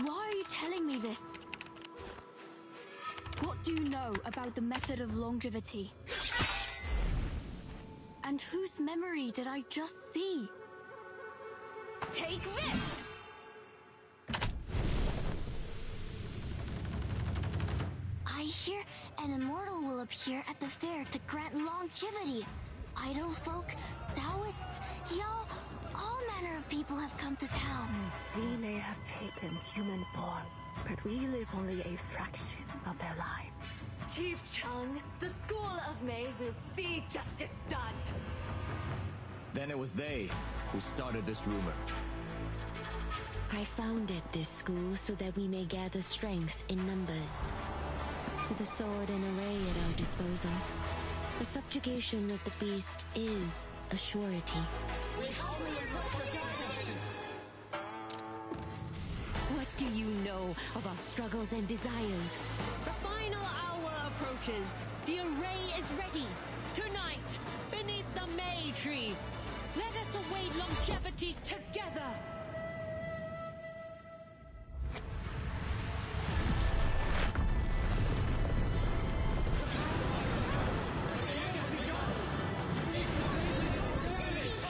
Why are you telling me this? What do you know about the method of longevity? And whose memory did I just see? Take this! I hear an immortal will appear at the fair to grant longevity. Idle folk, Taoists, y'all, all manner of people have come to town. We may have taken human forms, but we live only a fraction of their lives. Chief Chung, the School of May will see justice done. Then it was they who started this rumor. I founded this school so that we may gather strength in numbers. With a sword and array at our disposal, the subjugation of the beast is a surety. What do you know of our struggles and desires? The final hour approaches. The array is ready. Tonight, beneath the May tree, let us await longevity together.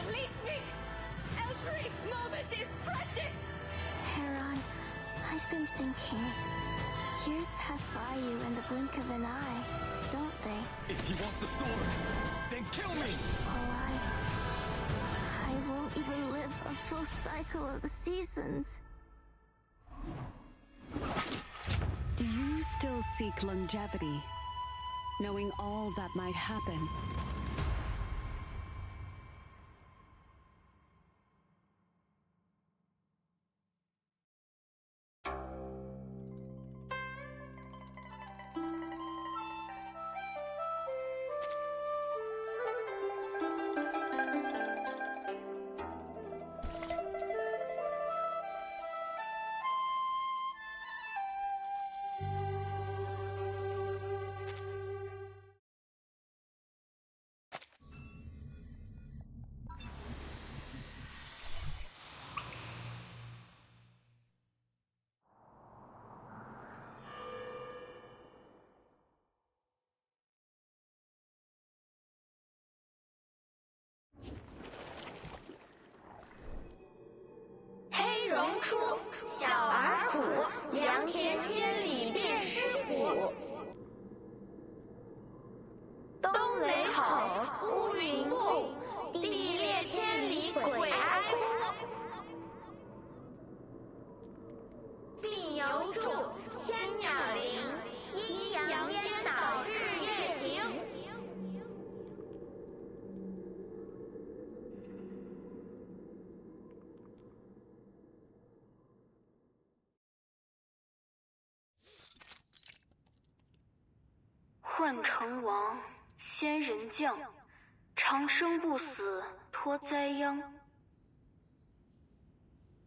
Release me! Every moment is precious! Heron, I've been thinking. Years pass by you in the blink of an eye, don't they? If you want the sword, then kill me! Oh, I won't even live a full cycle of the seasons. Do you still seek longevity, knowing all that might happen?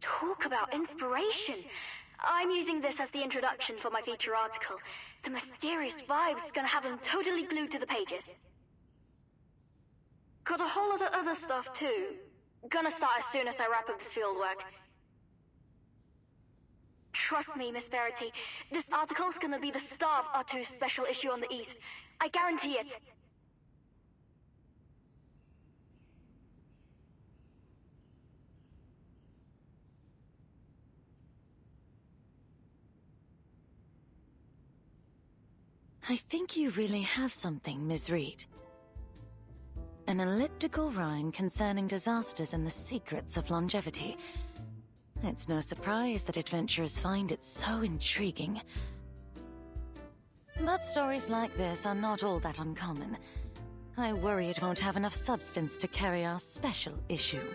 Talk about inspiration! I'm using this as the introduction for my feature article. The mysterious vibe's gonna have them totally glued to the pages. Got a whole lot of other stuff too. Gonna start as soon as I wrap up this fieldwork. Trust me, Miss Verity, this article's gonna be the star of R2's special issue on the East. I guarantee it. I think you really have something, Ms. Reed. An elliptical rhyme concerning disasters and the secrets of longevity. It's no surprise that adventurers find it so intriguing. But stories like this are not all that uncommon. I worry it won't have enough substance to carry our special issue.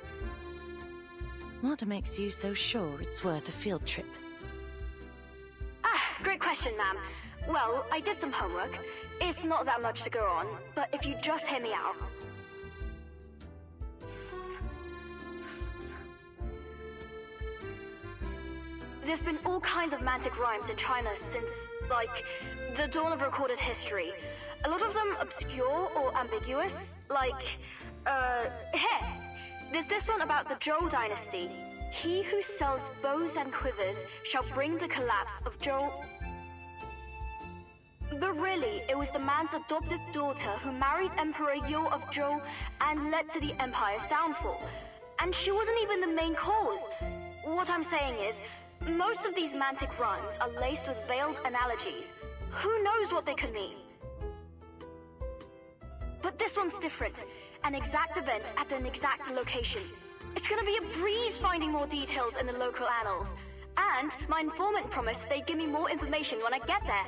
What makes you so sure it's worth a field trip? Great question, ma'am. Well, I did some homework. It's not that much to go on, but if you just hear me out. There's been all kinds of mantic rhymes in China since, like, the dawn of recorded history. A lot of them obscure or ambiguous, like, here. There's this one about the Zhou dynasty. He who sells bows and quivers shall bring the collapse of Zhou. But really, it was the man's adopted daughter who married Emperor Yo of Zhou and led to the empire's downfall. And she wasn't even the main cause. What I'm saying is, most of these mantic rhymes are laced with veiled analogies. Who knows what they could mean? But this one's different. An exact event at an exact location. It's gonna be a breeze finding more details in the local annals. And my informant promised they'd give me more information when I get there.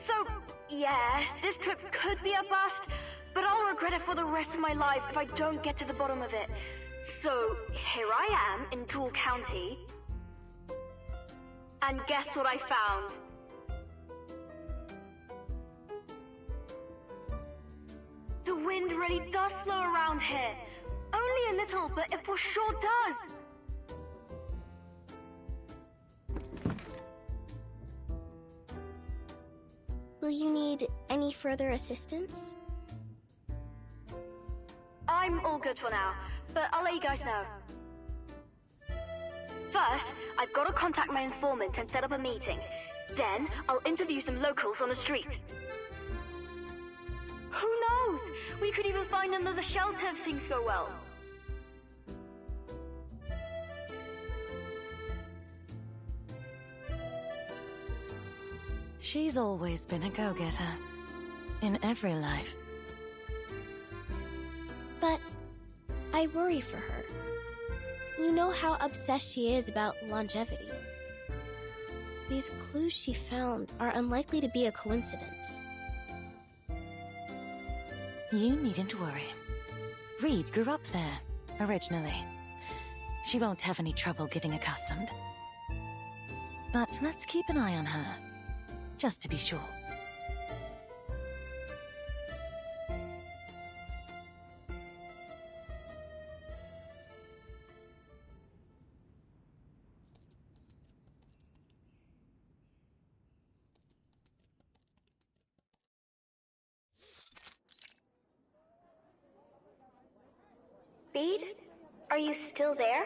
So, yeah, this trip could be a bust, but I'll regret it for the rest of my life if I don't get to the bottom of it. So, here I am in Tool County. And guess what I found? The wind really does slow around here. Only a little, but it for sure does. Will you need any further assistance? I'm all good for now, but I'll let you guys know. First, I've got to contact my informant and set up a meeting. Then, I'll interview some locals on the street. Who knows? We could even find another shelter if things go well. She's always been a go-getter. In every life. But I worry for her. You know how obsessed she is about longevity. These clues she found are unlikely to be a coincidence. You needn't worry. Reed grew up there, originally. She won't have any trouble getting accustomed. But let's keep an eye on her, just to be sure. Reed, are you still there?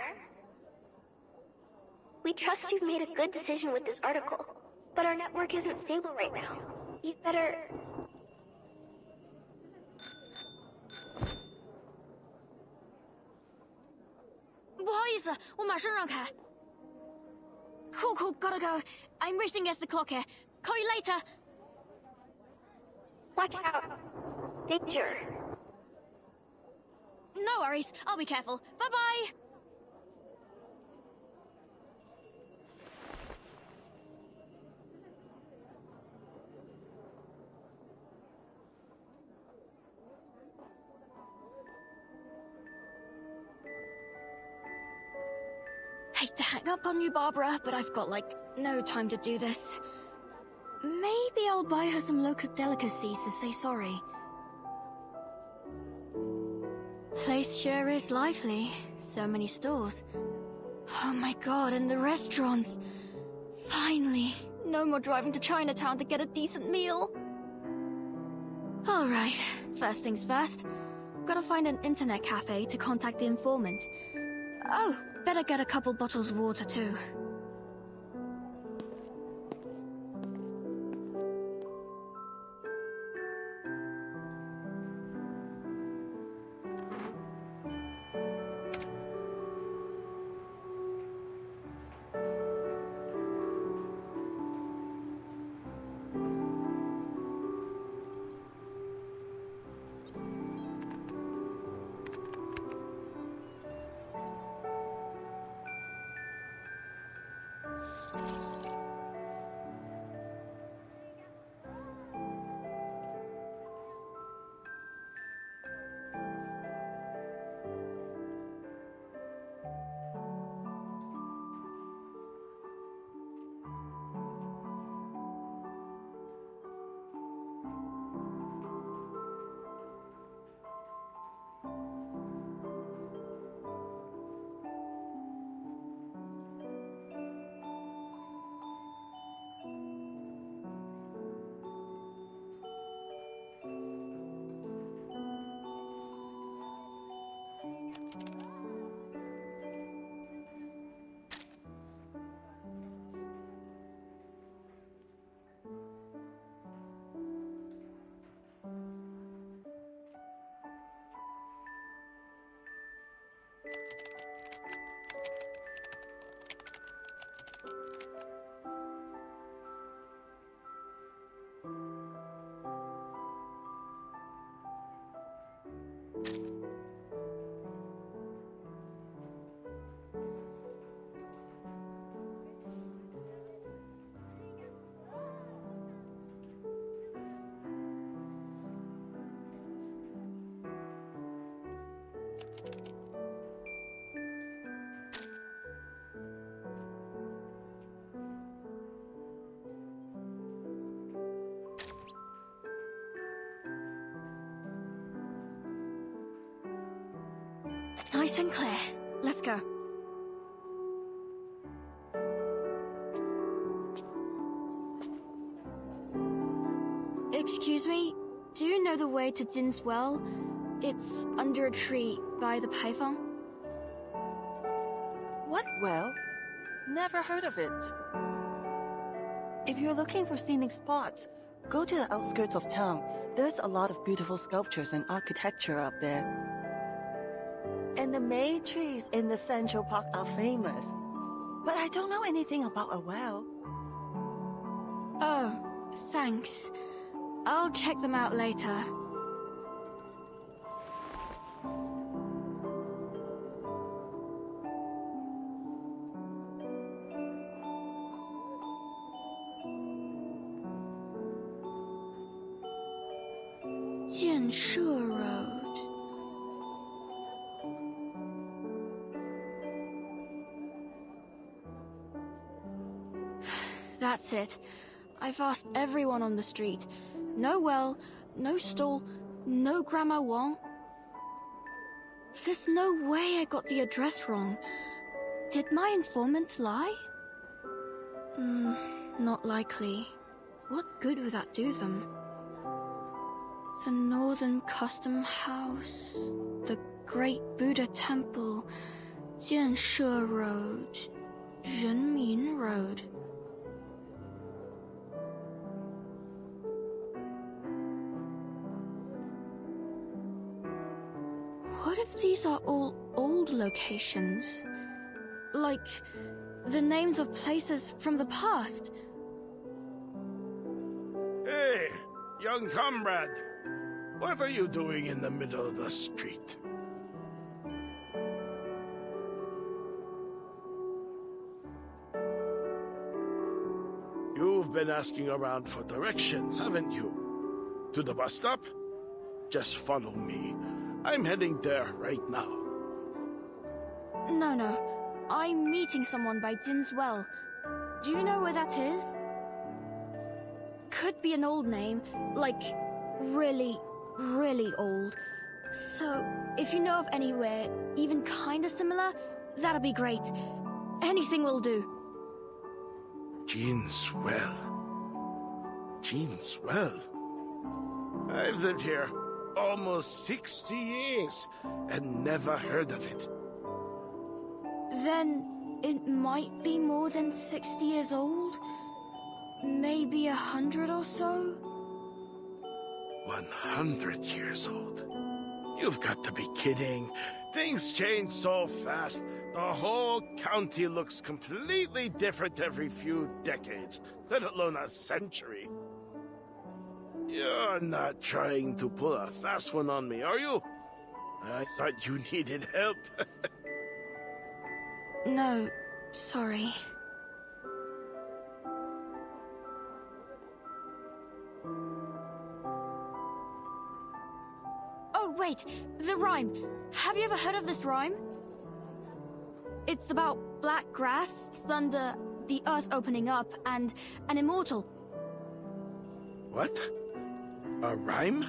We trust you've made a good decision with this article, but our network isn't stable right now. You'd better... Cool, gotta go. I'm racing against the clock here. Call you later. Watch out. Danger. No worries, I'll be careful. Bye-bye! Hate to hang up on you, Barbara, but I've got, no time to do this. Maybe I'll buy her some local delicacies to say sorry. Place sure is lively. So many stores. Oh my god, and the restaurants. Finally, no more driving to Chinatown to get a decent meal. Alright, first things first. Gotta find an internet cafe to contact the informant. Oh, better get a couple bottles of water too. Nice and clear. Let's go. Excuse me, do you know the way to Jin's well? It's under a tree by the python. What well? Never heard of it. If you're looking for scenic spots, go to the outskirts of town. There's a lot of beautiful sculptures and architecture up there. And the May trees in the Central Park are famous. But I don't know anything about a well. Oh, thanks. I'll check them out later. Jianshe Road. That's it. I've asked everyone on the street. No well, no stall, no Grandma Wong. There's no way I got the address wrong. Did my informant lie? Not likely. What good would that do them? The Northern Custom House, the Great Buddha Temple, Jianshe Road, Renmin Road. What if these are all old locations? Like, the names of places from the past? Hey, young comrade. What are you doing in the middle of the street? You've been asking around for directions, haven't you? To the bus stop? Just follow me. I'm heading there right now. No. I'm meeting someone by Jin's well. Do you know where that is? Could be an old name, like really old. So, if you know of anywhere even kinda similar, that'd be great. Anything will do. Jin's well. Jin's well. I've lived here almost 60 years and never heard of it. Then it might be more than 60 years old? Maybe 100 or so? 100 years old? You've got to be kidding. Things change so fast. The whole county looks completely different every few decades, let alone a century. You're not trying to pull a fast one on me, are you? I thought you needed help. No, sorry. Oh, wait, the rhyme. Have you ever heard of this rhyme? It's about black grass, thunder, the earth opening up, and an immortal. What? A rhyme?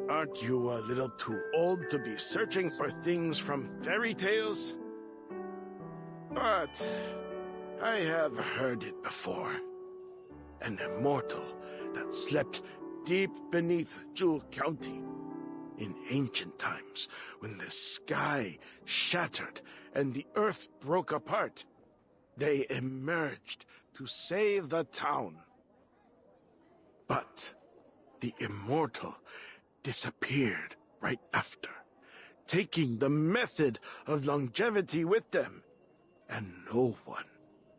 Aren't you a little too old to be searching for things from fairy tales? But I have heard it before. An immortal that slept deep beneath Jewel County. In ancient times, when the sky shattered and the earth broke apart, they emerged to save the town. But the immortal disappeared right after, taking the method of longevity with them, and no one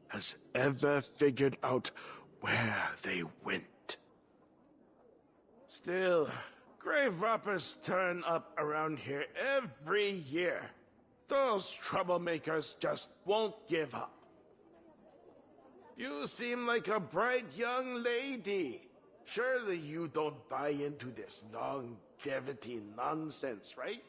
has ever figured out where they went. Still, grave robbers turn up around here every year. Those troublemakers just won't give up. You seem like a bright young lady. Surely you don't buy into this longevity nonsense, right?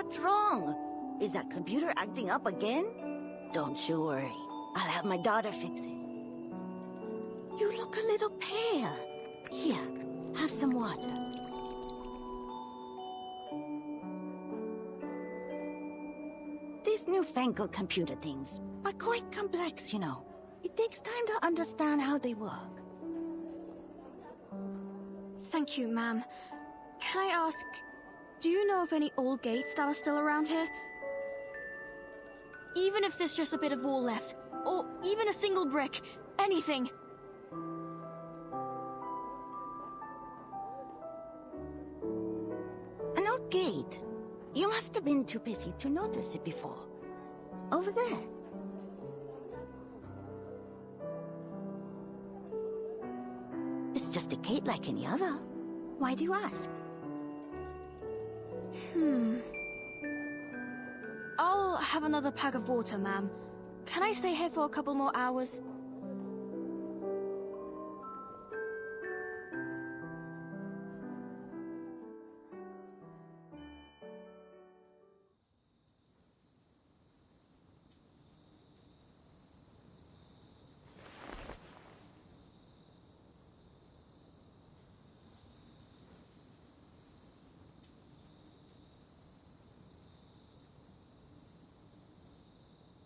What's wrong? Is that computer acting up again? Don't you worry. I'll have my daughter fix it. You look a little pale. Here, have some water. These newfangled computer things are quite complex, you know. It takes time to understand how they work. Thank you, ma'am. Can I ask, do you know of any old gates that are still around here? Even if there's just a bit of wall left, or even a single brick, anything. An old gate? You must have been too busy to notice it before. Over there. It's just a gate like any other. Why do you ask? I'll have another pack of water, ma'am. Can I stay here for a couple more hours?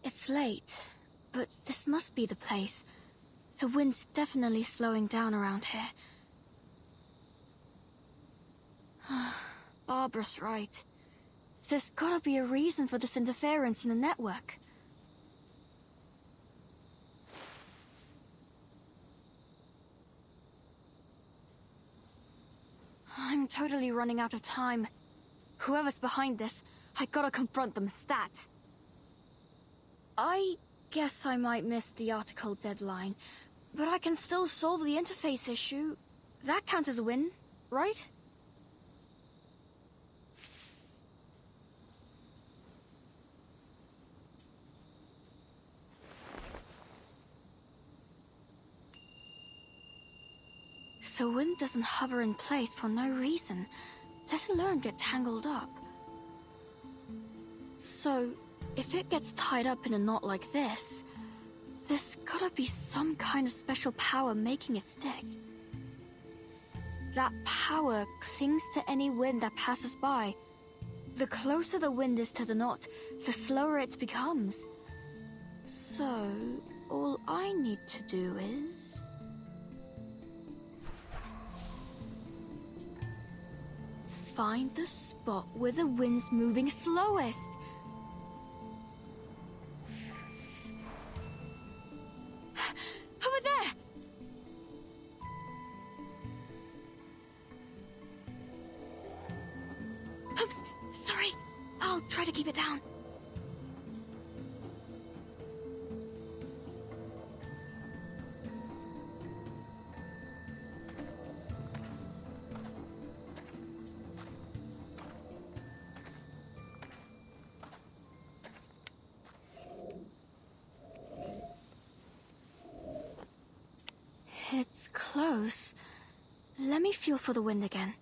It's late, but this must be the place. The wind's definitely slowing down around here. Barbara's right. There's gotta be a reason for this interference in the network. I'm totally running out of time. Whoever's behind this, I gotta confront them stat. I guess I might miss the article deadline, but I can still solve the interface issue. That counts as a win, right? The wind doesn't hover in place for no reason, let alone get tangled up. So, if it gets tied up in a knot like this, there's gotta be some kind of special power making it stick. That power clings to any wind that passes by. The closer the wind is to the knot, the slower it becomes. So, all I need to do is... find the spot where the wind's moving slowest. Over there! Oops, sorry. I'll try to keep it down. It's close. Let me feel for the wind again.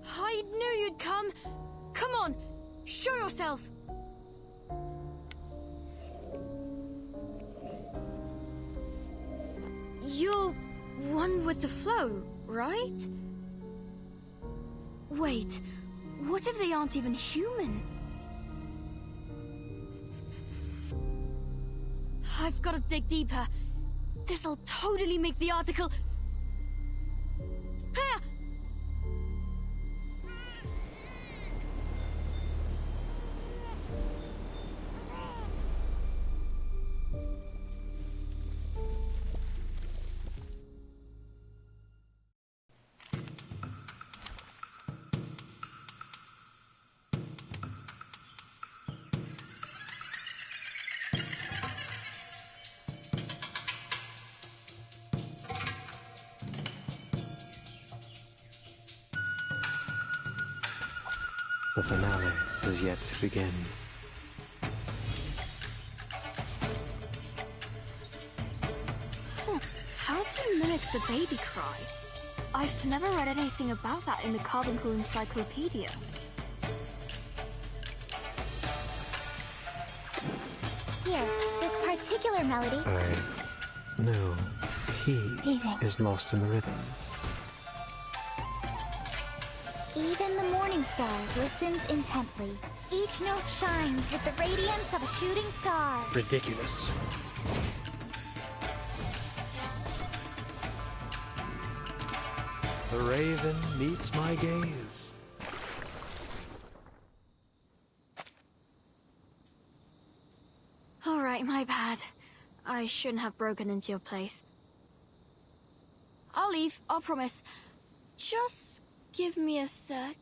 I knew you'd come. Come on, show yourself. You're one with the flow, right? Wait, what if they aren't even human? I've got to dig deeper. This'll totally make the article... Hiya! The finale is yet to begin. How do you mimic the baby cry? I've never read anything about that in the Carbuncle Encyclopedia. Here, this particular melody. No, he is lost in the rhythm. Even the morning star listens intently. Each note shines with the radiance of a shooting star. Ridiculous. The raven meets my gaze. Alright, my bad. I shouldn't have broken into your place. I'll leave, I'll promise. Just give me a sec.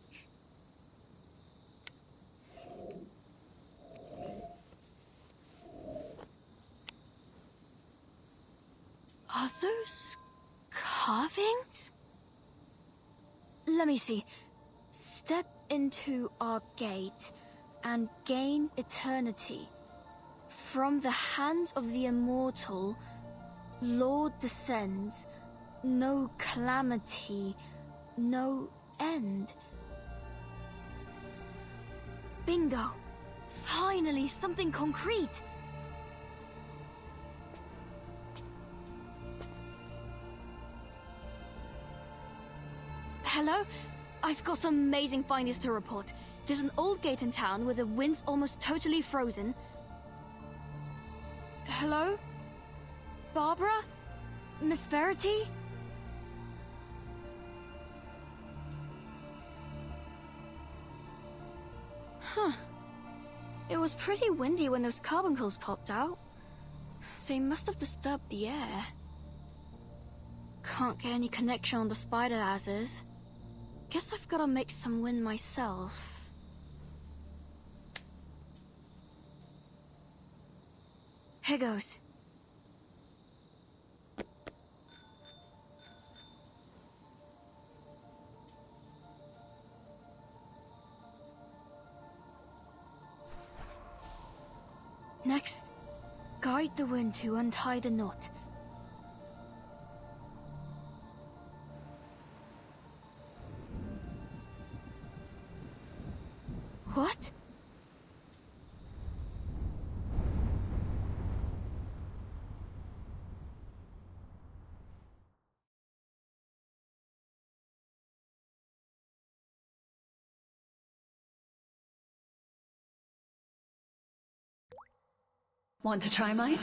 Are those carvings? Let me see. Step into our gate and gain eternity. From the hands of the immortal, Lord descends. No calamity, no end. Bingo! Finally, something concrete! Hello? I've got some amazing findings to report. There's an old gate in town where the wind's almost totally frozen. Hello? Barbara? Miss Verity? Huh. It was pretty windy when those carbuncles popped out. They must have disturbed the air. Can't get any connection on the spider as is. Guess I've gotta make some wind myself. Here goes. Next, guide the wind to untie the knot. What? Want to try mine?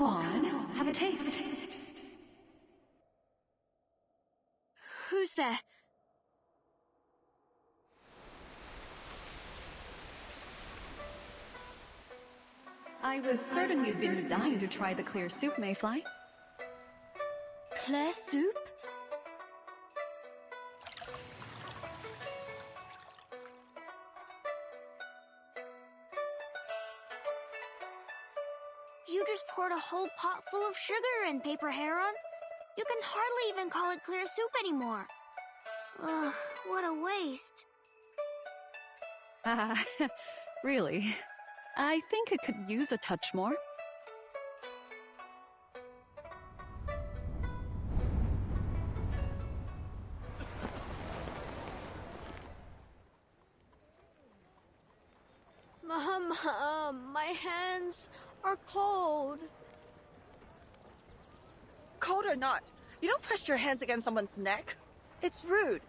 Go on, have a taste. Who's there? I was certain you'd been dying to try the clear soup, Mayfly. Clear soup? You just poured a whole pot full of sugar in, Paper Heron. You can hardly even call it clear soup anymore. Ugh, what a waste. Really? I think it could use a touch more. My hands are cold. Cold or not, you don't press your hands against someone's neck. It's rude.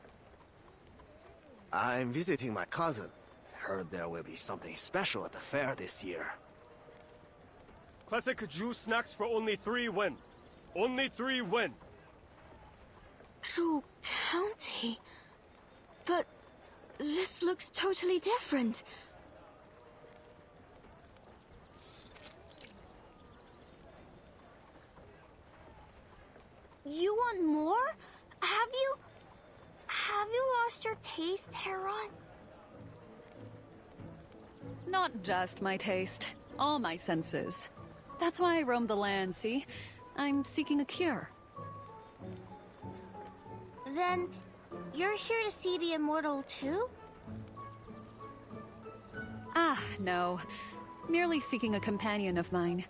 I'm visiting my cousin. Heard there will be something special at the fair this year. Classic juice snacks for only 3 win. Only 3 win. Zhou County? But this looks totally different. You want more? Have you lost your taste, Heron? Not just my taste, all my senses. That's why I roam the land, see? I'm seeking a cure. Then, you're here to see the immortal too? Ah, no. Merely seeking a companion of mine.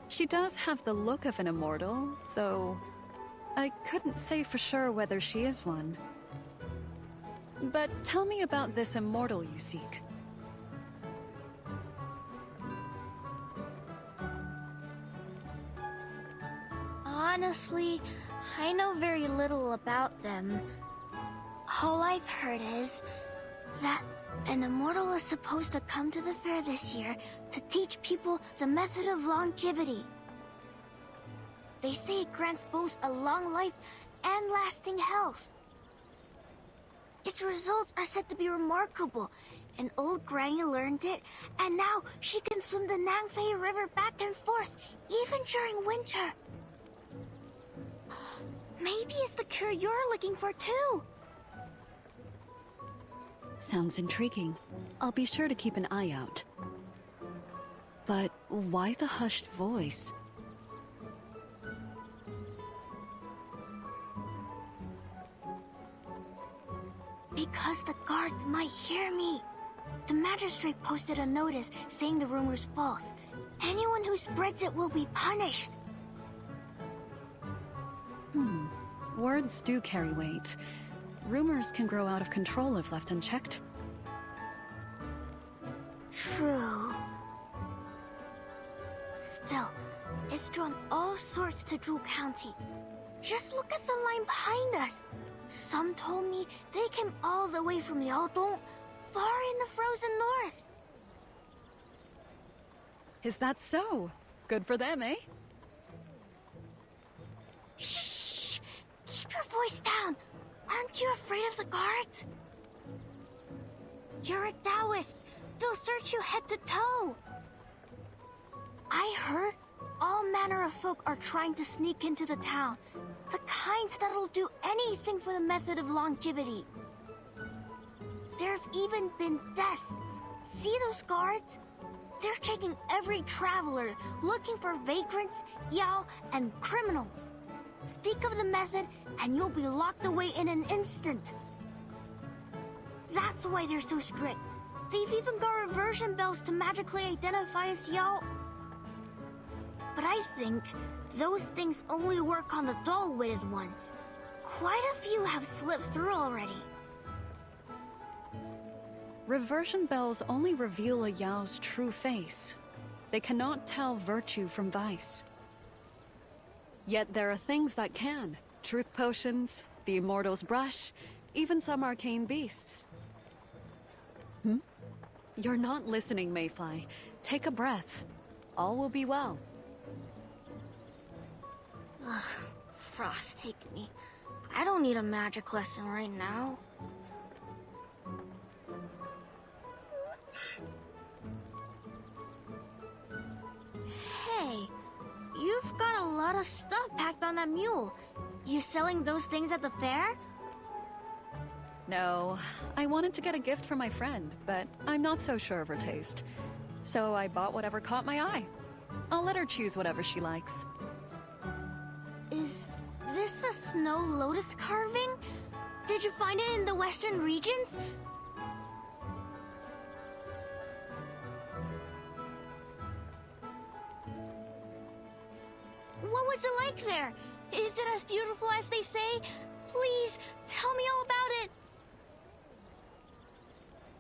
She does have the look of an immortal, though I couldn't say for sure whether she is one. But tell me about this immortal you seek. Honestly, I know very little about them. All I've heard is that an immortal is supposed to come to the fair this year to teach people the method of longevity. They say it grants both a long life and lasting health. Its results are said to be remarkable. An old granny learned it, and now she can swim the Nangfei River back and forth, even during winter. Maybe it's the cure you're looking for too. Sounds intriguing. I'll be sure to keep an eye out. But why the hushed voice? Because the guards might hear me. The magistrate posted a notice saying the rumor's false. Anyone who spreads it will be punished. Words do carry weight. Rumors can grow out of control if left unchecked. True. Still, it's drawn all sorts to Zhou County. Just look at the line behind us. Some told me they came all the way from Liaodong, far in the frozen north. Is that so? Good for them, eh? Shh! Keep your voice down. Aren't you afraid of the guards? You're a Taoist. They'll search you head to toe. I heard all manner of folk are trying to sneak into the town. The kinds that'll do anything for the method of longevity. There have even been deaths. See those guards? They're checking every traveler, looking for vagrants, yao, and criminals. Speak of the method, and you'll be locked away in an instant. That's why they're so strict. They've even got reversion bells to magically identify us, yao. But I think those things only work on the dull-witted ones. Quite a few have slipped through already. Reversion bells only reveal a Yao's true face. They cannot tell virtue from vice. Yet there are things that can. Truth potions, the immortal's brush, even some arcane beasts. You're not listening, Mayfly. Take a breath. All will be well. Ugh, Frost, take me. I don't need a magic lesson right now. Hey, you've got a lot of stuff packed on that mule. You selling those things at the fair? No, I wanted to get a gift for my friend, but I'm not so sure of her taste. So I bought whatever caught my eye. I'll let her choose whatever she likes. Is this a snow lotus carving? Did you find it in the western regions? What was it like there? Is it as beautiful as they say? Please, tell me all about it!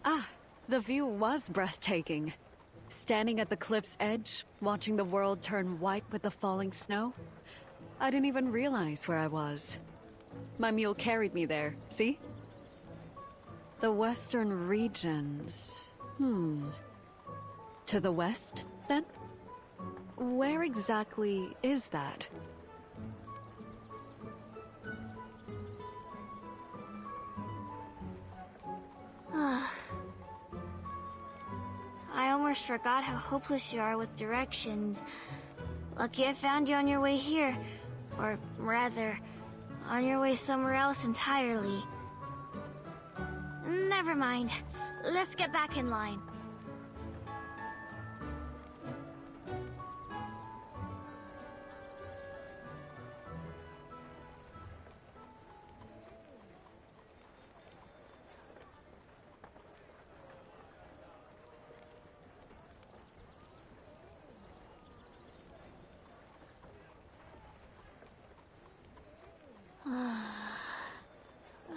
Ah, the view was breathtaking. Standing at the cliff's edge, watching the world turn white with the falling snow. I didn't even realize where I was. My mule carried me there, see? The western regions... To the west, then? Where exactly is that? I almost forgot how hopeless you are with directions. Lucky I found you on your way here. Or rather, on your way somewhere else entirely. Never mind. Let's get back in line.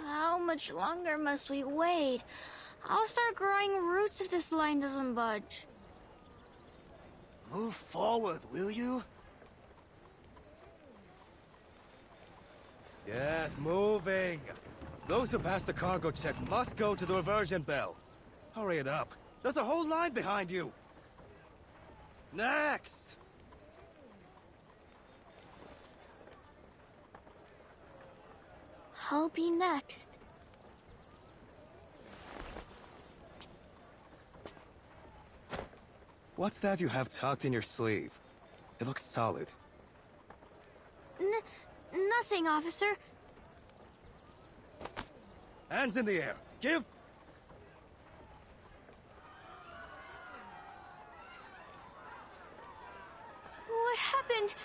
How much longer must we wait? I'll start growing roots if this line doesn't budge. Move forward, will you? Yes, moving. Those who pass the cargo check must go to the reversion bell. Hurry it up. There's a whole line behind you. Next! I'll be next. What's that you have tucked in your sleeve? It looks solid. Nothing, officer. Hands in the air. Give! What happened?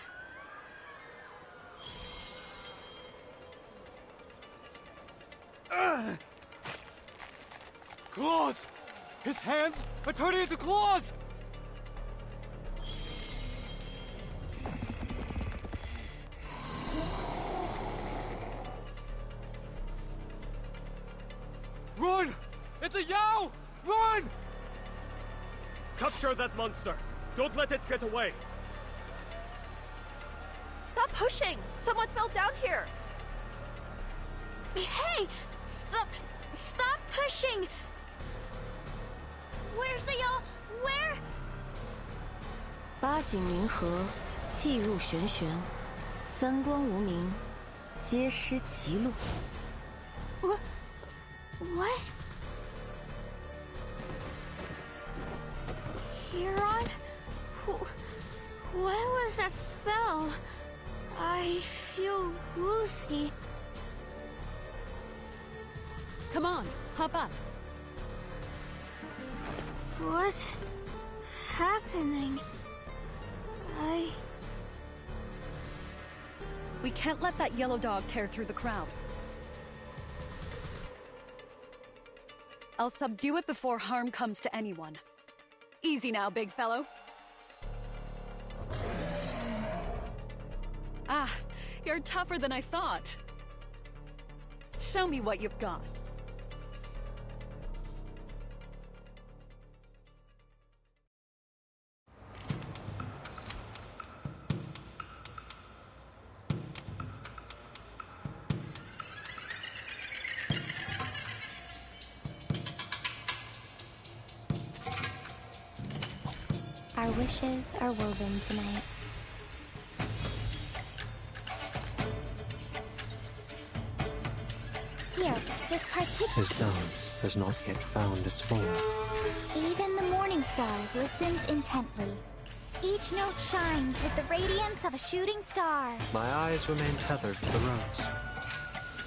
Claws! His hands are turning into claws! Run! It's a Yao! Run! Capture that monster! Don't let it get away! Stop pushing! Someone fell down here! Hey! Stop pushing! Where's the y'all? Where? 八景冥河，气入玄玄，三光无名，皆失其路。What? Huron? What was that spell? I feel woozy. Come on, hop up. What's happening? We can't let that yellow dog tear through the crowd. I'll subdue it before harm comes to anyone. Easy now, big fellow. Ah, you're tougher than I thought. Show me what you've got. Our wishes are woven tonight. this particular... His dance has not yet found its form. Even the morning star listens intently. Each note shines with the radiance of a shooting star. My eyes remain tethered to the rose.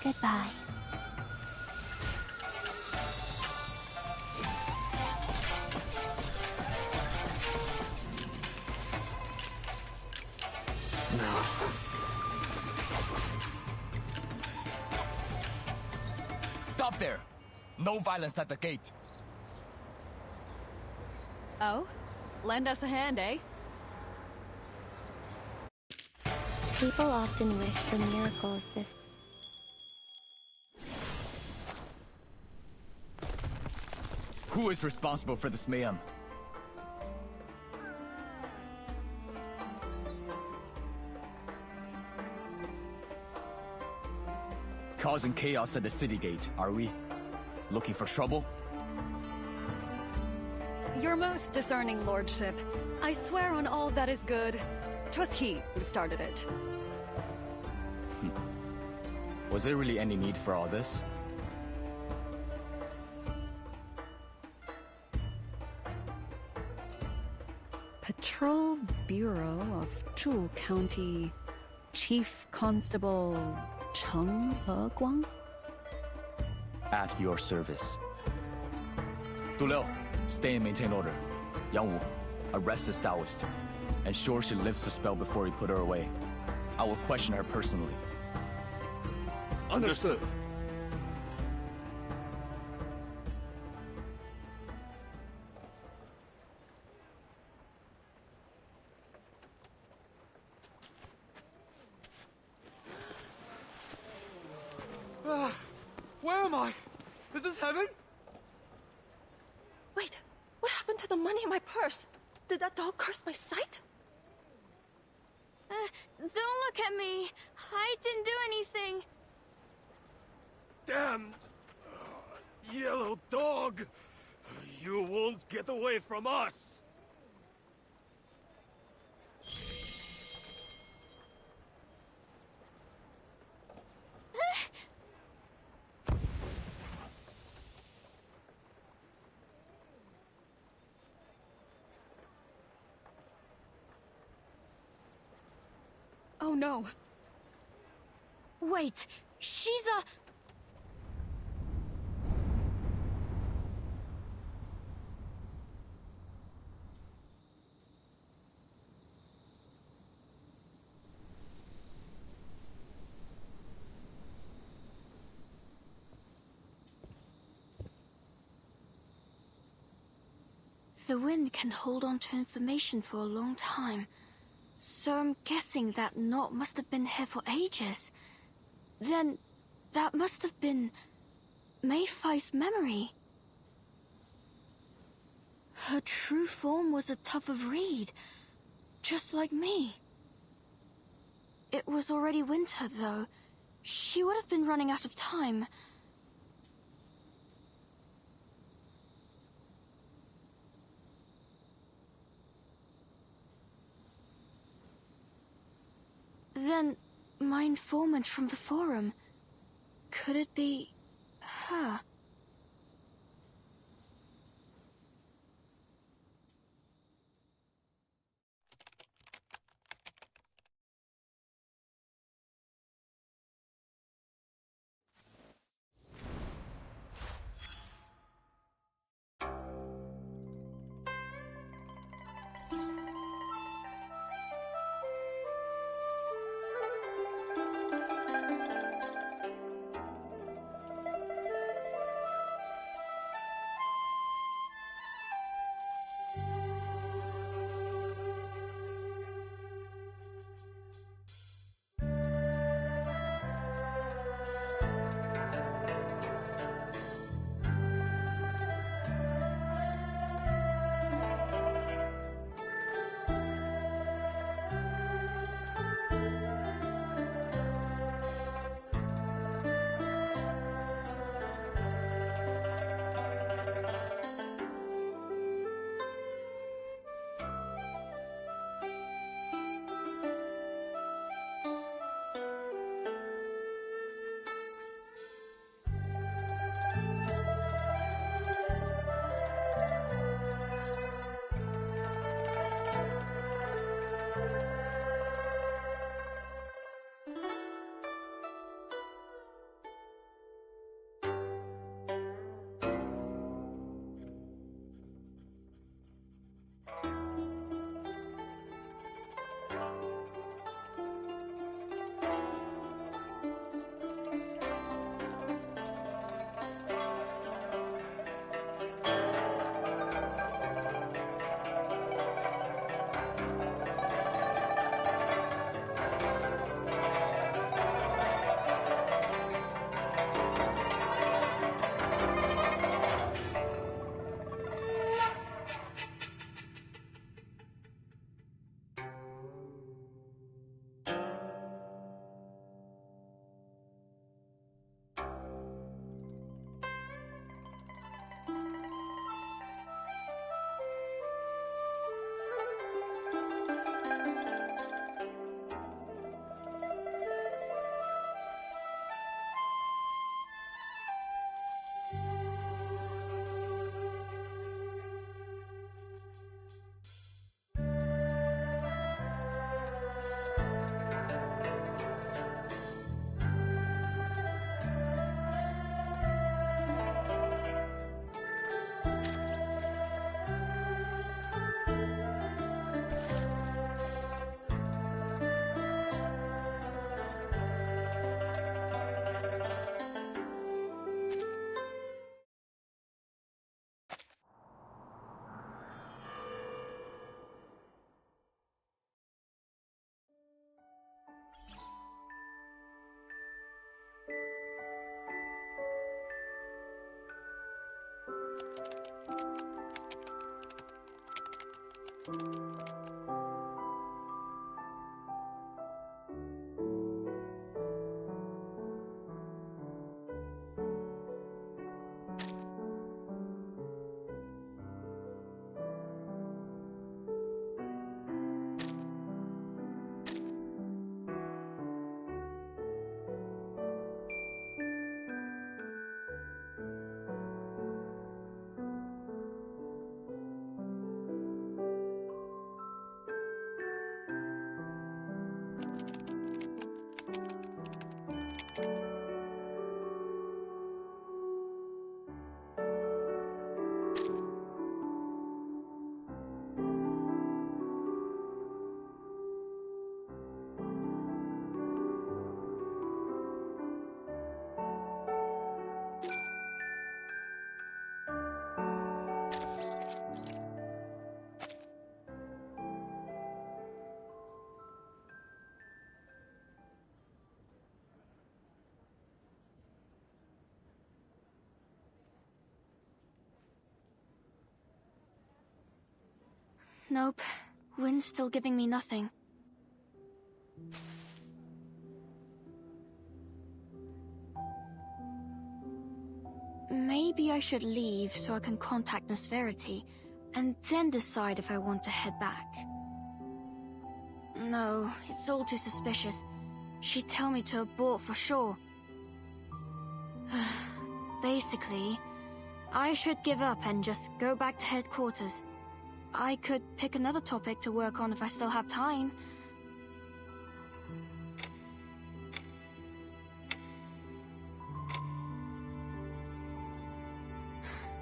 Goodbye. No. Stop there! No violence at the gate. Oh? Lend us a hand, eh? People often wish for miracles this... Who is responsible for this mayhem? Causing chaos at the city gate, are we? Looking for trouble? Your most discerning lordship. I swear on all that is good. 'Twas he who started it. Was there really any need for all this? Patrol Bureau of Zhu County Chief Constable Cheng Heguang? At your service. Du Liu, stay and maintain order. Yang Wu, arrest this Taoist. Ensure she lifts the spell before we put her away. I will question her personally. Understood. Where am I? Is this heaven? Wait, what happened to the money in my purse? Did that dog curse my sight? Don't look at me. I didn't do anything. Damned yellow dog! You won't get away from us! Oh no. Wait, she's a... The wind can hold on to information for a long time. So I'm guessing that knot must have been here for ages. Then, that must have been... Mayfai's memory. Her true form was a tuft of reed, just like me. It was already winter, though. She would have been running out of time. Then, my informant from the forum, could it be her? Nope. Wind's still giving me nothing. Maybe I should leave so I can contact Miss Verity, and then decide if I want to head back. No, it's all too suspicious. She'd tell me to abort for sure. Basically, I should give up and just go back to headquarters. I could pick another topic to work on if I still have time.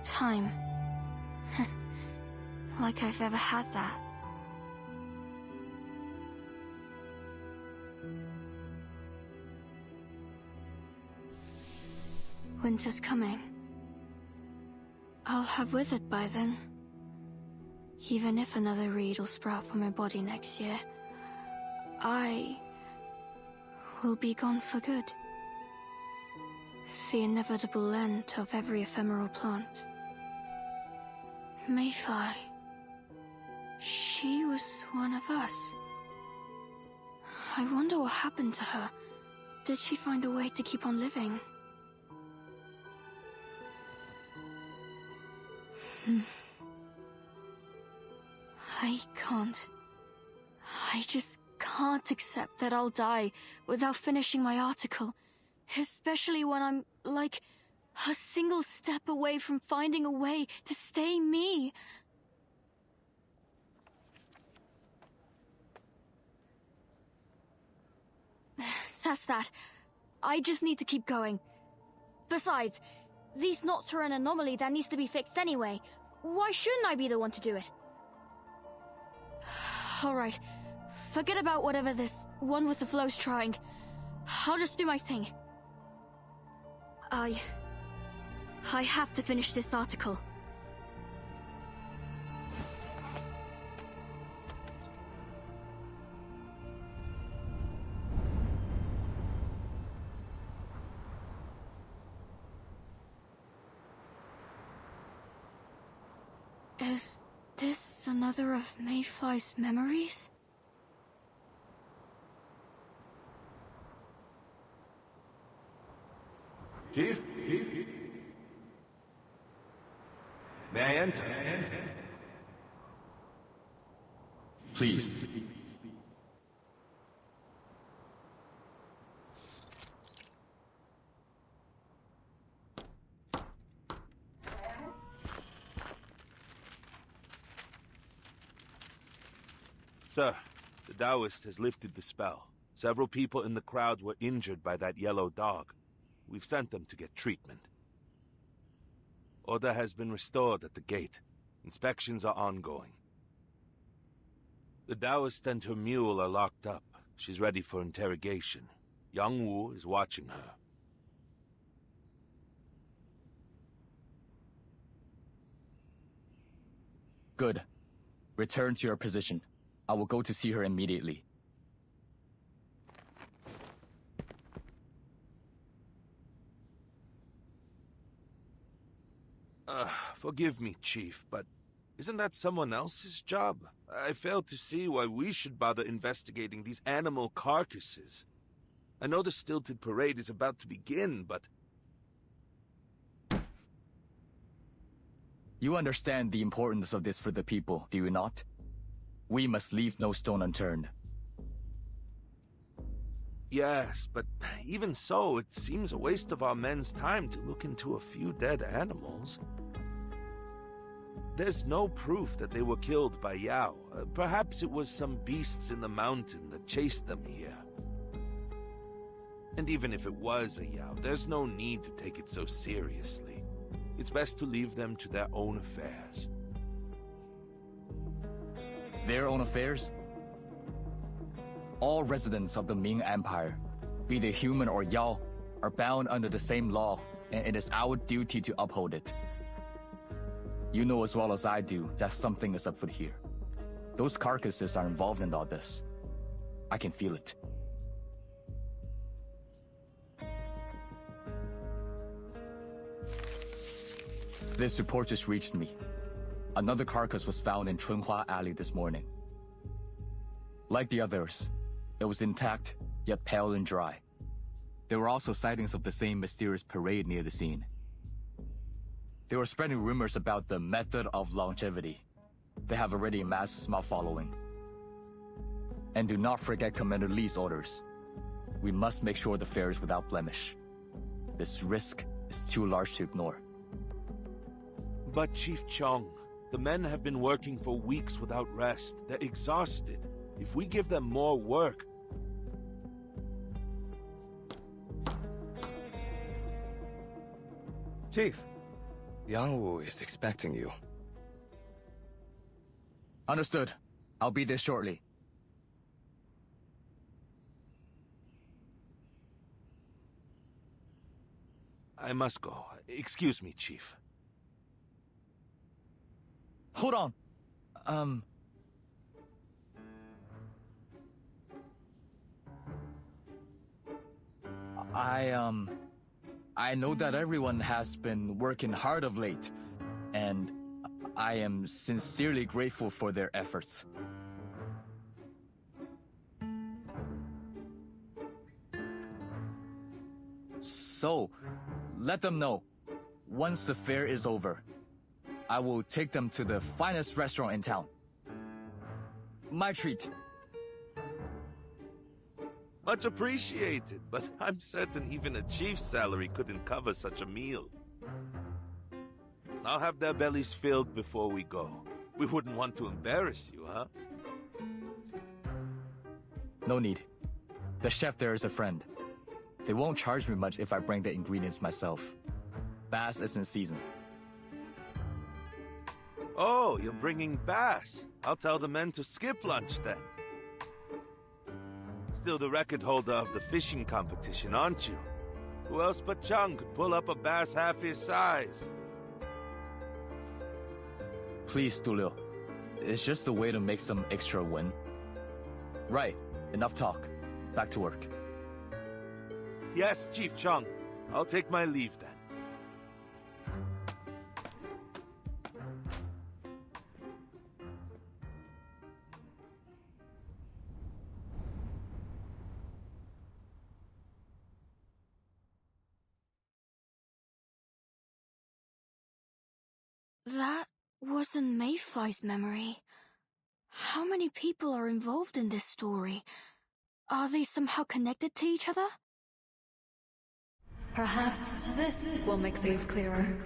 Time. Like I've ever had that. Winter's coming. I'll have withered by then. Even if another reed will sprout from my body next year, I will be gone for good. The inevitable end of every ephemeral plant. Mayfly. She was one of us. I wonder what happened to her. Did she find a way to keep on living? I can't. I just can't accept that I'll die without finishing my article. Especially when I'm, like, a single step away from finding a way to stay me. That's that. I just need to keep going. Besides, these knots are an anomaly that needs to be fixed anyway. Why shouldn't I be the one to do it? Alright, forget about whatever this one with the flow's trying. I'll just do my thing. I have to finish this article. Is this another of Mayfly's memories? Chief? May I enter? Please. Sir, the Taoist has lifted the spell. Several people in the crowd were injured by that yellow dog. We've sent them to get treatment. Order has been restored at the gate. Inspections are ongoing. The Taoist and her mule are locked up. She's ready for interrogation. Yang Wu is watching her. Good. Return to your position. I will go to see her immediately. Forgive me, Chief, but Isn't that someone else's job? I fail to see why we should bother investigating these animal carcasses. I know the stilted parade is about to begin, but... You understand the importance of this for the people, do you not? We must leave no stone unturned. Yes, but even so, it seems a waste of our men's time to look into a few dead animals. There's no proof that they were killed by Yao. Perhaps it was some beasts in the mountain that chased them here. And even if it was a Yao, there's no need to take it so seriously. It's best to leave them to their own affairs. Their own affairs? All residents of the Ming Empire, be they human or Yao, are bound under the same law, and it is our duty to uphold it. You know as well as I do that something is afoot here. Those carcasses are involved in all this. I can feel it. This report just reached me. Another carcass was found in Chunhua Alley this morning. Like the others, it was intact, yet pale and dry. There were also sightings of the same mysterious parade near the scene. They were spreading rumors about the method of longevity. They have already amassed a small following. And do not forget Commander Lee's orders. We must make sure the fair is without blemish. This risk is too large to ignore. But Chief Chong, the men have been working for weeks without rest. They're exhausted. If we give them more work... Chief, Yang Wu is expecting you. Understood. I'll be there shortly. I must go. Excuse me, Chief. Hold on. I know that everyone has been working hard of late, and I am sincerely grateful for their efforts. So, let them know, once the fair is over, I will take them to the finest restaurant in town. My treat. Much appreciated, but I'm certain even a chief's salary couldn't cover such a meal. I'll have their bellies filled before we go. We wouldn't want to embarrass you, huh? No need. The chef there is a friend. They won't charge me much if I bring the ingredients myself. Bass is in season. Oh, you're bringing bass. I'll tell the men to skip lunch then. Still the record holder of the fishing competition, aren't you? Who else but Chung could pull up a bass half his size? Please, Tulio. It's just a way to make some extra win. Right, enough talk. Back to work. Yes, Chief Chung. I'll take my leave then. That wasn't Mayfly's memory. How many people are involved in this story? Are they somehow connected to each other? Perhaps this will make things clearer.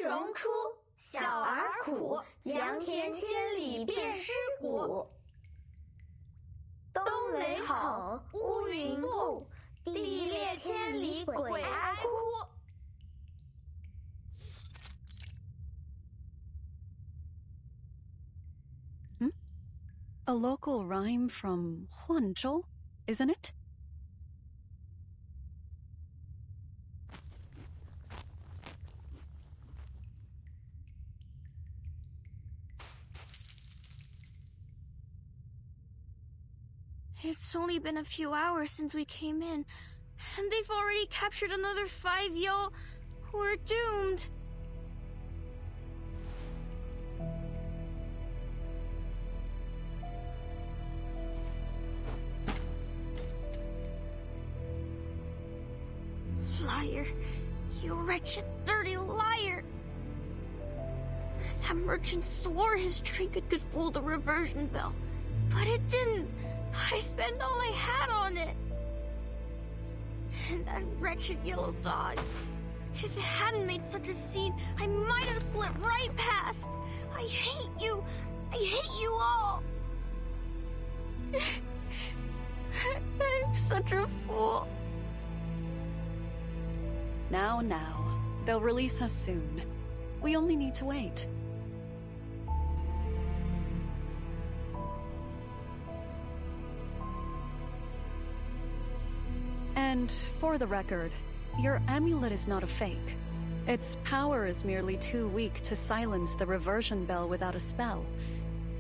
荣出，小儿苦，良田千里遍尸骨。冬雷吼，乌云雾，地裂千里鬼哀哭。A local rhyme from Huanzhou, isn't it? It's only been a few hours since we came in, and they've already captured another 5 y'all. We're doomed. Liar. You wretched, dirty liar. That merchant swore his trinket could fool the reversion bell, but it didn't. I spent all I had on it. And that wretched yellow dog. If it hadn't made such a scene, I might have slipped right past. I hate you. I hate you all. I'm such a fool. Now. They'll release us soon. We only need to wait. And for the record, your amulet is not a fake. Its power is merely too weak to silence the reversion bell without a spell.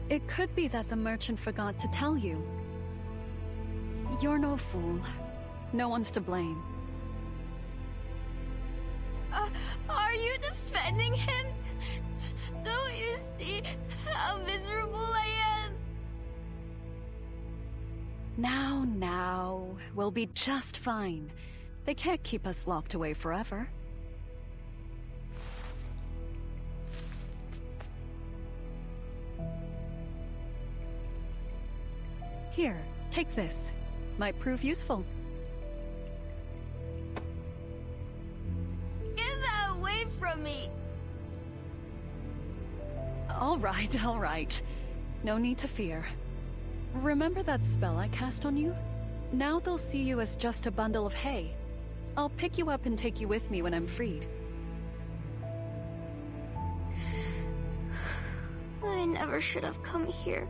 It could be that the merchant forgot to tell you. You're no fool. No one's to blame. Are you defending him? Don't you see how miserable I am? Now. We'll be just fine. They can't keep us locked away forever. Here, take this. Might prove useful. From me. All right. No need to fear. Remember that spell I cast on you? Now they'll see you as just a bundle of hay. I'll pick you up and take you with me when I'm freed. I never should have come here.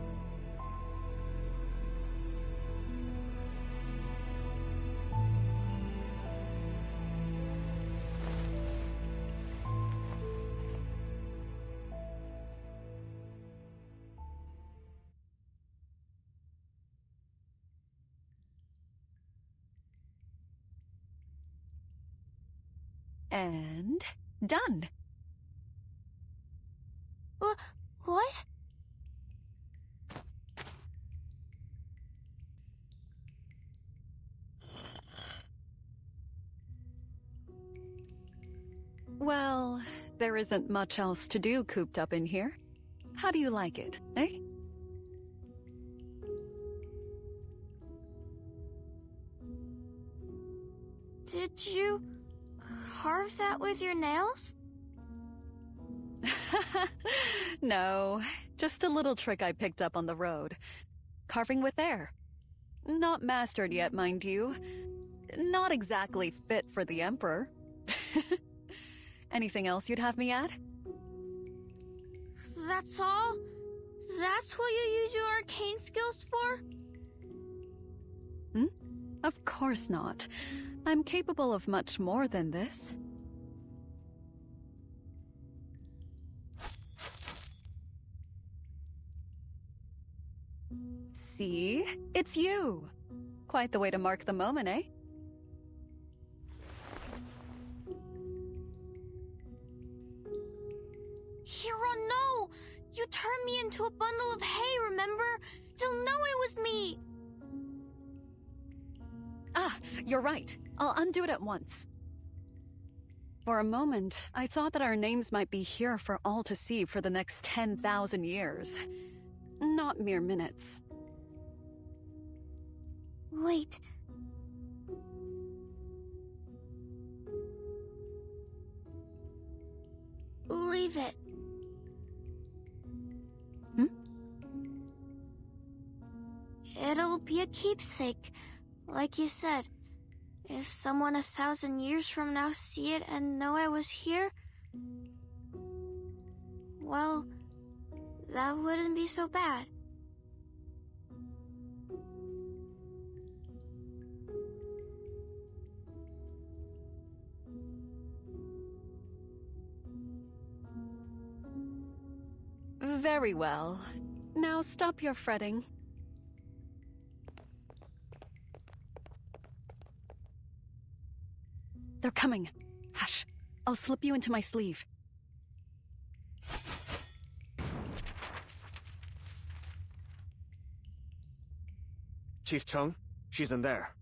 And done. What? Well, there isn't much else to do cooped up in here. How do you like it, eh? Did you carve that with your nails? No, just a little trick I picked up on the road. Carving with air. Not mastered yet, mind you. Not exactly fit for the Emperor. Anything else you'd have me add? That's all? That's what you use your arcane skills for? Of course not. I'm capable of much more than this. See? It's you! Quite the way to mark the moment, eh? Hero, no! You turned me into a bundle of hay, remember? They'll know it was me! Ah, you're right. I'll undo it at once. For a moment, I thought that our names might be here for all to see for the next 10,000 years. Not mere minutes. Wait. save it. It'll be a keepsake, like you said. If someone 1,000 years from now see it and know I was here, well, that wouldn't be so bad. Very well. Now stop your fretting. They're coming. Hush. I'll slip you into my sleeve. Chief Chung, she's in there.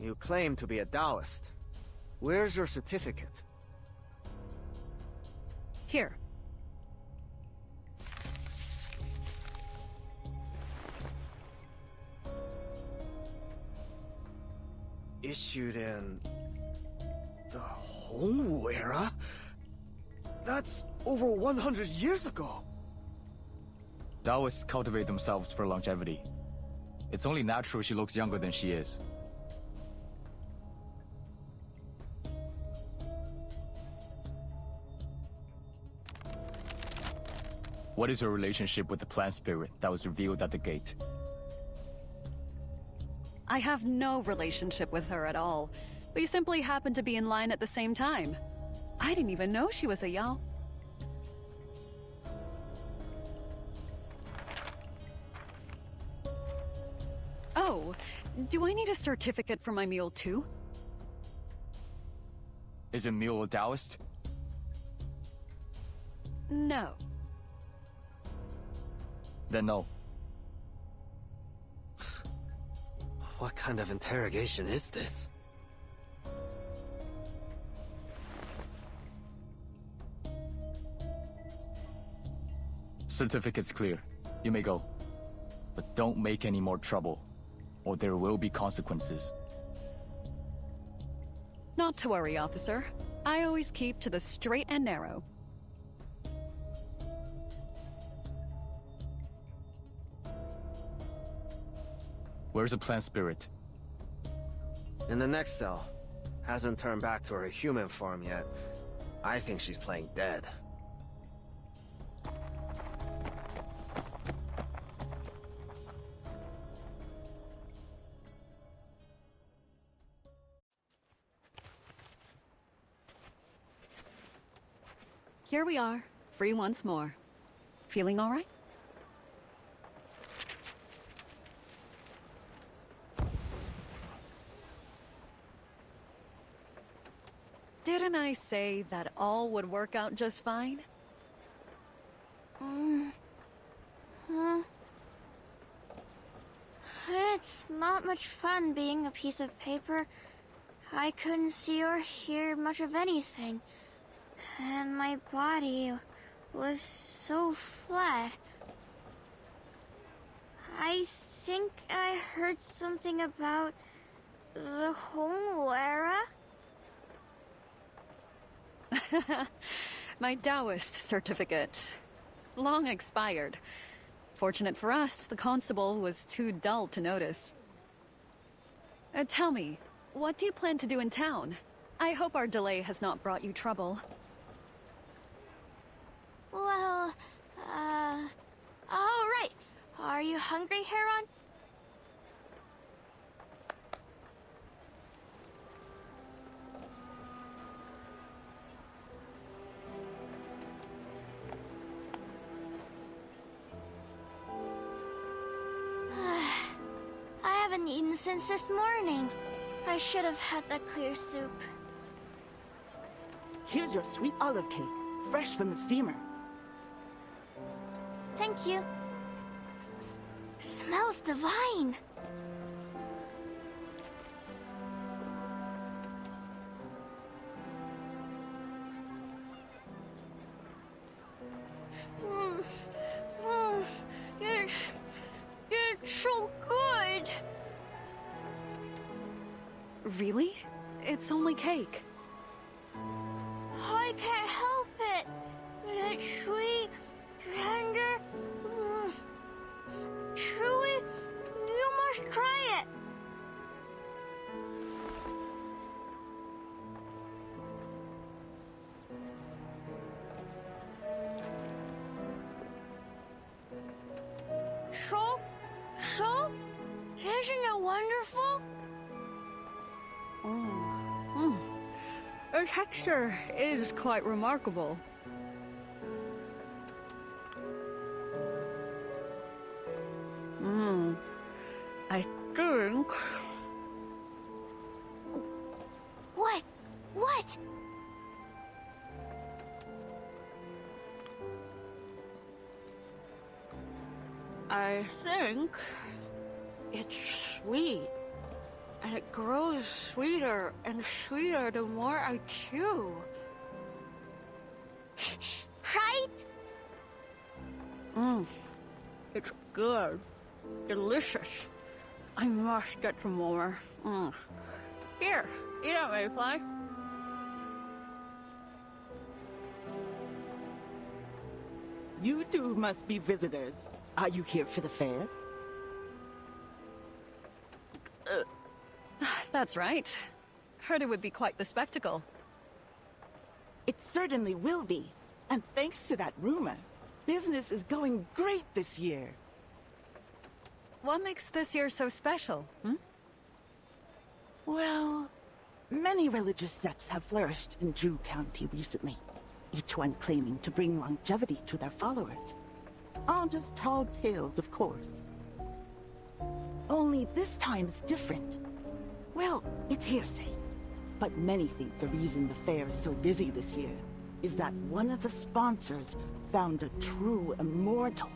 You claim to be a Taoist. Where's your certificate? Here. Issued in the Hongwu era? That's over 100 years ago. Taoists cultivate themselves for longevity. It's only natural she looks younger than she is. What is her relationship with the plant spirit that was revealed at the gate? I have no relationship with her at all. We simply happened to be in line at the same time. I didn't even know she was a Yao. Oh, do I need a certificate for my mule too? Is a mule a Taoist? No. Then no. What kind of interrogation is this? Certificate's clear. You may go. But don't make any more trouble, or there will be consequences. Not to worry, officer. I always keep to the straight and narrow. Where's the plant spirit? In the next cell. Hasn't turned back to her human form yet. I think she's playing dead. Here we are, free once more. Feeling all right? Didn't I say that all would work out just fine? It's not much fun being a piece of paper. I couldn't see or hear much of anything. And my body was so flat. I think I heard something about the Hongwu era. My Taoist certificate. Long expired. Fortunate for us, the constable was too dull to notice. Tell me, what do you plan to do in town? I hope our delay has not brought you trouble. Well, oh right. Are you hungry, Heron? I haven't eaten since this morning. I should have had that clear soup. Here's your sweet olive cake, fresh from the steamer. Thank you. Smells divine. It's so good. Really? It's only cake. I can't help it. It's sweet, tender, chewy. You must try it. So, isn't it wonderful? The texture is quite remarkable. I think... What? What? I think it's sweet, and it grows sweeter and sweeter the more I chew. Right? It's good. Delicious. I must get some more. Here, eat it, Mayfly. You two must be visitors. Are you here for the fair? That's right. Heard it would be quite the spectacle. It certainly will be. And thanks to that rumor, business is going great this year. What makes this year so special, Well, many religious sects have flourished in Drew County recently, each one claiming to bring longevity to their followers. All just tall tales, of course. Only this time is different. Well, it's hearsay. But many think the reason the fair is so busy this year is that one of the sponsors found a true immortal.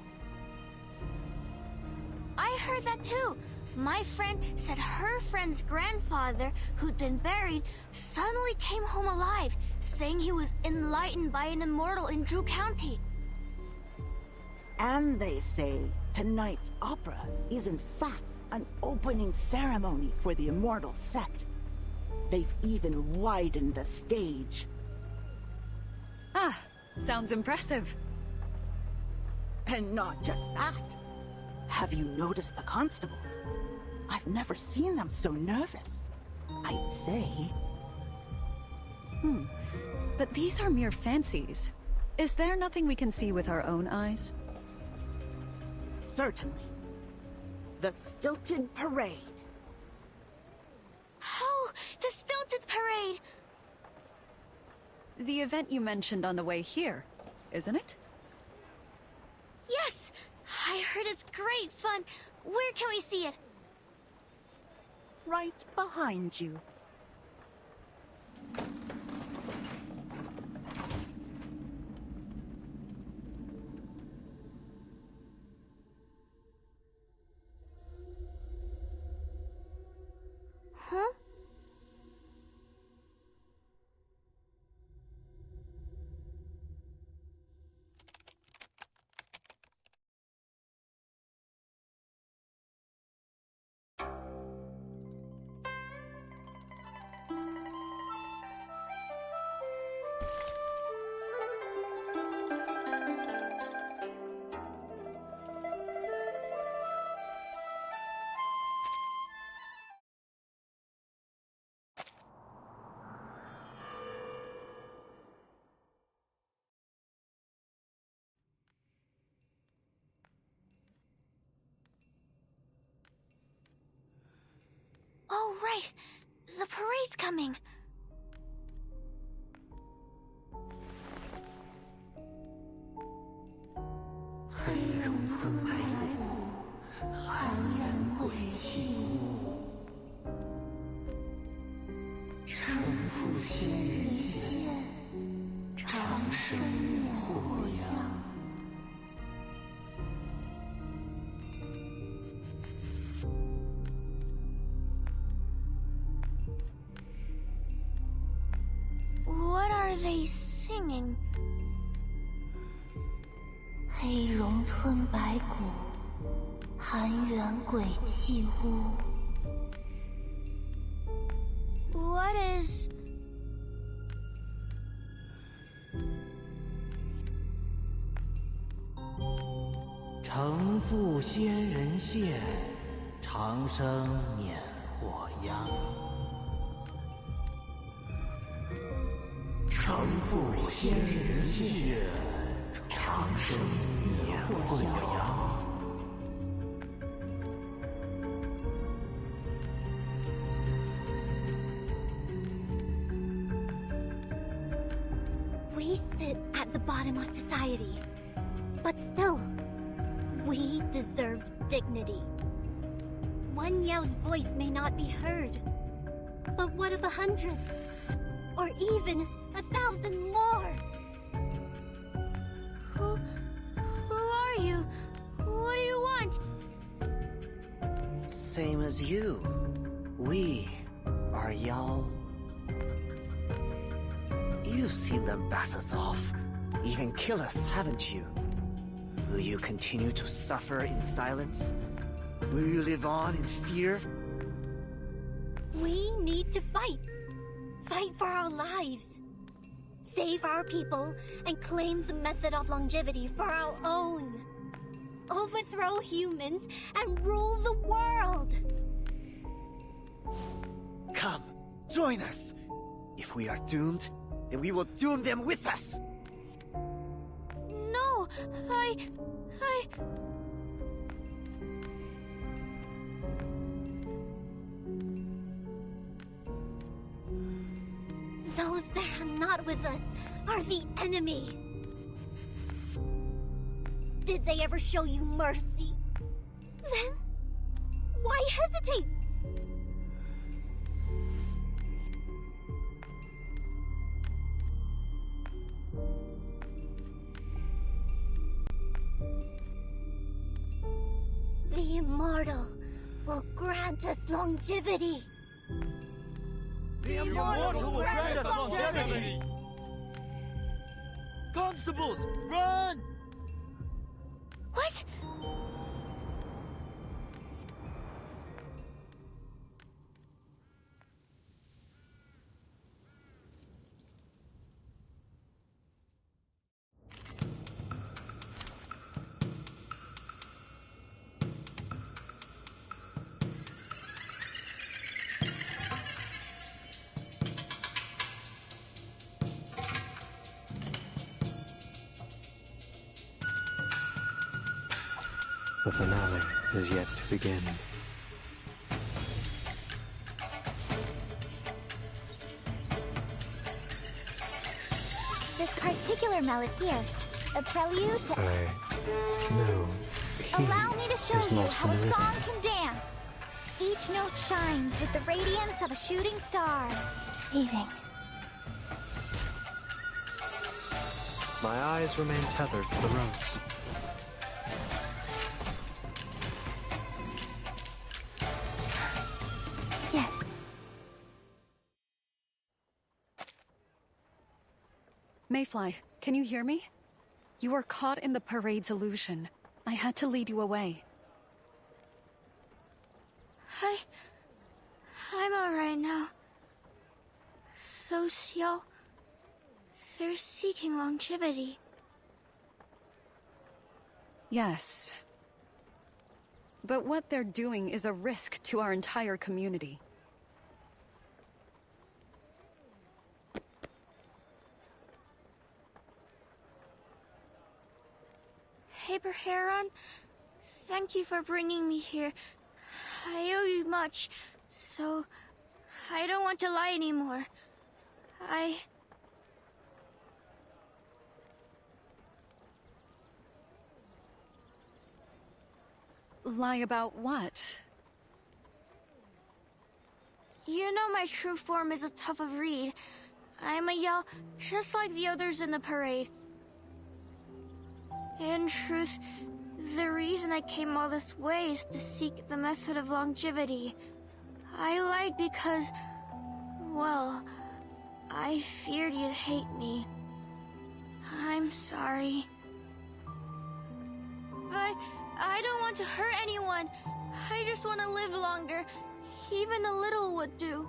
I heard that too. My friend said her friend's grandfather, who'd been buried, suddenly came home alive, saying he was enlightened by an immortal in Drew County. And they say tonight's opera is in fact an opening ceremony for the immortal sect. They've even widened the stage. Ah, sounds impressive. And not just that. Have you noticed the constables? I've never seen them so nervous. I'd say. But these are mere fancies. Is there nothing we can see with our own eyes? Certainly. The Stilted Parade. Oh, the Stilted Parade! The event you mentioned on the way here, isn't it? Yes! I heard it's great fun. Where can we see it? Right behind you. Huh? Oh, right. The parade's coming. What are they singing? 黑龙吞白骨，含冤鬼泣屋。is... 承父仙人线，长生免祸殃。承父仙人线，长生免祸殃。 We sit at the bottom of society, but still, we deserve dignity. One Yao's voice may not be heard, but what of 100? Or even 1,000 more? Who are you? What do you want? Same as you. We are Yao. You've seen them bat us off, even kill us, haven't you? Will you continue to suffer in silence? Will you live on in fear? We need to fight. Fight for our lives. Save our people and claim the method of longevity for our own. Overthrow humans and rule the world. Come, join us. If we are doomed, then we will doom them with us. No, I... Those that are not with us are the enemy. Did they ever show you mercy? Then, why hesitate? The immortal will grant us longevity. The immortal will grant us longevity! Constables, run! What? The finale is yet to begin. This particular mallet here, a prelude to... No. Allow me to show is you lost how in a the song rhythm. can dance. Each note shines with the radiance of a shooting star. Fading. My eyes remain tethered to the ropes. Yes. Mayfly, can you hear me? You were caught in the parade's illusion. I had to lead you away. I'm alright now. Those Yao... they're seeking longevity. Yes. But what they're doing is a risk to our entire community. Paper Heron, thank you for bringing me here. I owe you much, so I don't want to lie anymore. Lie about what? You know my true form is a tough of reed. I'm a Yao, just like the others in the parade. In truth, the reason I came all this way is to seek the method of longevity. I lied because, well, I feared you'd hate me. I'm sorry. But I don't want to hurt anyone. I just want to live longer. Even a little would do.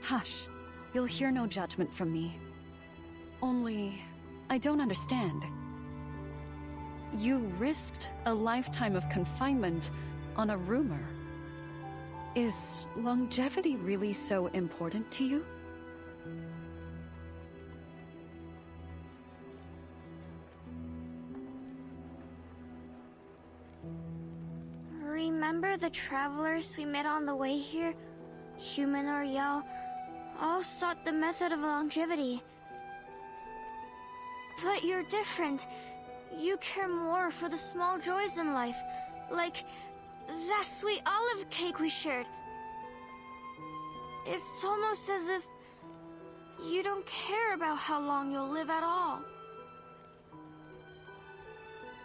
Hush. You'll hear no judgment from me. Only, I don't understand. You risked a lifetime of confinement on a rumor. Is longevity really so important to you? Remember the travelers we met on the way here? Human or Yao, all sought the method of longevity. But you're different. You care more for the small joys in life, like that sweet olive cake we shared. It's almost as if you don't care about how long you'll live at all.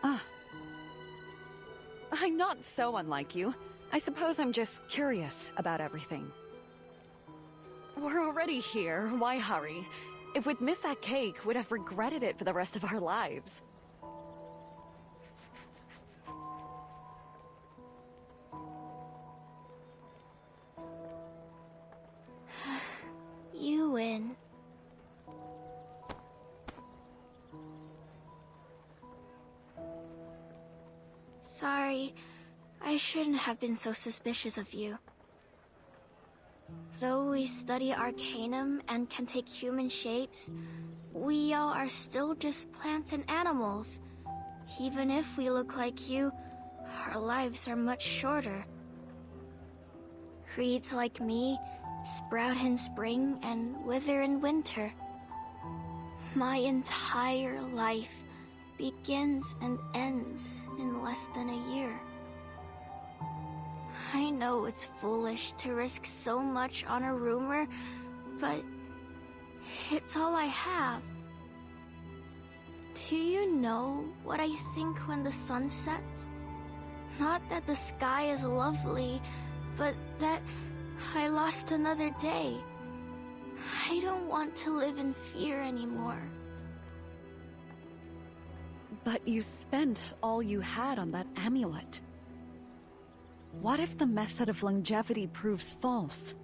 Ah. I'm not so unlike you. I suppose I'm just curious about everything. We're already here, why hurry? If we'd missed that cake, we'd have regretted it for the rest of our lives. You win. Sorry, I shouldn't have been so suspicious of you. Though we study Arcanum and can take human shapes, we all are still just plants and animals. Even if we look like you, our lives are much shorter. Reeds like me sprout in spring and wither in winter. My entire life begins and ends in less than a year. I know it's foolish to risk so much on a rumor, but it's all I have. Do you know what I think when the sun sets? Not that the sky is lovely, but that I lost another day. I don't want to live in fear anymore. But you spent all you had on that amulet. What if the method of longevity proves false?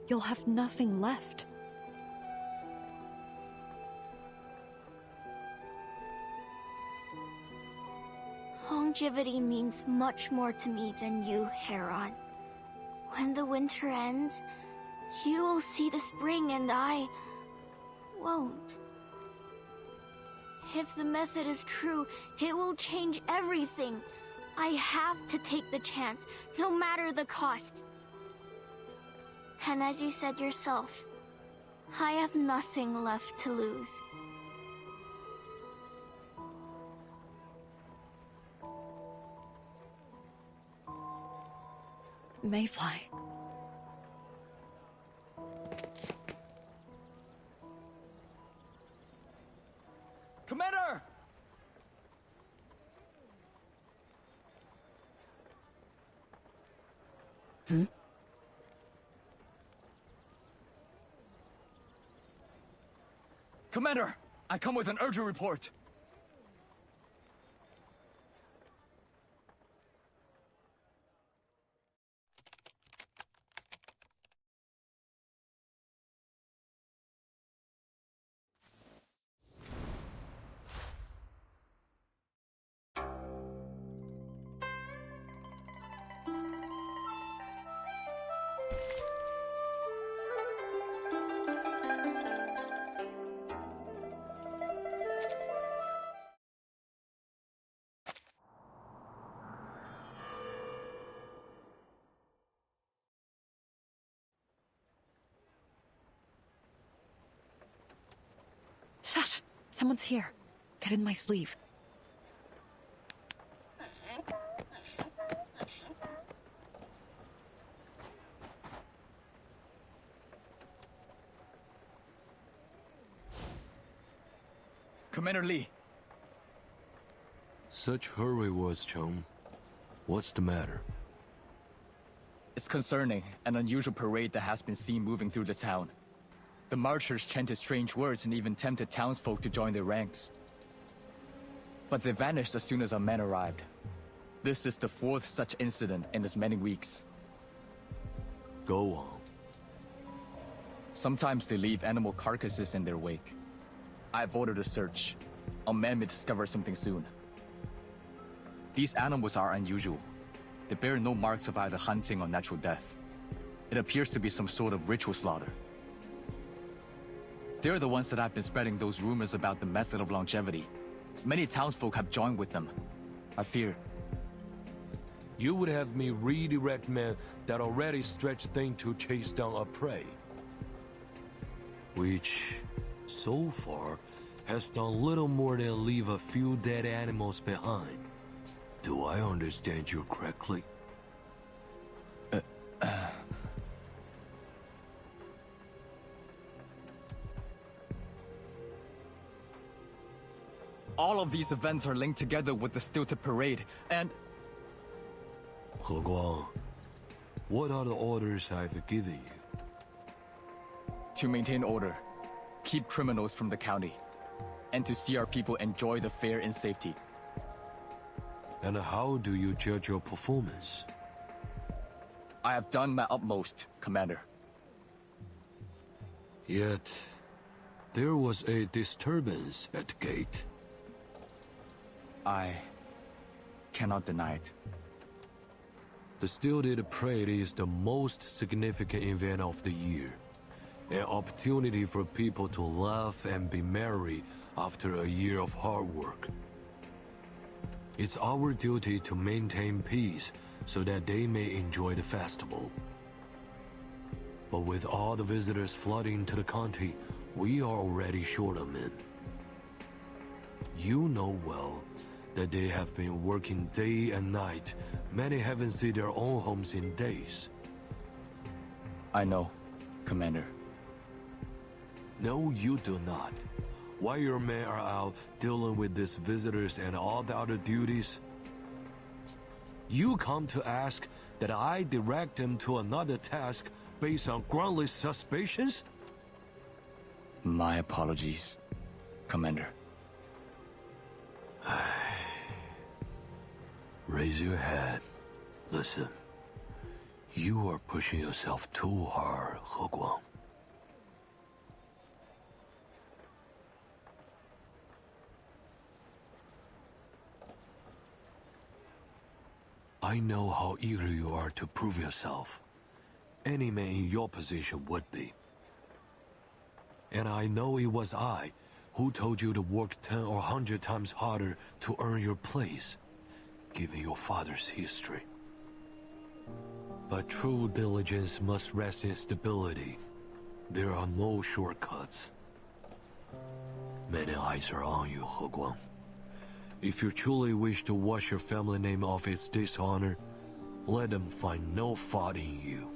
You'll have nothing left. Longevity means much more to me than you, Heron. When the winter ends, you will see the spring and I won't. If the method is true, it will change everything. I have to take the chance, no matter the cost. And as you said yourself, I have nothing left to lose. Mayfly. Commander! Hmm? Commander! I come with an urgent report. Shush! Someone's here. Get in my sleeve. Commander Lee. Such hurry was, Chong. What's the matter? It's concerning an unusual parade that has been seen moving through the town. The marchers chanted strange words and even tempted townsfolk to join their ranks. But they vanished as soon as our men arrived. This is the fourth such incident in as many weeks. Go on. Sometimes they leave animal carcasses in their wake. I've ordered a search. A man may discover something soon. These animals are unusual. They bear no marks of either hunting or natural death. It appears to be some sort of ritual slaughter. They're the ones that have been spreading those rumors about the method of longevity. Many townsfolk have joined with them. I fear. You would have me redirect men that already stretched things to chase down a prey. Which, so far, has done little more than leave a few dead animals behind. Do I understand you correctly? All of these events are linked together with the Stilted Parade, and... He Guang, what are the orders I've given you? To maintain order, keep criminals from the county, and to see our people enjoy the fair in safety. And how do you judge your performance? I have done my utmost, Commander. Yet, there was a disturbance at the gate. I cannot deny it. The Stilted Parade is the most significant event of the year. An opportunity for people to laugh and be merry after a year of hard work. It's our duty to maintain peace so that they may enjoy the festival. But with all the visitors flooding to the county, we are already short of men. You know well that they have been working day and night. Many haven't seen their own homes in days. I know, Commander. No, you do not. While your men are out dealing with these visitors and all the other duties, you come to ask that I direct them to another task based on groundless suspicions? My apologies, Commander. Raise your head. Listen. You are pushing yourself too hard, He Guang. I know how eager you are to prove yourself. Any man in your position would be. And I know it was I who told you to work 10 or 100 times harder to earn your place, given your father's history. But true diligence must rest in stability. There are no shortcuts. Many eyes are on you, He Guang. If you truly wish to wash your family name off its dishonor, let them find no fault in you.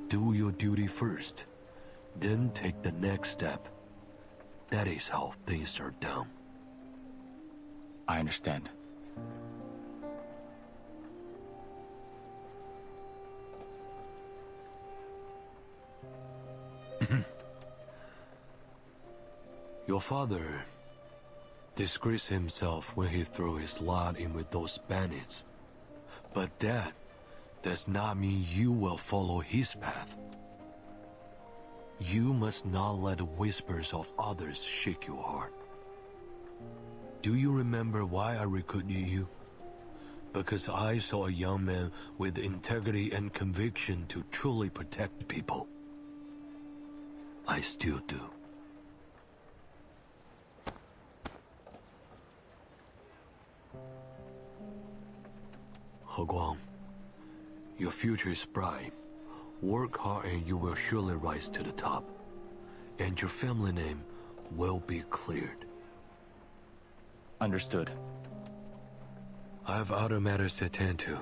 Do your duty first, then take the next step. That is how things are done. I understand. Your father disgraced himself when he threw his lot in with those bandits. But that does not mean you will follow his path. You must not let the whispers of others shake your heart. Do you remember why I recruited you? Because I saw a young man with integrity and conviction to truly protect people. I still do. He Guang, your future is bright. Work hard and you will surely rise to the top. And your family name will be cleared. Understood. I have other matters to attend to.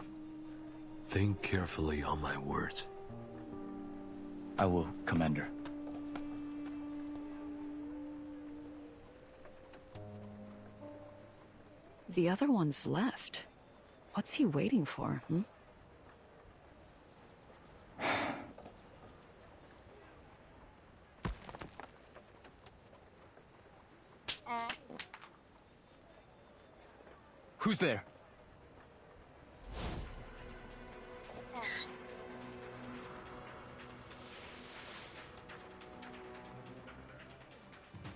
Think carefully on my words. I will, Commander. The other one's left. What's he waiting for, hmm? Who's there?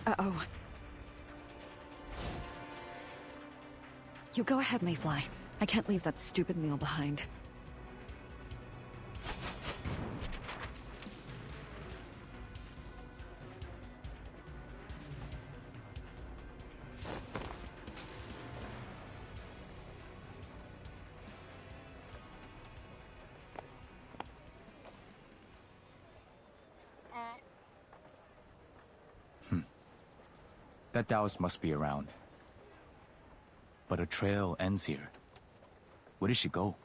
Uh-oh. You go ahead, Mayfly. I can't leave that stupid meal behind. That Taoist must be around. But a trail ends here. Where did she go?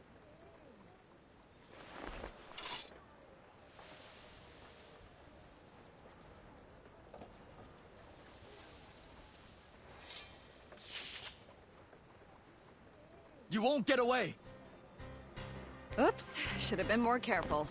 You won't get away! Oops, should have been more careful.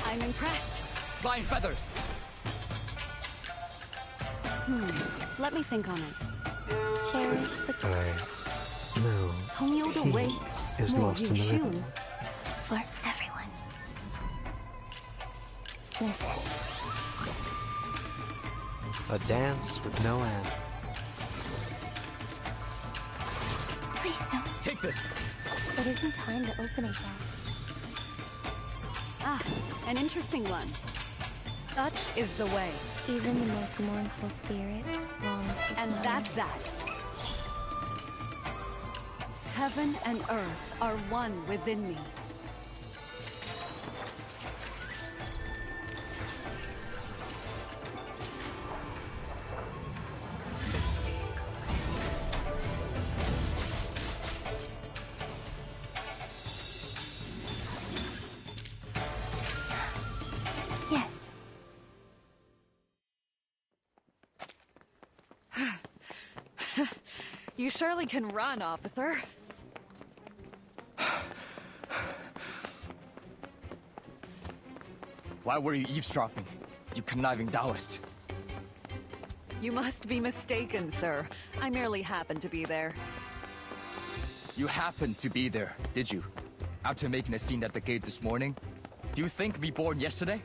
I'm impressed. Flying feathers! Let me think on it. Cherish the No. 朋友的way 莫与虚无 for everyone. Listen. A dance with no end. Please don't. Take this! It isn't time to open it yet. Ah, an interesting one. Such is the way. Even the most mournful spirit longs to And smile. that's that. Heaven and earth are one within me. Yes. You surely can run, officer. Why were you eavesdropping, you conniving Taoist? You must be mistaken, sir. I merely happened to be there. You happened to be there, did you? After making a scene at the gate this morning? Do you think me born yesterday?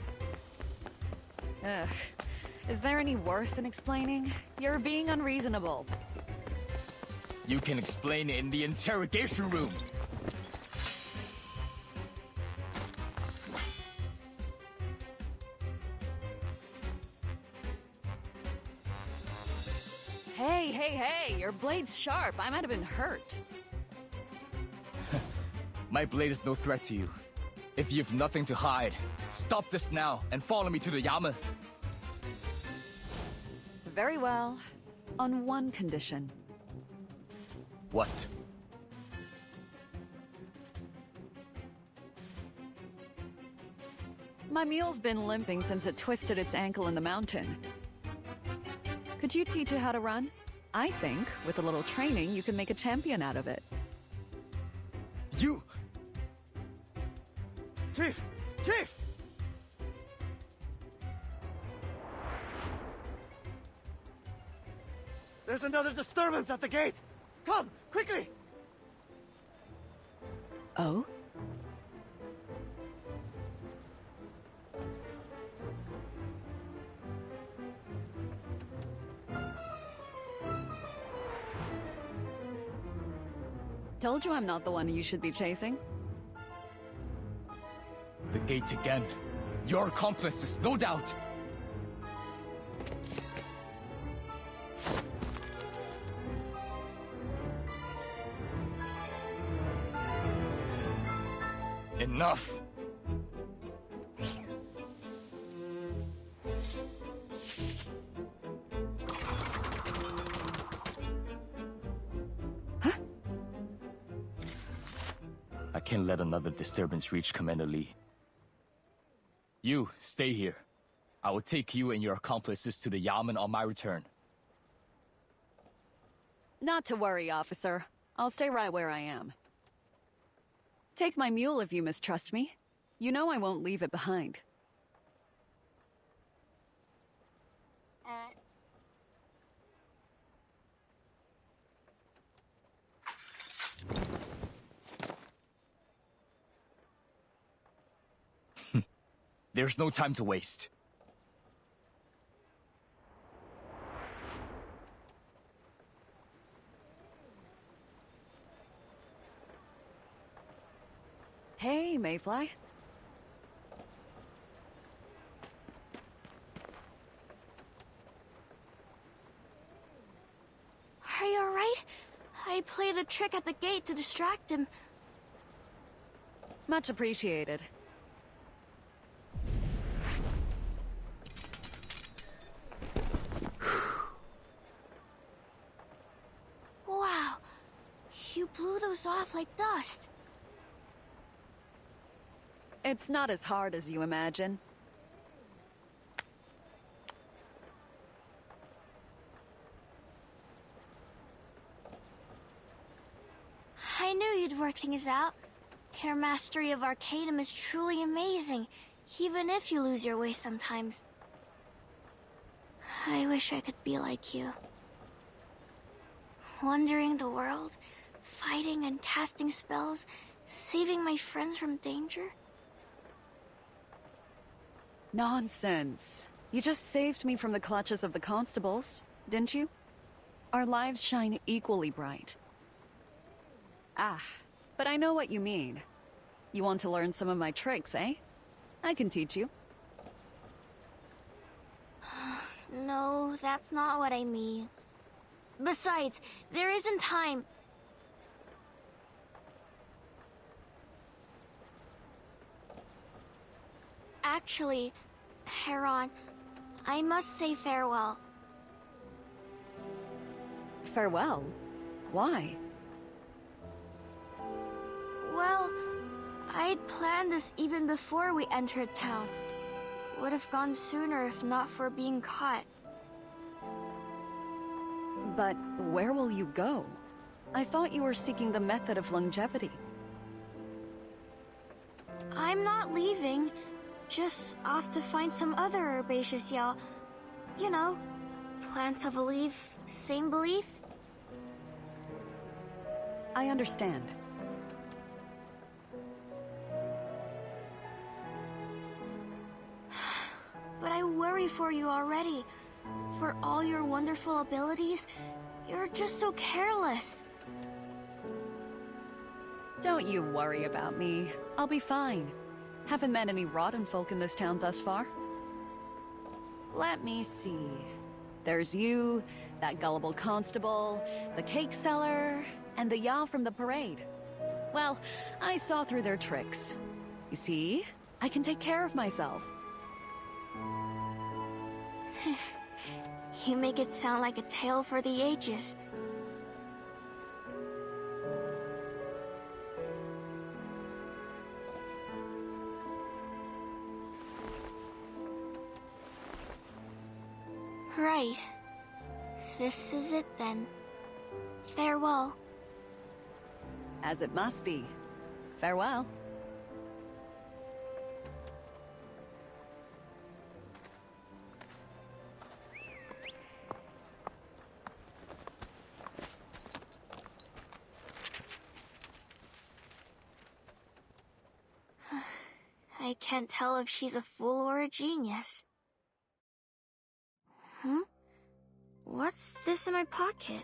Ugh. Is there any worth in explaining? You're being unreasonable. You can explain it in the interrogation room. Hey, your blade's sharp. I might have been hurt. My blade is no threat to you. If you've nothing to hide, stop this now and follow me to the Yamen. Very well. On one condition. What? My mule's been limping since it twisted its ankle in the mountain. Could you teach it how to run? I think, with a little training, you can make a champion out of it. You! Chief! Chief! There's another disturbance at the gate! Come, quickly! Oh? Told you I'm not the one you should be chasing. The gate again. Your accomplices, no doubt. Enough! I can't let another disturbance reach Commander Lee. You, stay here. I will take you and your accomplices to the Yamen on my return. Not to worry, officer. I'll stay right where I am. Take my mule if you mistrust me. You know I won't leave it behind. There's no time to waste. Hey, Mayfly. Are you alright? I played a trick at the gate to distract him. Much appreciated. Wow. You blew those off like dust. It's not as hard as you imagine. I knew you'd work things out. Your mastery of Arcanum is truly amazing, even if you lose your way sometimes. I wish I could be like you. Wandering the world, fighting and casting spells, saving my friends from danger. Nonsense. You just saved me from the clutches of the constables, didn't you? Our lives shine equally bright. Ah, but I know what you mean. You want to learn some of my tricks, eh? I can teach you. No, that's not what I mean. Besides, there isn't time. Actually, Heron, I must say farewell. Farewell? Why? Well, I'd planned this even before we entered town. Would have gone sooner if not for being caught. But where will you go? I thought you were seeking the method of longevity. I'm not leaving. Just off to find some other herbaceous yell. You know, plants of a leaf, same belief. I understand. But I worry for you already. For all your wonderful abilities, you're just so careless. Don't you worry about me. I'll be fine. Haven't met any rotten folk in this town thus far. Let me see. There's you, that gullible constable, the cake seller, and the Yao from the parade. Well, I saw through their tricks. You see, I can take care of myself. You make it sound like a tale for the ages. Right. This is it then. Farewell. As it must be. Farewell. I can't tell if she's a fool or a genius. What's this in my pocket?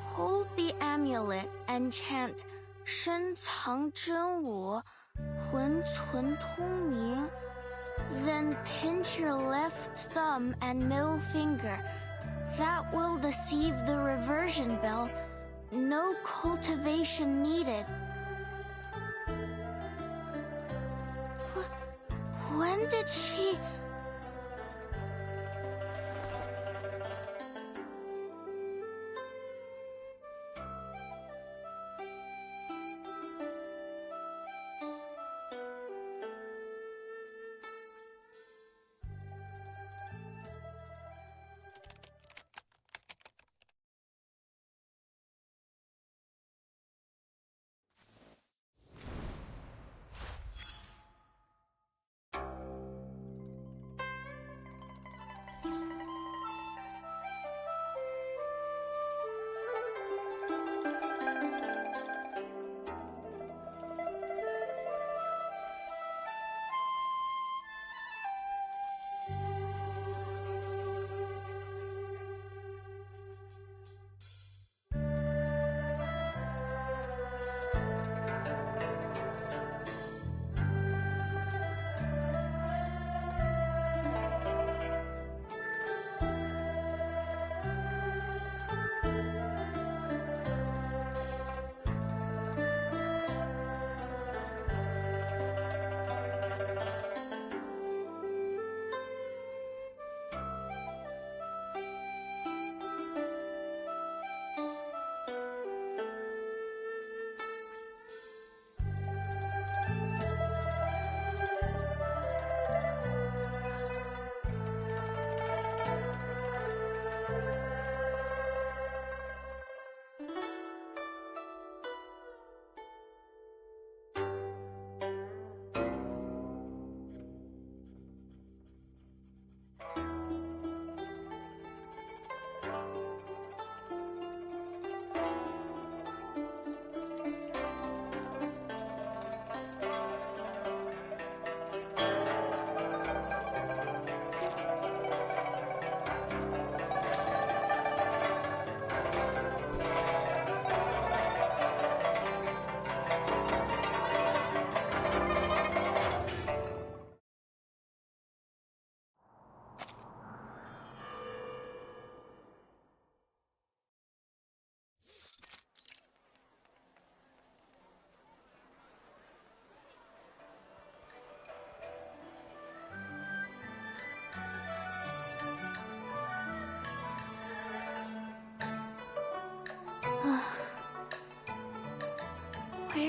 Hold the amulet and chant 深藏真我, 浑存通明. Then pinch your left thumb and middle finger. That will deceive the reversion bell. No cultivation needed. When did she...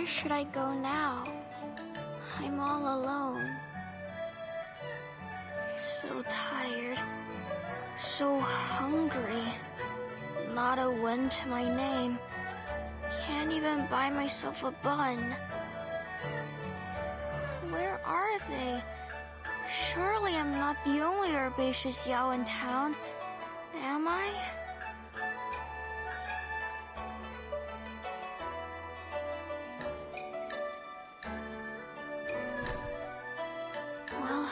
Where should I go now? I'm all alone. So tired. So hungry. Not a win to my name. Can't even buy myself a bun. Where are they? Surely I'm not the only herbaceous Yao in town, am I? Well,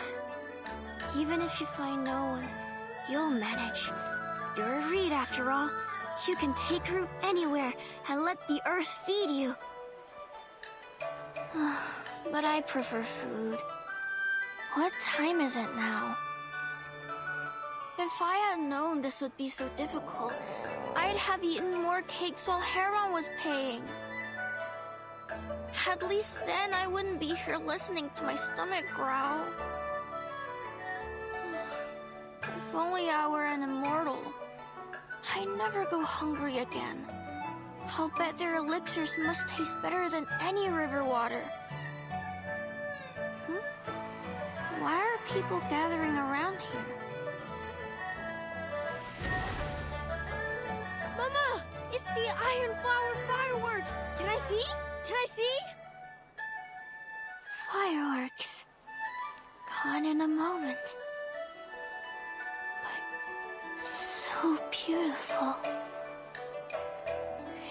even if you find no one, you'll manage. You're a reed after all. You can take root anywhere and let the earth feed you. But I prefer food. What time is it now? If I had known this would be so difficult, I'd have eaten more cakes while Heron was paying. At least then I wouldn't be here listening to my stomach growl. If only I were an immortal. I'd never go hungry again. I'll bet their elixirs must taste better than any river water. Why are people gathering around here? Mama! It's the Iron Flower fireworks! Can I see? Can I see? Fireworks. Gone in a moment. But so beautiful.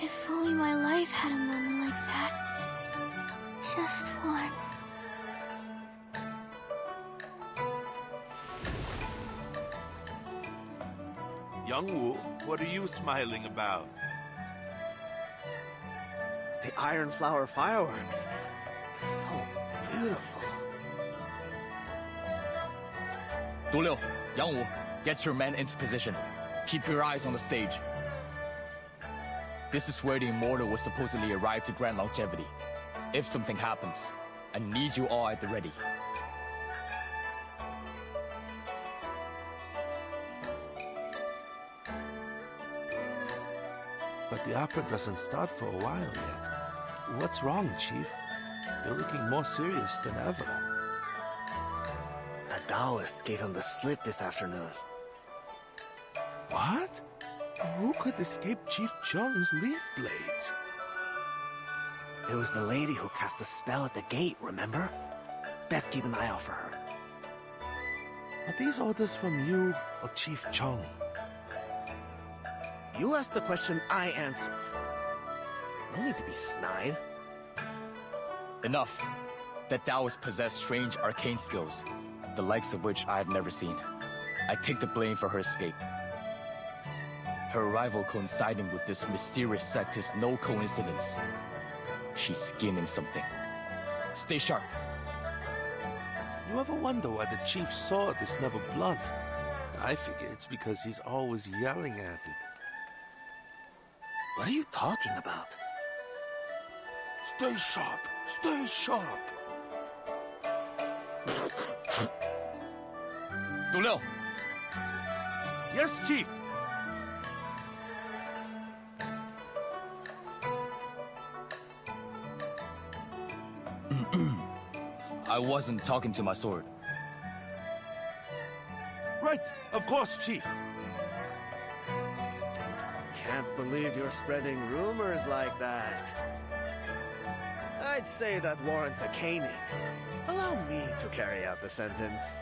If only my life had a moment like that. Just one. Youngwoo, what are you smiling about? The Iron Flower fireworks. So beautiful. Du Liu, Yang Wu, get your men into position. Keep your eyes on the stage. This is where the immortal will supposedly arrive to grant longevity. If something happens, I need you all at the ready. But the opera doesn't start for a while yet. What's wrong, Chief? You're looking more serious than ever. A Taoist gave him the slip this afternoon. What? Who could escape Chief Chung's leaf blades? It was the lady who cast a spell at the gate, remember? Best keep an eye out for her. Are these orders from you or Chief Chung? You asked the question, I answered. No need to be snide. Enough. That Taoist possessed strange arcane skills, the likes of which I have never seen. I take the blame for her escape. Her arrival coinciding with this mysterious sect is no coincidence. She's scheming something. Stay sharp. You ever wonder why the Chief's sword is never blunt? I figure it's because he's always yelling at it. What are you talking about? Stay sharp! Stay sharp! Du Liu! Yes, Chief! I wasn't talking to my sword. Right, of course, Chief. Can't believe you're spreading rumors like that. I'd say that warrants a caning. Allow me to carry out the sentence.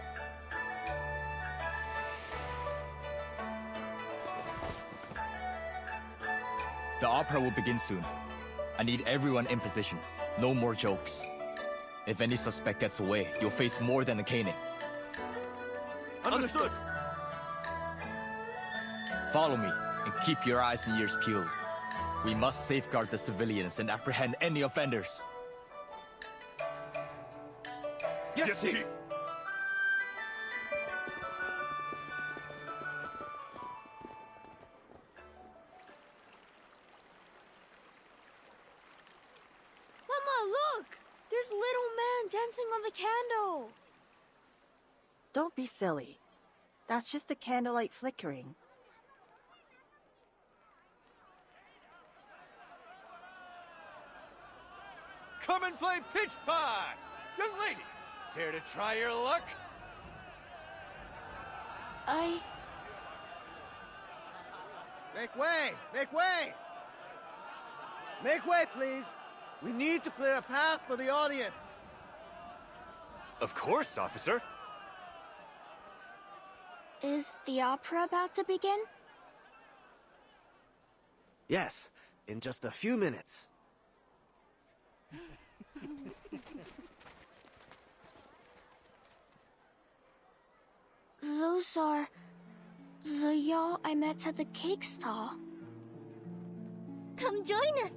The opera will begin soon. I need everyone in position. No more jokes. If any suspect gets away, you'll face more than a caning. Understood! Follow me, and keep your eyes and ears peeled. We must safeguard the civilians and apprehend any offenders. Yes, Chief! Mama, look! There's little man dancing on the candle! Don't be silly. That's just the candlelight flickering. Come and play pitch pie! Young lady, care to try your luck? Make way! Make way! Make way, please! We need to clear a path for the audience! Of course, officer. Is the opera about to begin? Yes, in just a few minutes. Those are the y'all I met at the cake stall. Come join us!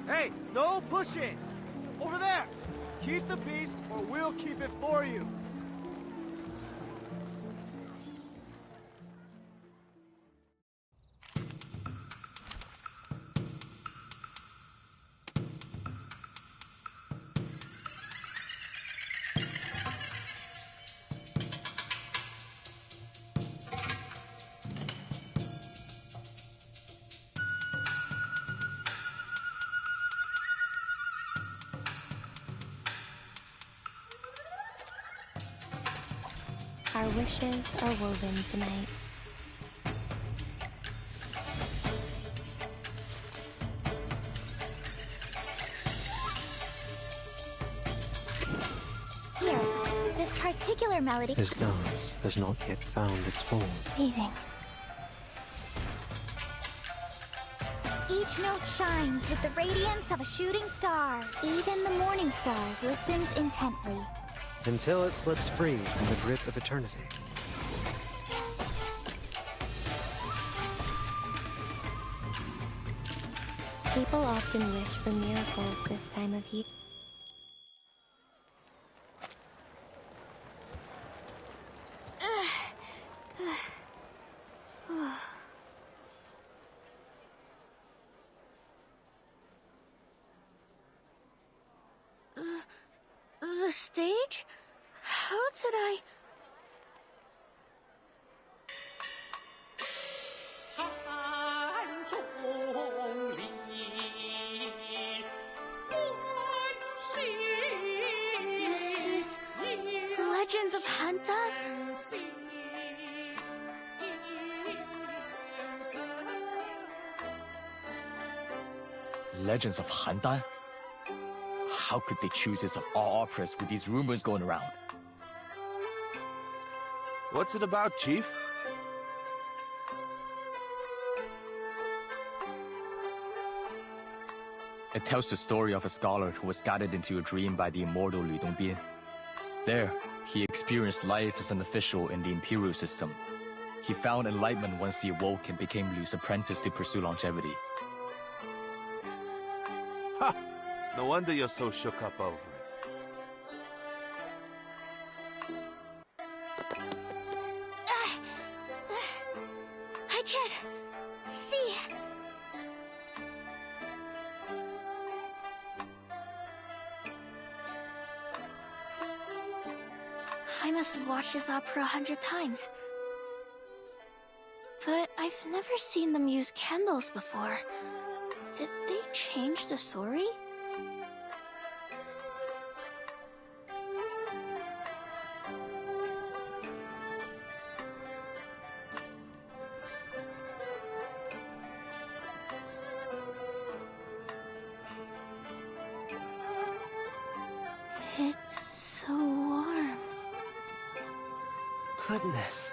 Hey, no pushing! Over there! Keep the peace, or we'll keep it for you! Our wishes are woven tonight. Here, this particular melody... His dance has not yet found its form. Beating. Each note shines with the radiance of a shooting star. Even the morning star listens intently. Until it slips free from the grip of eternity. People often wish for miracles this time of year. The stage? How did I... This is... Legends of Hanta? Legends of Handan? How could they choose this of all operas with these rumors going around? What's it about, Chief? It tells the story of a scholar who was guided into a dream by the immortal Lu Dongbian. There, he experienced life as an official in the imperial system. He found enlightenment once he awoke and became Lu's apprentice to pursue longevity. Ha! No wonder you're so shook up over it. I can't see. I must have watched this opera 100 times. But I've never seen them use candles before. Did they change the story? It's so warm. Goodness.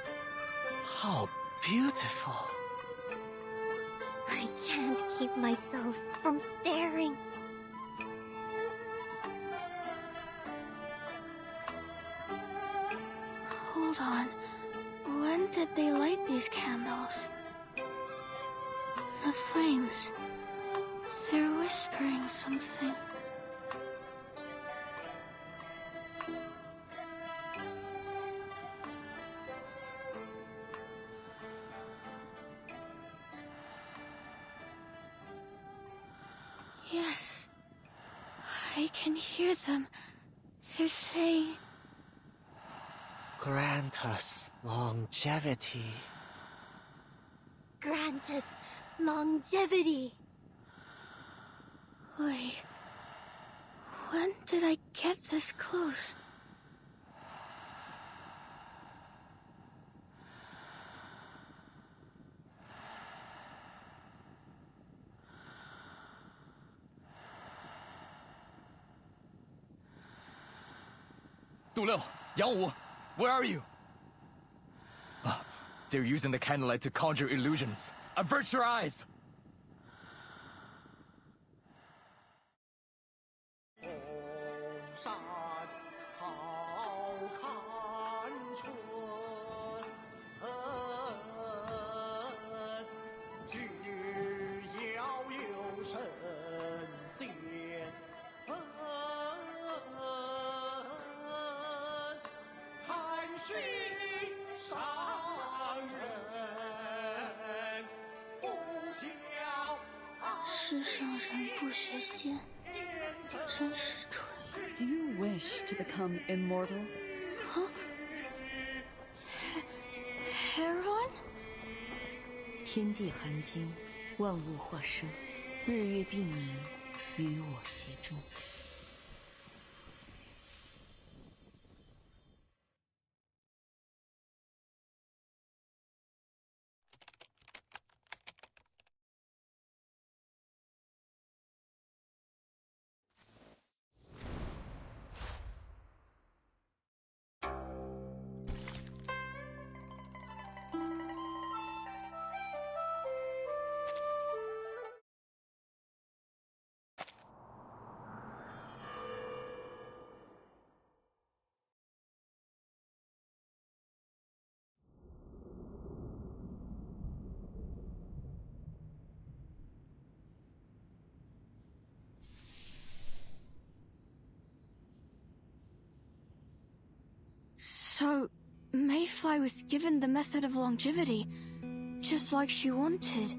How beautiful. I can't keep myself from staring. Hold on. When did they light these candles? The flames. They're whispering something. Yes. I can hear them. They're saying... Grant us longevity. Grant us longevity. Wait. When did I get this close? Duleo, Yangwu, where are you? They're using the candlelight to conjure illusions. Avert your eyes! Do you wish to become immortal? Huh? Heron? 天地含经，万物化生，日月并明，与我协助。So, Mayfly was given the method of longevity, just like she wanted.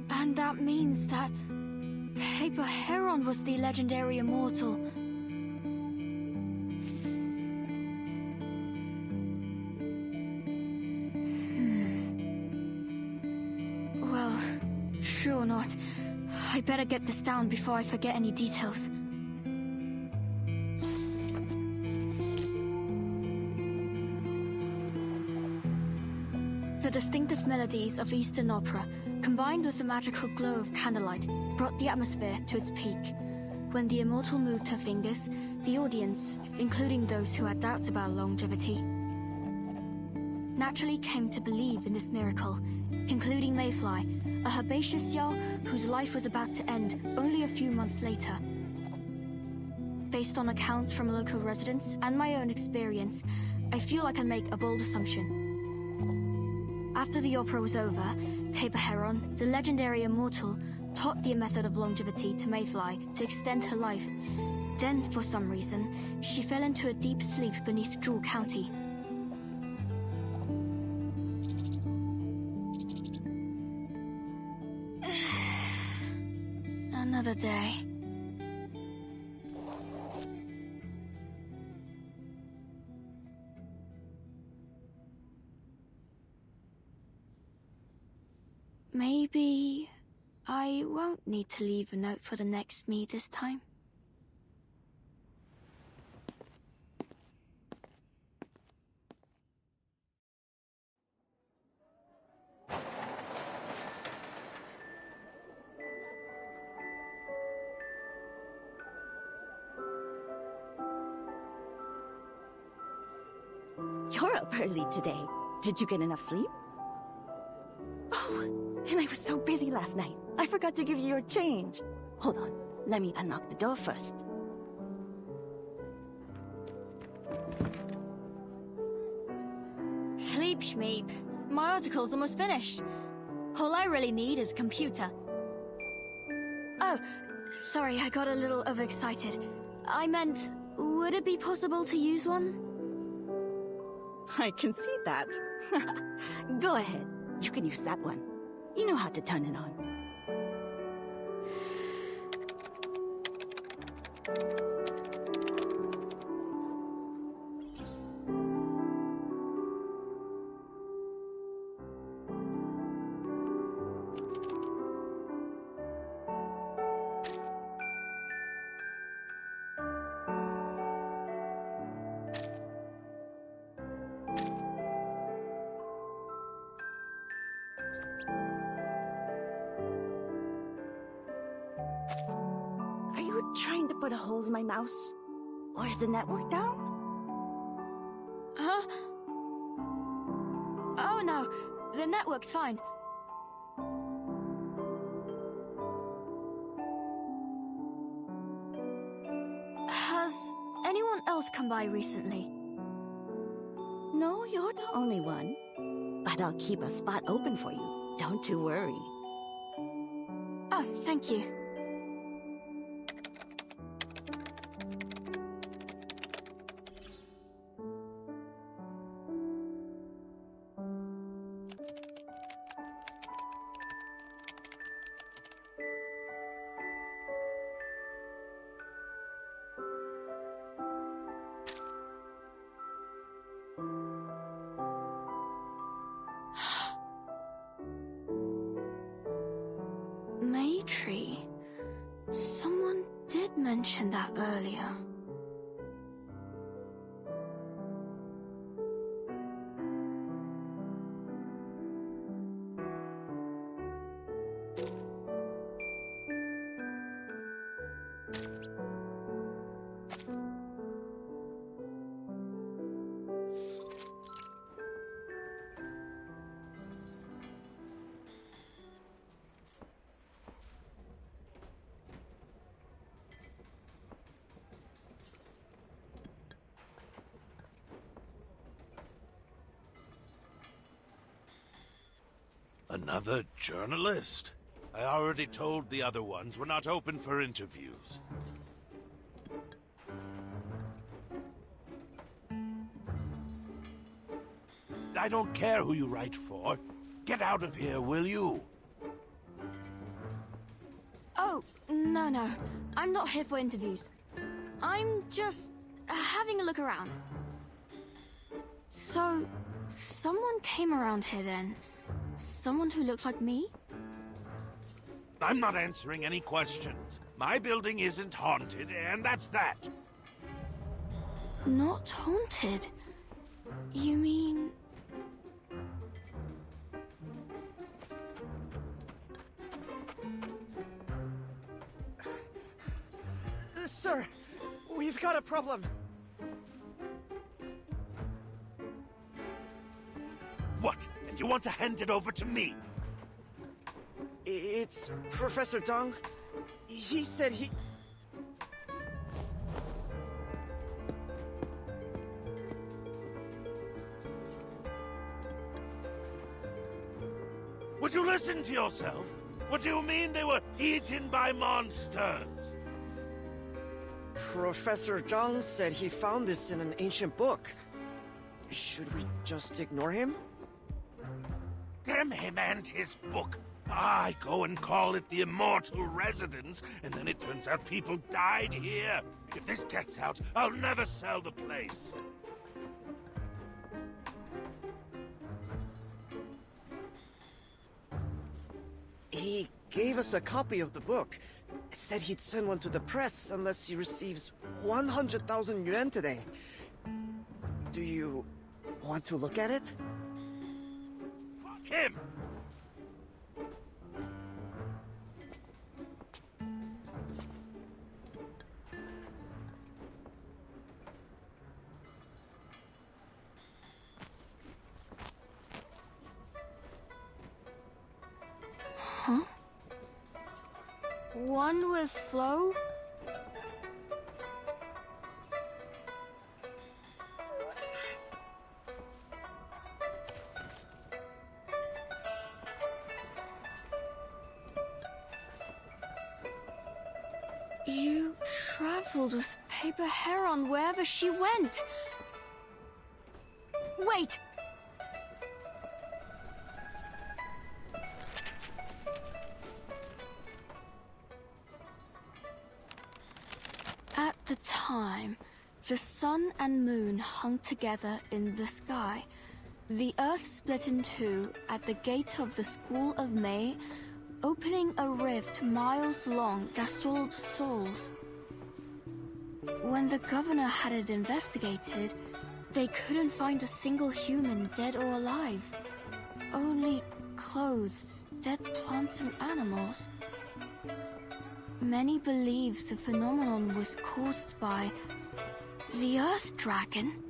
And that means that Paper Heron was the legendary immortal. Well, sure not. I better get this down before I forget any details. The distinctive melodies of Eastern opera, combined with the magical glow of candlelight, brought the atmosphere to its peak. When the immortal moved her fingers, the audience, including those who had doubts about longevity, naturally came to believe in this miracle, including Mayfly, a herbaceous Yao whose life was about to end only a few months later. Based on accounts from local residents and my own experience, I feel I can make a bold assumption. After the opera was over, Paper Heron, the legendary immortal, taught the method of longevity to Mayfly to extend her life. Then, for some reason, she fell into a deep sleep beneath Jewel County. Another day. Maybe I won't need to leave a note for the next me this time. You're up early today. Did you get enough sleep? Oh, and I was so busy last night. I forgot to give you your change. Hold on. Let me unlock the door first. Sleep, Shmeep. My article's almost finished. All I really need is a computer. Oh, sorry, I got a little overexcited. I meant, would it be possible to use one? I can see that. Go ahead. You can use that one. You know how to turn it on. you trying to put a hole in my mouse? Or is the network down? Huh? Oh no, the network's fine. Has anyone else come by recently? No, you're the only one. But I'll keep a spot open for you. Don't you worry. Oh, thank you. May tree. Someone did mention that earlier. Another journalist? I already told the other ones we're not open for interviews. I don't care who you write for. Get out of here, will you? Oh, no. I'm not here for interviews. I'm just having a look around. So, someone came around here then? Someone who looks like me? I'm not answering any questions. My building isn't haunted, and that's that. Not haunted? You mean... Sir, we've got a problem. What? And you want to hand it over to me? It's Professor Dong. He said he... Would you listen to yourself? What do you mean they were eaten by monsters? Professor Zhang said he found this in an ancient book. Should we just ignore him? Damn him and his book. I go and call it the Immortal Residence, and then it turns out people died here. If this gets out, I'll never sell the place. He gave us a copy of the book. Said he'd send one to the press unless he receives 100,000 yuan today. Do you want to look at it? Fuck him! Huh? One with flow? You traveled with Paper Heron wherever she went. Wait! At the time, the sun and moon hung together in the sky. The earth split in two at the gate of the School of May, opening a rift miles long that swallowed souls. When the governor had it investigated, they couldn't find a single human dead or alive. Only clothes, dead plants and animals. Many believe the phenomenon was caused by the Earth Dragon.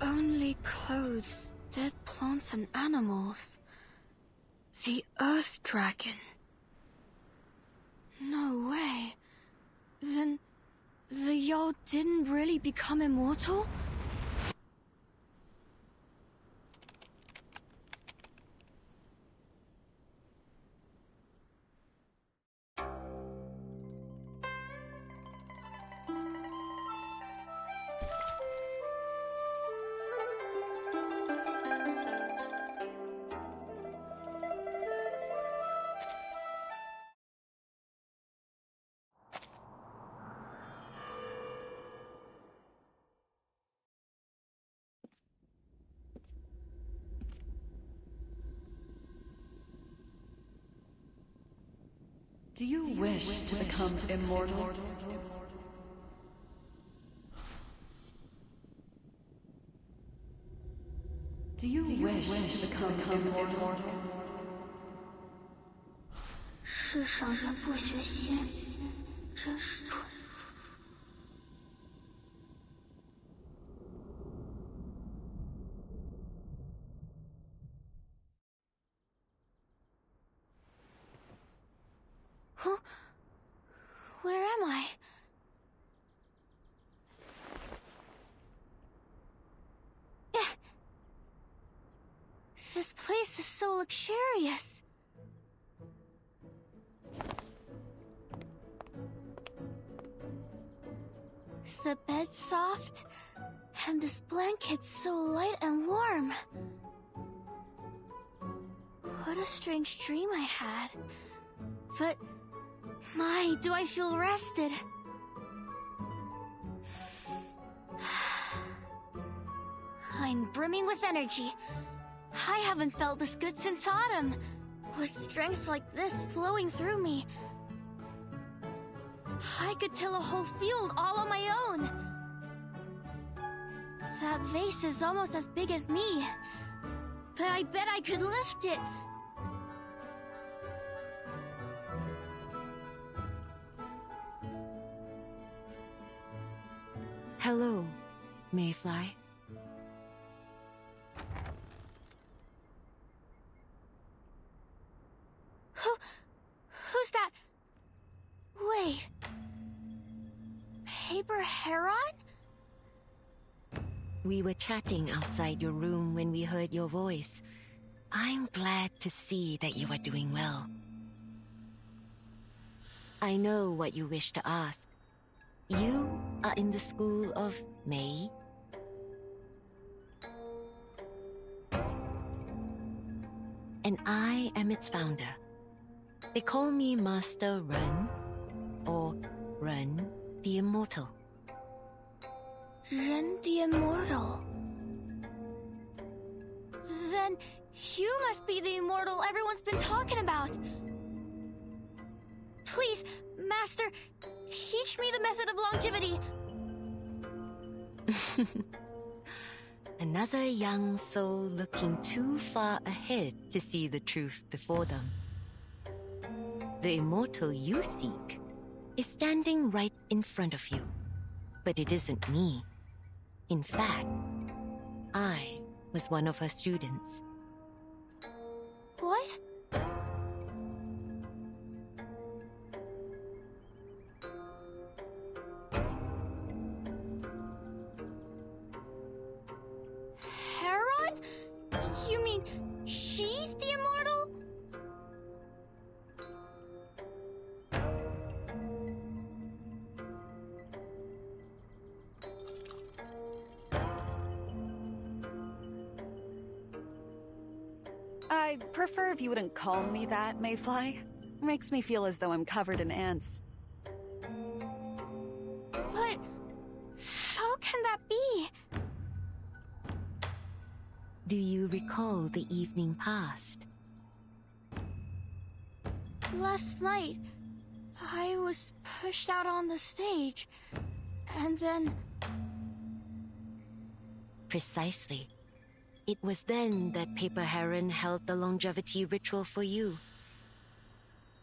Only clothes, dead plants and animals. The Earth Dragon. No way. Then the Yao didn't really become immortal? Do you wish to become immortal? Do you wish to become immortal? 世上人不学仙，真是蠢。Huh? Where am I? This place is so luxurious. The bed's soft, and this blanket's so light and warm. What a strange dream I had. But, my, do I feel rested. I'm brimming with energy. I haven't felt this good since autumn. With strength like this flowing through me, I could till a whole field all on my own. That vase is almost as big as me, but I bet I could lift it. Hello, Mayfly. Who's that? Wait. Paper Heron? We were chatting outside your room when we heard your voice. I'm glad to see that you are doing well. I know what you wish to ask. You are in the school of May? And I am its founder. They call me Master Ren, or Ren the Immortal. Ren the Immortal. Then you must be the immortal everyone's been talking about. Please, Master, teach me the method of longevity. Another young soul looking too far ahead to see the truth before them. The immortal you seek is standing right in front of you. But it isn't me. In fact, I was one of her students. What? Heron? You mean she's the immortal? I'd prefer if you wouldn't call me that, Mayfly. Makes me feel as though I'm covered in ants. But how can that be? Do you recall the evening past? Last night, I was pushed out on the stage, and then... Precisely. It was then that Paper Heron held the longevity ritual for you.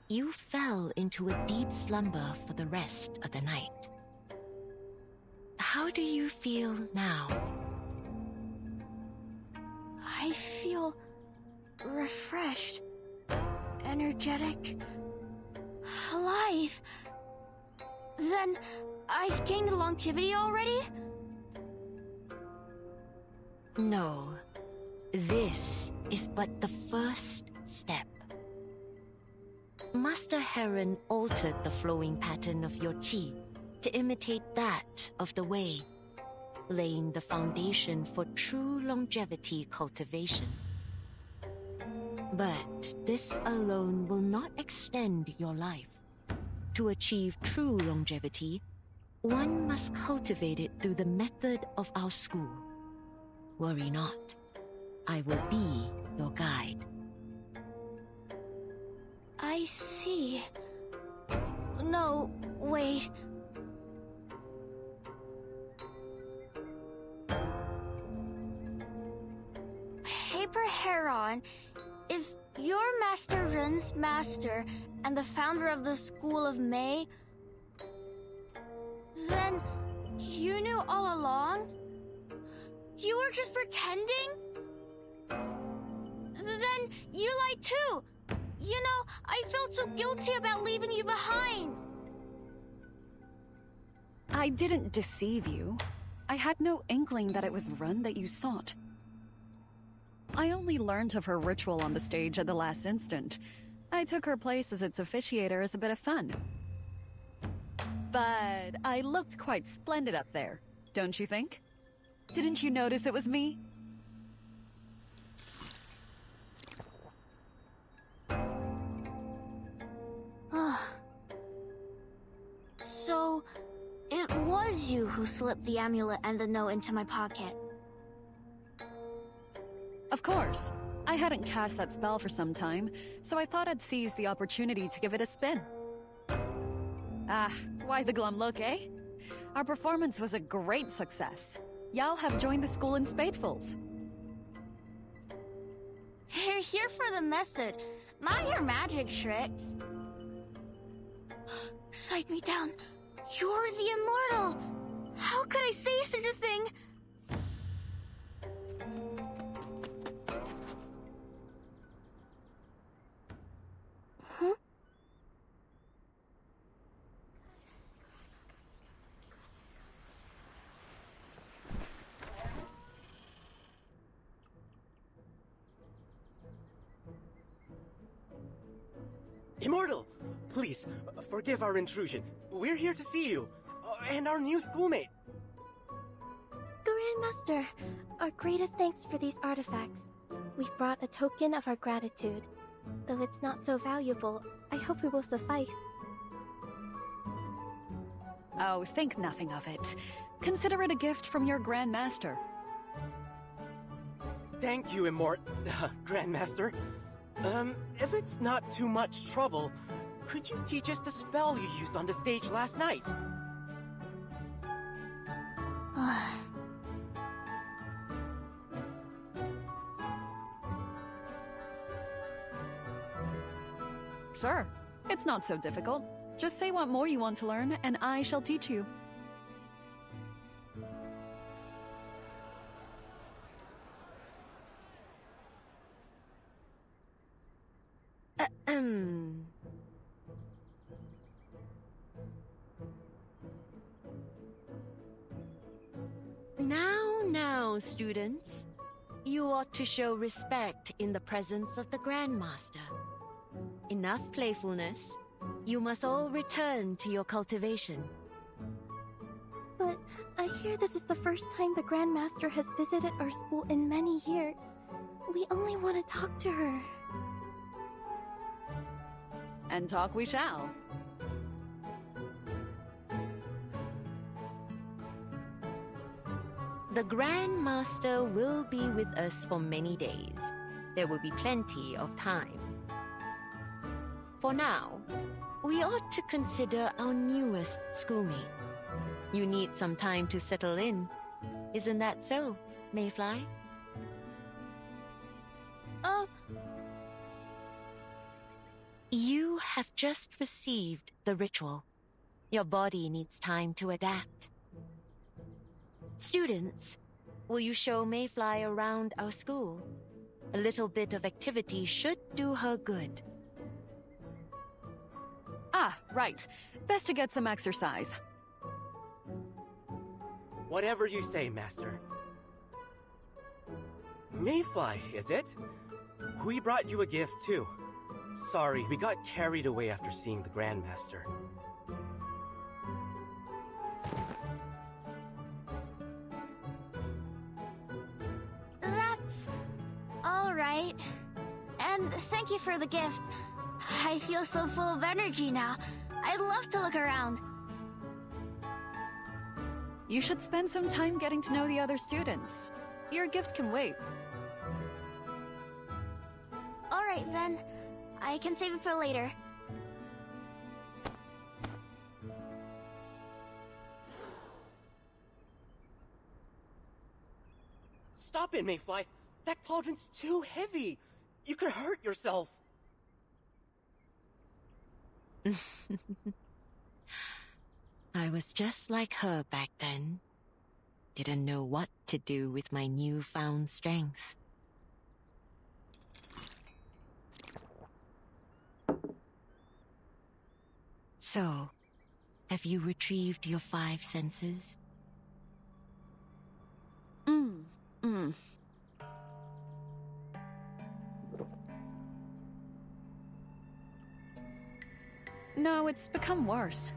You fell into a deep slumber for the rest of the night. How do you feel now? I feel refreshed, energetic, alive. Then I've gained longevity already? No. This is but the first step. Master Heron altered the flowing pattern of your qi to imitate that of the Wei, laying the foundation for true longevity cultivation. But this alone will not extend your life. To achieve true longevity, one must cultivate it through the method of our school. Worry not. I will be your guide. I see. No, wait. Paper Heron, if you're Master Ren's master and the founder of the School of Mei, then you knew all along? You were just pretending? Then you lied too! You know, I felt so guilty about leaving you behind! I didn't deceive you. I had no inkling that it was Ren that you sought. I only learned of her ritual on the stage at the last instant. I took her place as its officiator as a bit of fun. But I looked quite splendid up there, don't you think? Didn't you notice it was me? So, it was you who slipped the amulet and the note into my pocket. Of course. I hadn't cast that spell for some time, so I thought I'd seize the opportunity to give it a spin. Ah, why the glum look, eh? Our performance was a great success. Y'all have joined the school in spadefuls. You're here for the method, not your magic tricks. Cite me down. You're the immortal! How could I say such a thing? Huh? Immortal! Please, forgive our intrusion. We're here to see you, and our new schoolmate. Grandmaster, our greatest thanks for these artifacts. We brought a token of our gratitude. Though it's not so valuable, I hope it will suffice. Oh, think nothing of it. Consider it a gift from your Grandmaster. Thank you, Grandmaster. If it's not too much trouble, could you teach us the spell you used on the stage last night? Sure. It's not so difficult. Just say what more you want to learn, and I shall teach you. Now, students. You ought to show respect in the presence of the Grandmaster. Enough playfulness. You must all return to your cultivation. But I hear this is the first time the Grandmaster has visited our school in many years. We only want to talk to her. And talk we shall. The Grandmaster will be with us for many days. There will be plenty of time. For now, we ought to consider our newest schoolmate. You need some time to settle in. Isn't that so, Mayfly? You have just received the ritual. Your body needs time to adapt. Students, will you show Mayfly around our school? A little bit of activity should do her good. Ah, right. Best to get some exercise. Whatever you say, Master. Mayfly, is it? We brought you a gift, too. Sorry, we got carried away after seeing the Grandmaster. That's all right. And thank you for the gift. I feel so full of energy now. I'd love to look around. You should spend some time getting to know the other students. Your gift can wait. All right, then. I can save it for later. Stop it, Mayfly! That cauldron's too heavy! You could hurt yourself! I was just like her back then. Didn't know what to do with my newfound strength. So, have you retrieved your 5 senses? No, it's become worse.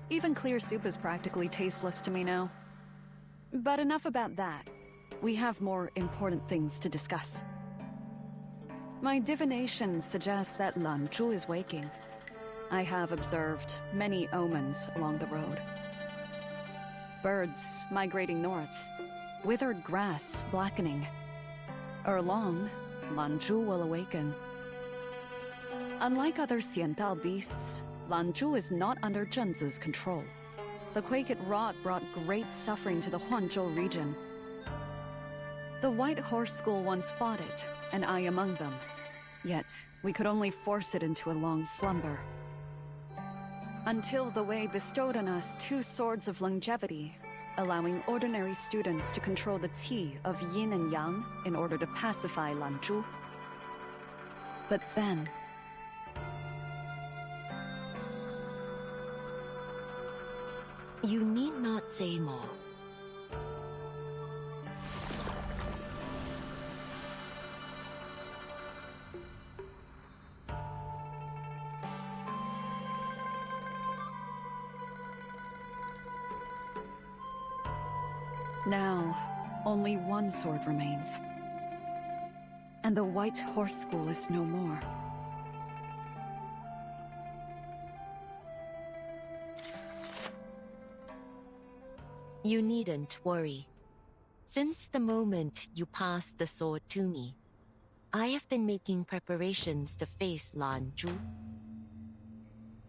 Even clear soup is practically tasteless to me now. But enough about that. We have more important things to discuss. My divination suggests that Lan Zhu is waking. I have observed many omens along the road. Birds migrating north, withered grass blackening. Ere long, Lan Zhu will awaken. Unlike other Xiandao beasts, Lan Zhu is not under Zhenzi's control. The quake it wrought brought great suffering to the Huanzhou region. The White Horse School once fought it, and I among them. Yet, we could only force it into a long slumber. Until the Wei bestowed on us 2 swords of longevity, allowing ordinary students to control the qi of yin and yang in order to pacify Lan Zhu. But then... You need not say more. Now, only one sword remains. And the White Horse School is no more. You needn't worry. Since the moment you passed the sword to me, I have been making preparations to face Lan Zhu.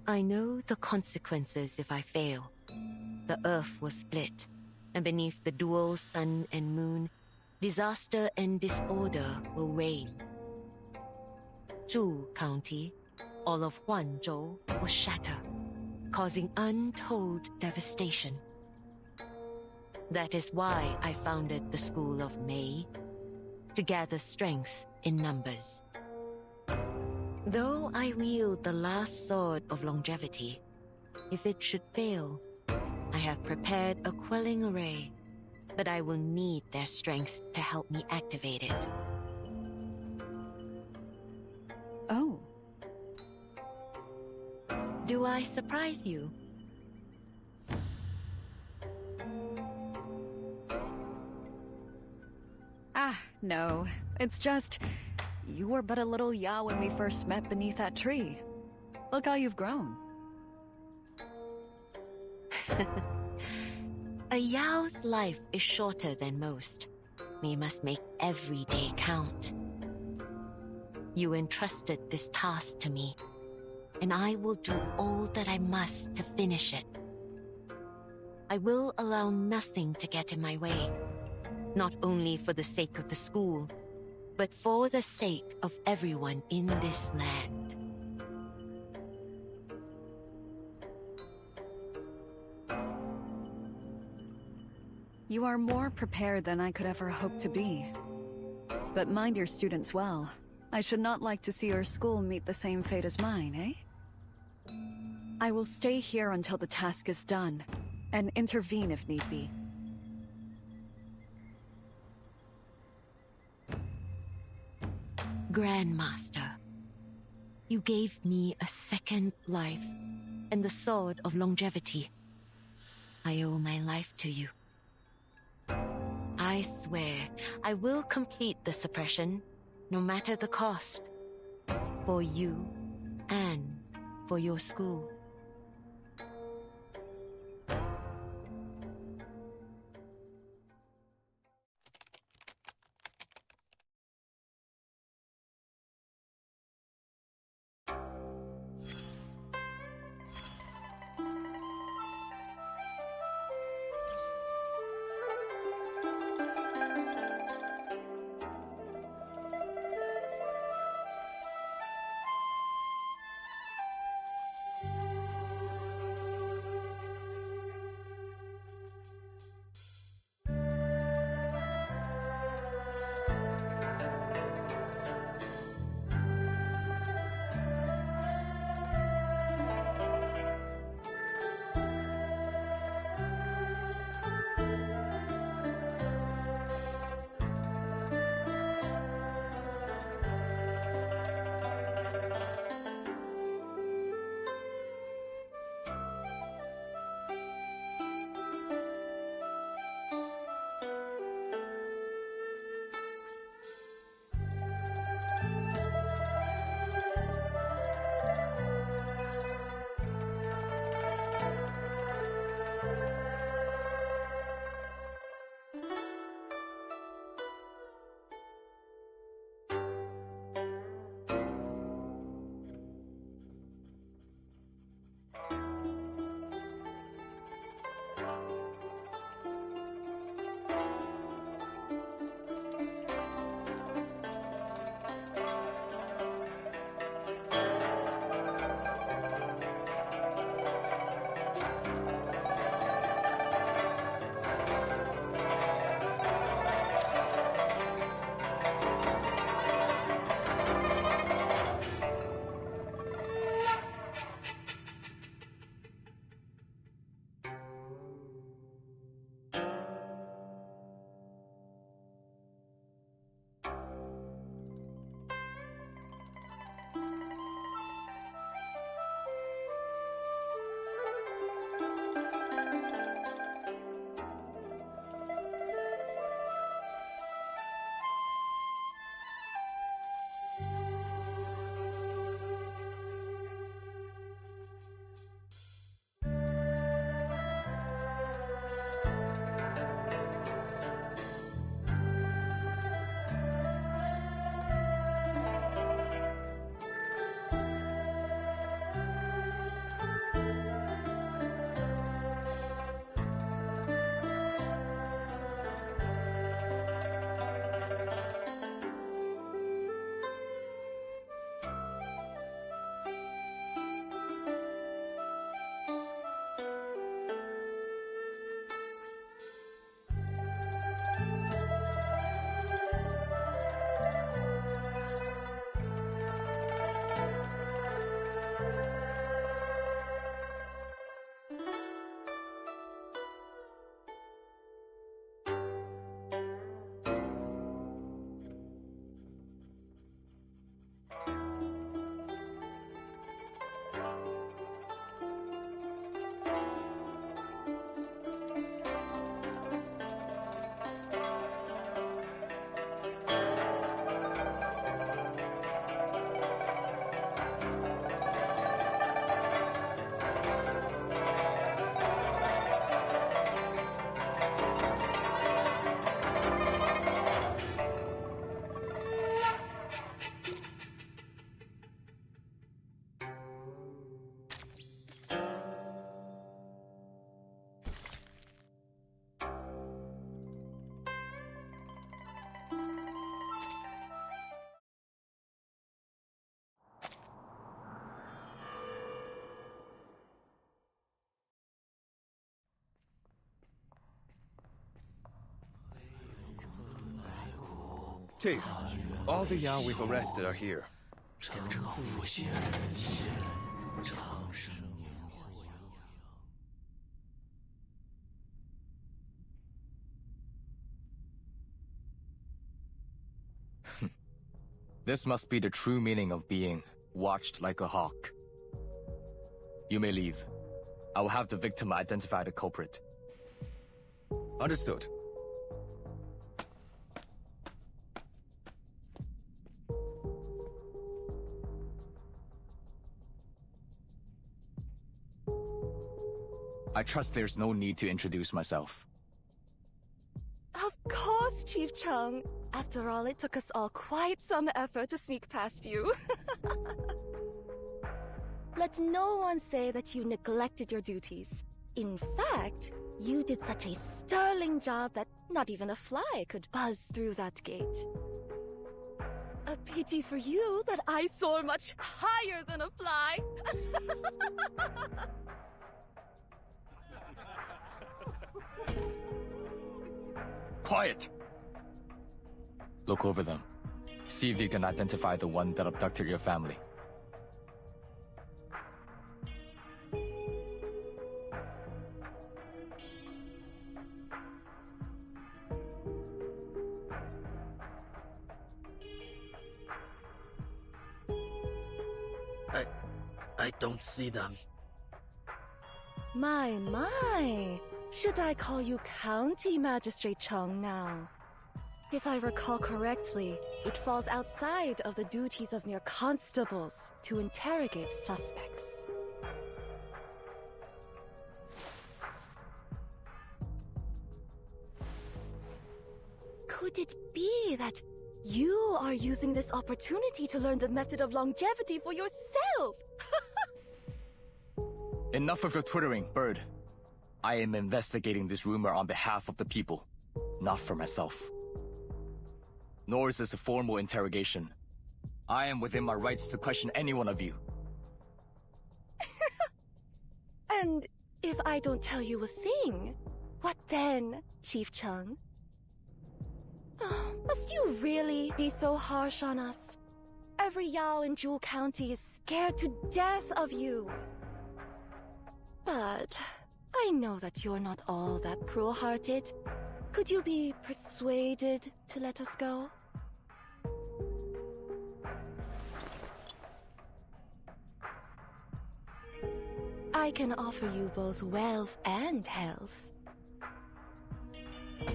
I know the consequences if I fail. The earth will split, and beneath the dual sun and moon, disaster and disorder will reign. Zhu County, all of Huanzhou, will shatter, causing untold devastation. That is why I founded the School of Mei, to gather strength in numbers. Though I wield the last sword of longevity, if it should fail, I have prepared a quelling array, but I will need their strength to help me activate it. Oh. Do I surprise you? Ah, no. It's just... You were but a little Yao when we first met beneath that tree. Look how you've grown. A Yao's life is shorter than most. We must make every day count. You entrusted this task to me. and I will do all that I must to finish it. I will allow nothing to get in my way, not only for the sake of the school, but for the sake of everyone in this land. You are more prepared than I could ever hope to be. But mind your students well. I should not like to see your school meet the same fate as mine, eh? I will stay here until the task is done, and intervene if need be. Grandmaster, you gave me a second life and the sword of longevity. I owe my life to you. I swear I will complete the suppression, no matter the cost, for you and for your school. Chief, all the Yao we've arrested are here. This must be the true meaning of being watched like a hawk. You may leave. I will have the victim identify the culprit. Understood. I trust there's no need to introduce myself. Of course, Chief Chung. After all, it took us all quite some effort to sneak past you. Let no one say that you neglected your duties. In fact, you did such a sterling job that not even a fly could buzz through that gate. A pity for you that I soar much higher than a fly. Quiet! Look over them. See if you can identify the one that abducted your family. I don't see them. My. Should I call you County Magistrate Chung now? If I recall correctly, it falls outside of the duties of mere constables to interrogate suspects. Could it be that you are using this opportunity to learn the method of longevity for yourself? Enough of your twittering, Bird. I am investigating this rumor on behalf of the people, not for myself. Nor is this a formal interrogation. I am within my rights to question any one of you. And if I don't tell you a thing, what then, Chief Chung? Must you really be so harsh on us? Every Yao in Jewel County is scared to death of you. But I know that you're not all that cruel-hearted. Could you be persuaded to let us go? I can offer you both wealth and health.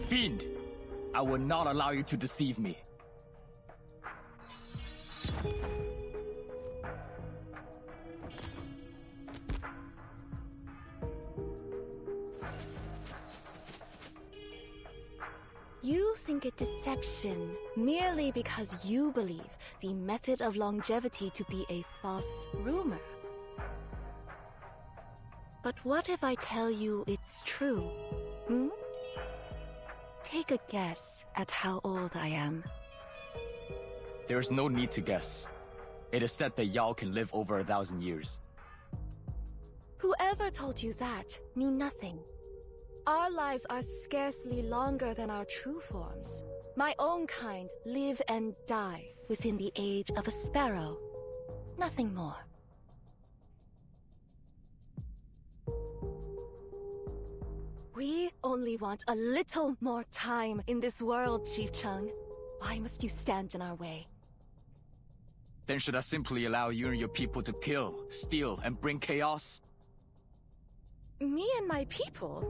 Fiend! I will not allow you to deceive me. You think it deception merely because you believe the method of longevity to be a false rumor. But what if I tell you it's true? Take a guess at how old I am. There is no need to guess. It is said that Yao can live over 1,000 years. Whoever told you that knew nothing. Our lives are scarcely longer than our true forms. My own kind live and die within the age of a sparrow. Nothing more. We only want a little more time in this world, Chief Chung. Why must you stand in our way? Then should I simply allow you and your people to kill, steal, and bring chaos? Me and my people?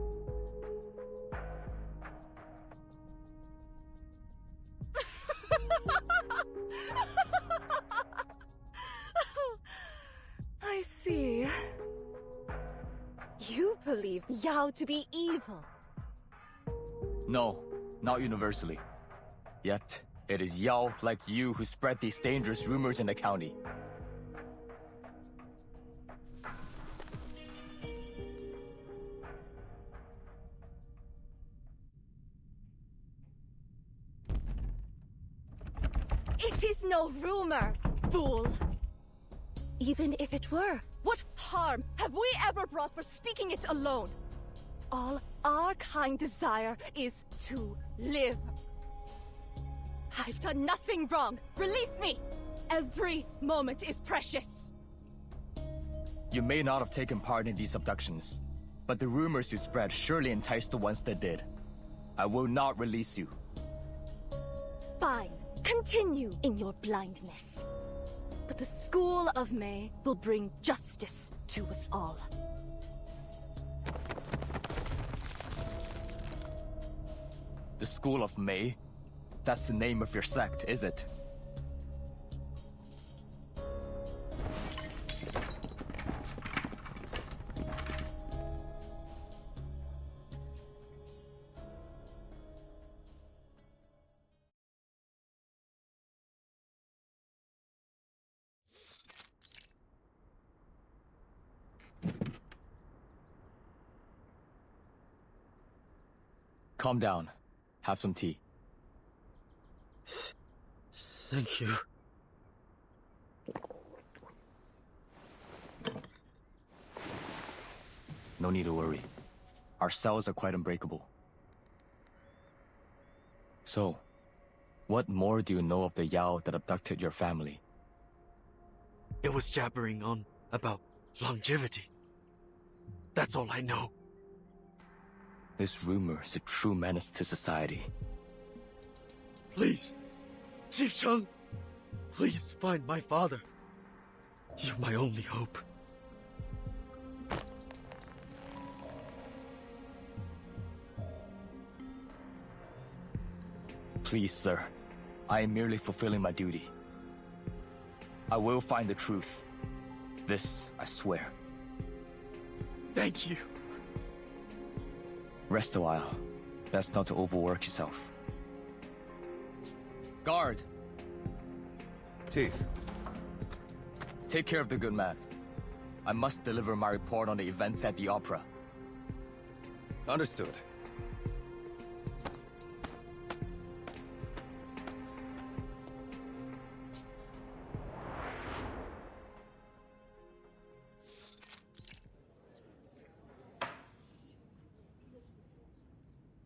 I see. You believe Yao to be evil. No, not universally. Yet, it is Yao like you who spread these dangerous rumors in the county. It is no rumor, fool! Even if it were, what harm have we ever brought for speaking it alone? All our kind desire is to live. I've done nothing wrong! Release me! Every moment is precious! You may not have taken part in these abductions, but the rumors you spread surely enticed the ones that did. I will not release you. Fine. Continue in your blindness. But the School of May will bring justice to us all. The School of May? That's the name of your sect, is it? Calm down. Have some tea. Thank you. No need to worry. Our cells are quite unbreakable. So, what more do you know of the Yao that abducted your family? It was jabbering on about longevity. That's all I know. This rumor is a true menace to society. Please, Chief Cheng, please find my father. You're my only hope. Please, sir. I am merely fulfilling my duty. I will find the truth. This, I swear. Thank you. Rest a while. Best not to overwork yourself. Guard! Chief. Take care of the good man. I must deliver my report on the events at the opera. Understood.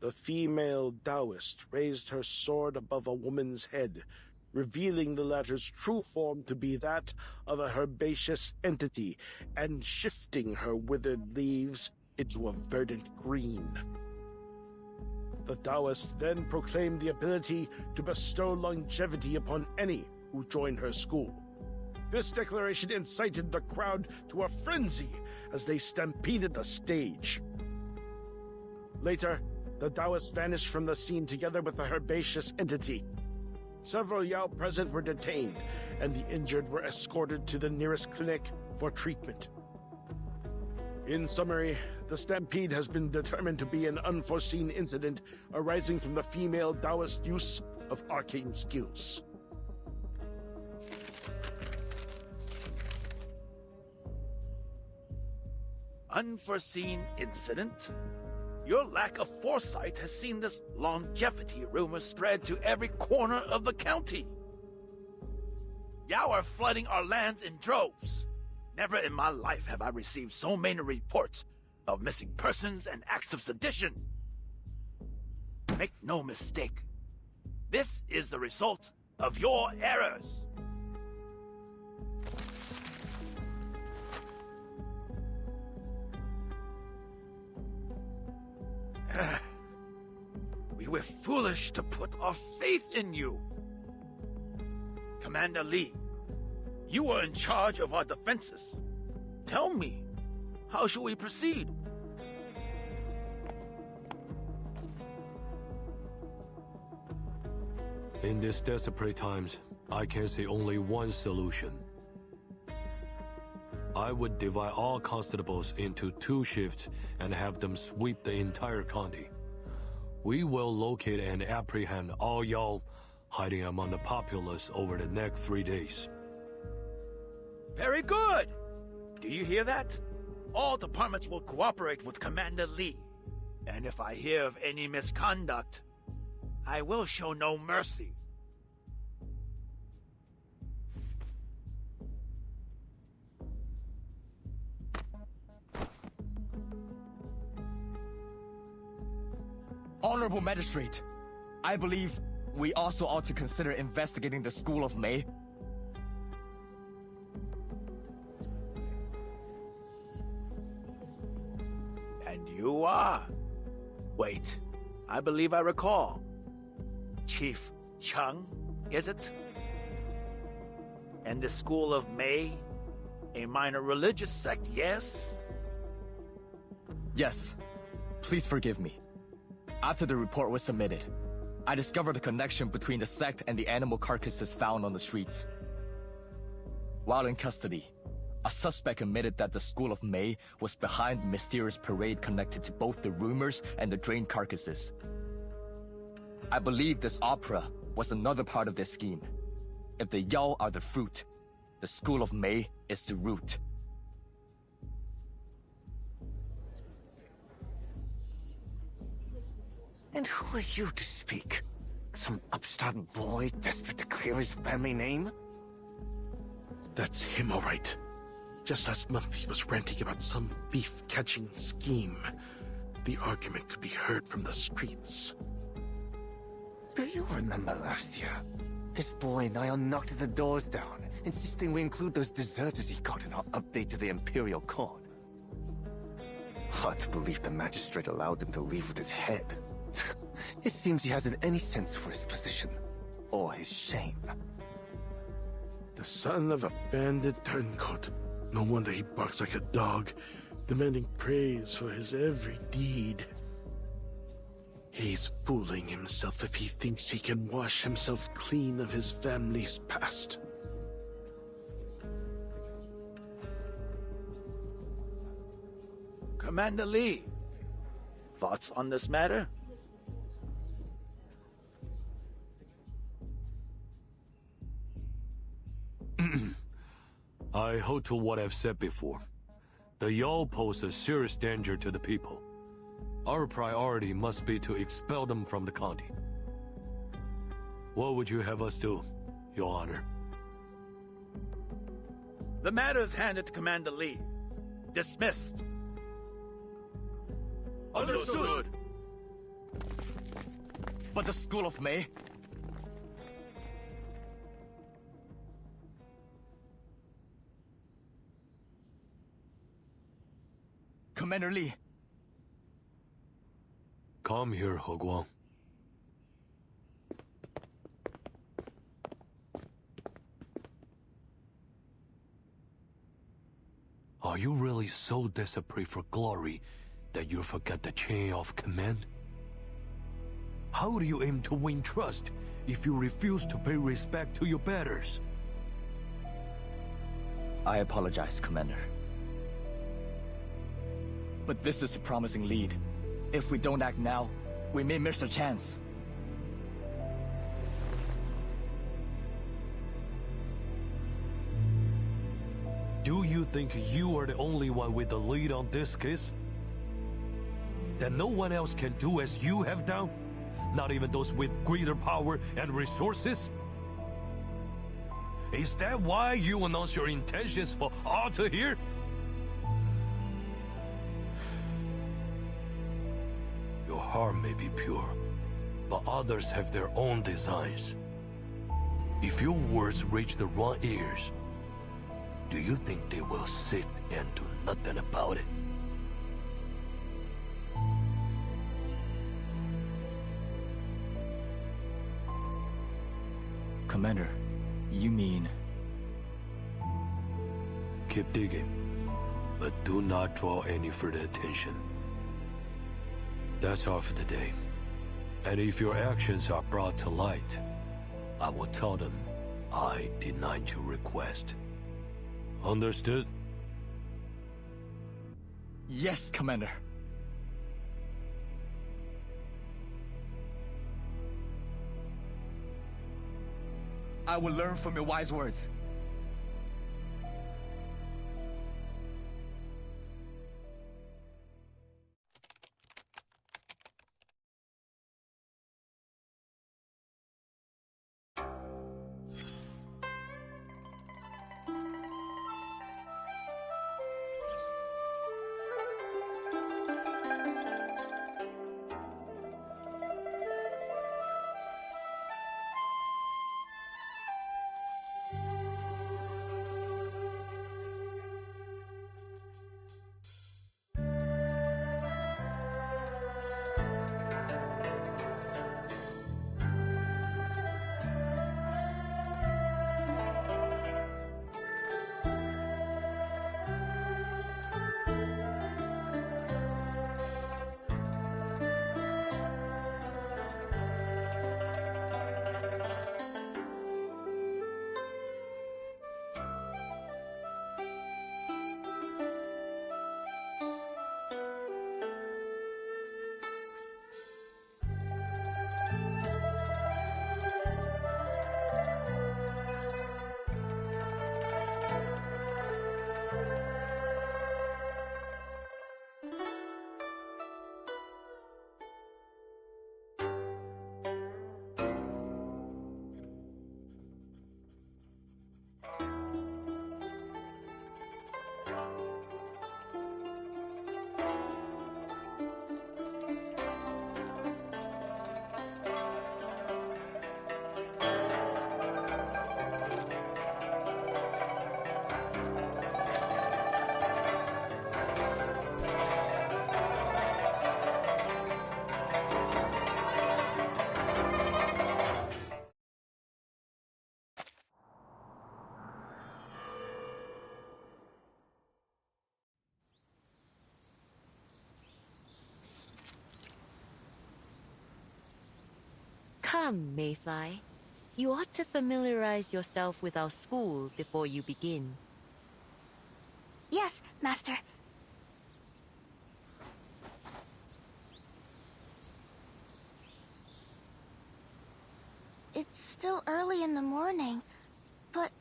The female Taoist raised her sword above a woman's head, revealing the latter's true form to be that of a herbaceous entity, and shifting her withered leaves into a verdant green. The Taoist then proclaimed the ability to bestow longevity upon any who joined her school. This declaration incited the crowd to a frenzy as they stampeded the stage. Later, the Taoist vanished from the scene together with the herbaceous entity. Several Yao present were detained, and the injured were escorted to the nearest clinic for treatment. In summary, the stampede has been determined to be an unforeseen incident arising from the female Taoist use of arcane skills. Unforeseen incident? Your lack of foresight has seen this longevity rumor spread to every corner of the county. Yao are flooding our lands in droves. Never in my life have I received so many reports of missing persons and acts of sedition. Make no mistake, this is the result of your errors. We were foolish to put our faith in you. Commander Lee, you are in charge of our defenses. Tell me, how shall we proceed? In these desperate times, I can see only one solution. I would divide all constables into 2 shifts and have them sweep the entire county. We will locate and apprehend all y'all hiding among the populace over the next 3 days. Very good! Do you hear that? All departments will cooperate with Commander Lee. And if I hear of any misconduct, I will show no mercy. Honorable Magistrate, I believe we also ought to consider investigating the School of May. And you are. Wait, I believe I recall. Chief Chung, is it? And the School of May? A minor religious sect, yes? Yes. Please forgive me. After the report was submitted, I discovered a connection between the sect and the animal carcasses found on the streets. While in custody, a suspect admitted that the School of May was behind the mysterious parade connected to both the rumors and the drained carcasses. I believe this opera was another part of their scheme. If the Yao are the fruit, the School of May is the root. And who are you to speak? Some upstart boy desperate to clear his family name? That's him, all right. Just last month, he was ranting about some thief-catching scheme. The argument could be heard from the streets. Do you remember last year? This boy and I all knocked the doors down, insisting we include those deserters he caught in our update to the Imperial Court. Hard to believe the magistrate allowed him to leave with his head. It seems he hasn't any sense for his position, or his shame. The son of a bandit turncoat. No wonder he barks like a dog, demanding praise for his every deed. He's fooling himself if he thinks he can wash himself clean of his family's past. Commander Lee, thoughts on this matter? I hold to what I've said before. The Yao pose a serious danger to the people. Our priority must be to expel them from the county. What would you have us do, Your Honor? The matter is handed to Commander Lee. Dismissed. Understood. But the School of May? Commander Lee. Come here, He Guang. Are you really so desperate for glory that you forget the chain of command? How do you aim to win trust if you refuse to pay respect to your betters? I apologize, Commander. But this is a promising lead. If we don't act now, we may miss a chance. Do you think you are the only one with the lead on this case? That no one else can do as you have done? Not even those with greater power and resources? Is that why you announce your intentions for all to hear? Your heart may be pure, but others have their own designs. If your words reach the wrong ears, do you think they will sit and do nothing about it? Commander, you mean... Keep digging, but do not draw any further attention. That's all for today. And if your actions are brought to light, I will tell them I denied your request. Understood? Yes, Commander. I will learn from your wise words. Come, Mayfly. You ought to familiarize yourself with our school before you begin. Yes, Master. It's still early in the morning, but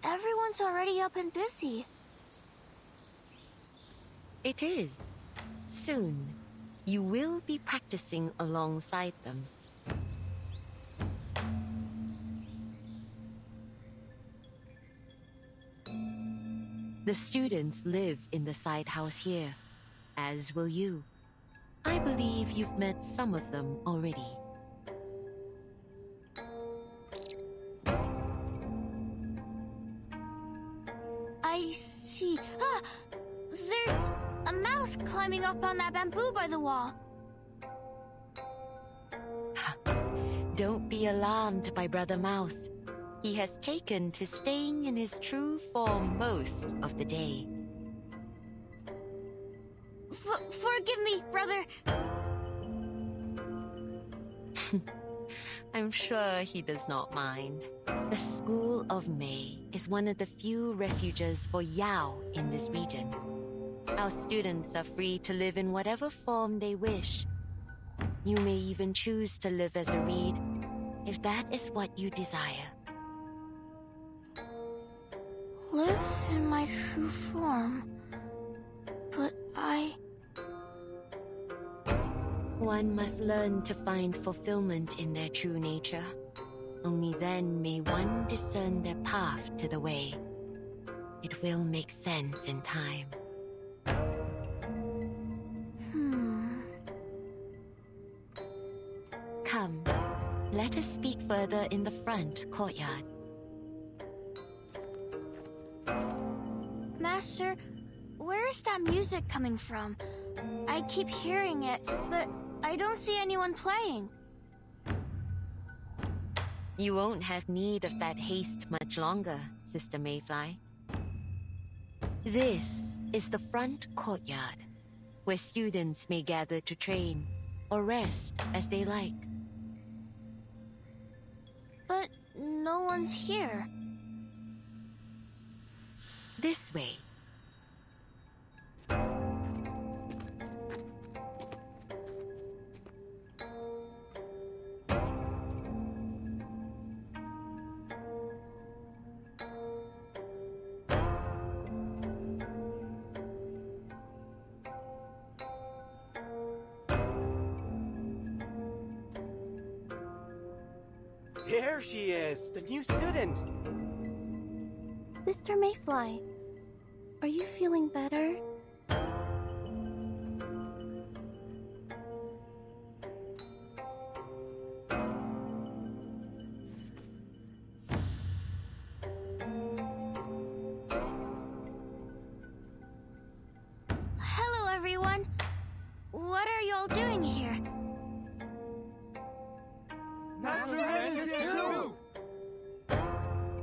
everyone's already up and busy. It is. Soon, you will be practicing alongside them. The students live in the side house here, as will you. I believe you've met some of them already. I see. Ah! There's a mouse climbing up on that bamboo by the wall. Don't be alarmed by Brother Mouse. He has taken to staying in his true form most of the day. Forgive me, brother. I'm sure he does not mind. The School of May is one of the few refuges for Yao in this region. Our students are free to live in whatever form they wish. You may even choose to live as a reed, if that is what you desire. Live in my true form. But One must learn to find fulfillment in their true nature. Only then may one discern their path to the way. It will make sense in time. Come, let us speak further in the front courtyard. Master, where is that music coming from? I keep hearing it, but I don't see anyone playing. You won't have need of that haste much longer, Sister Mayfly. This is the front courtyard, where students may gather to train or rest as they like. But no one's here. This way. There she is, the new student. Sister Mayfly, are you feeling better? Hello, everyone. What are y'all doing here? Master Ren is here too!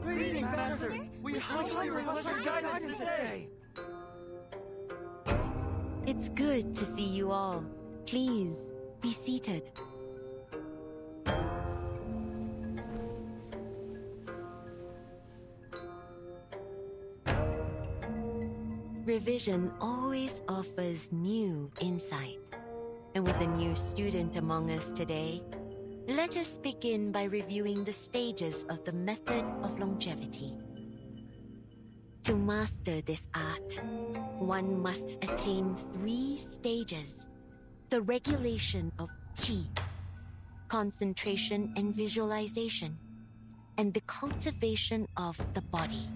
Greetings, Master! We humbly request your guidance today! It's good to see you all. Please, be seated. Revision always offers new insight. And with a new student among us today, let us begin by reviewing the stages of the method of longevity. To master this art, one must attain 3 stages: the regulation of qi, concentration and visualization, and the cultivation of the body.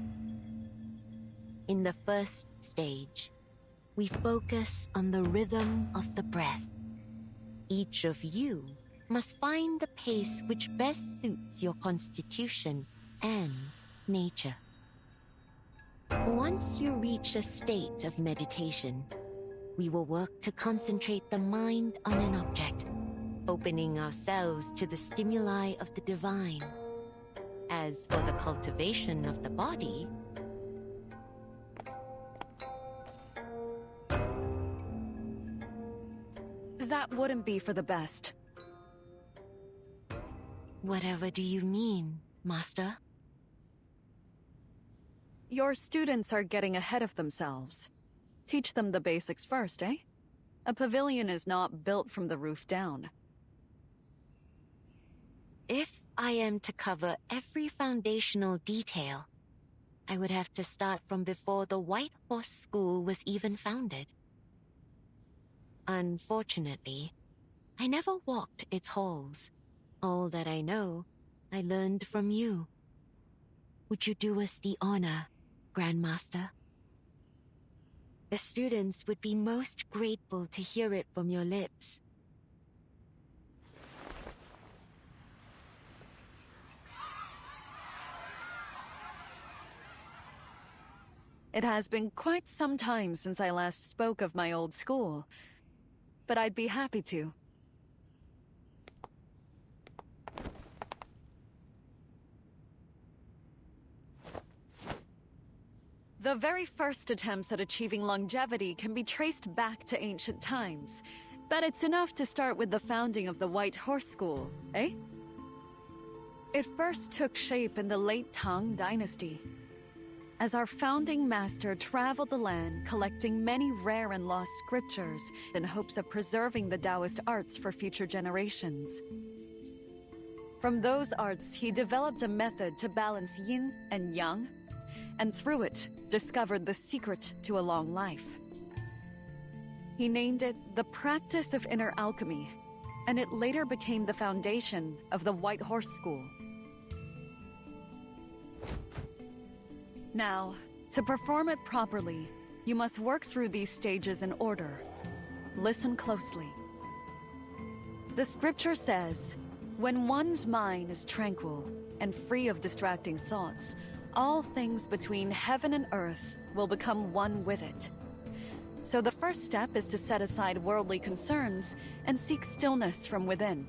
In the first stage, we focus on the rhythm of the breath. Each of you must find the pace which best suits your constitution and nature. Once you reach a state of meditation, we will work to concentrate the mind on an object, opening ourselves to the stimuli of the divine. As for the cultivation of the body, that wouldn't be for the best. Whatever do you mean, Master? Your students are getting ahead of themselves. Teach them the basics first, eh? A pavilion is not built from the roof down. If I am to cover every foundational detail, I would have to start from before the White Horse School was even founded. Unfortunately, I never walked its halls. All that I know, I learned from you. Would you do us the honor, Grandmaster? The students would be most grateful to hear it from your lips. It has been quite some time since I last spoke of my old school, but I'd be happy to. The very first attempts at achieving longevity can be traced back to ancient times, but it's enough to start with the founding of the White Horse School, eh? It first took shape in the late Tang Dynasty, as our founding master traveled the land collecting many rare and lost scriptures in hopes of preserving the Taoist arts for future generations. From those arts, he developed a method to balance yin and yang, and through it, discovered the secret to a long life. He named it the practice of inner alchemy, and it later became the foundation of the White Horse School. Now, to perform it properly, you must work through these stages in order. Listen closely. The scripture says, when one's mind is tranquil and free of distracting thoughts, all things between heaven and earth will become one with it. So the first step is to set aside worldly concerns and seek stillness from within.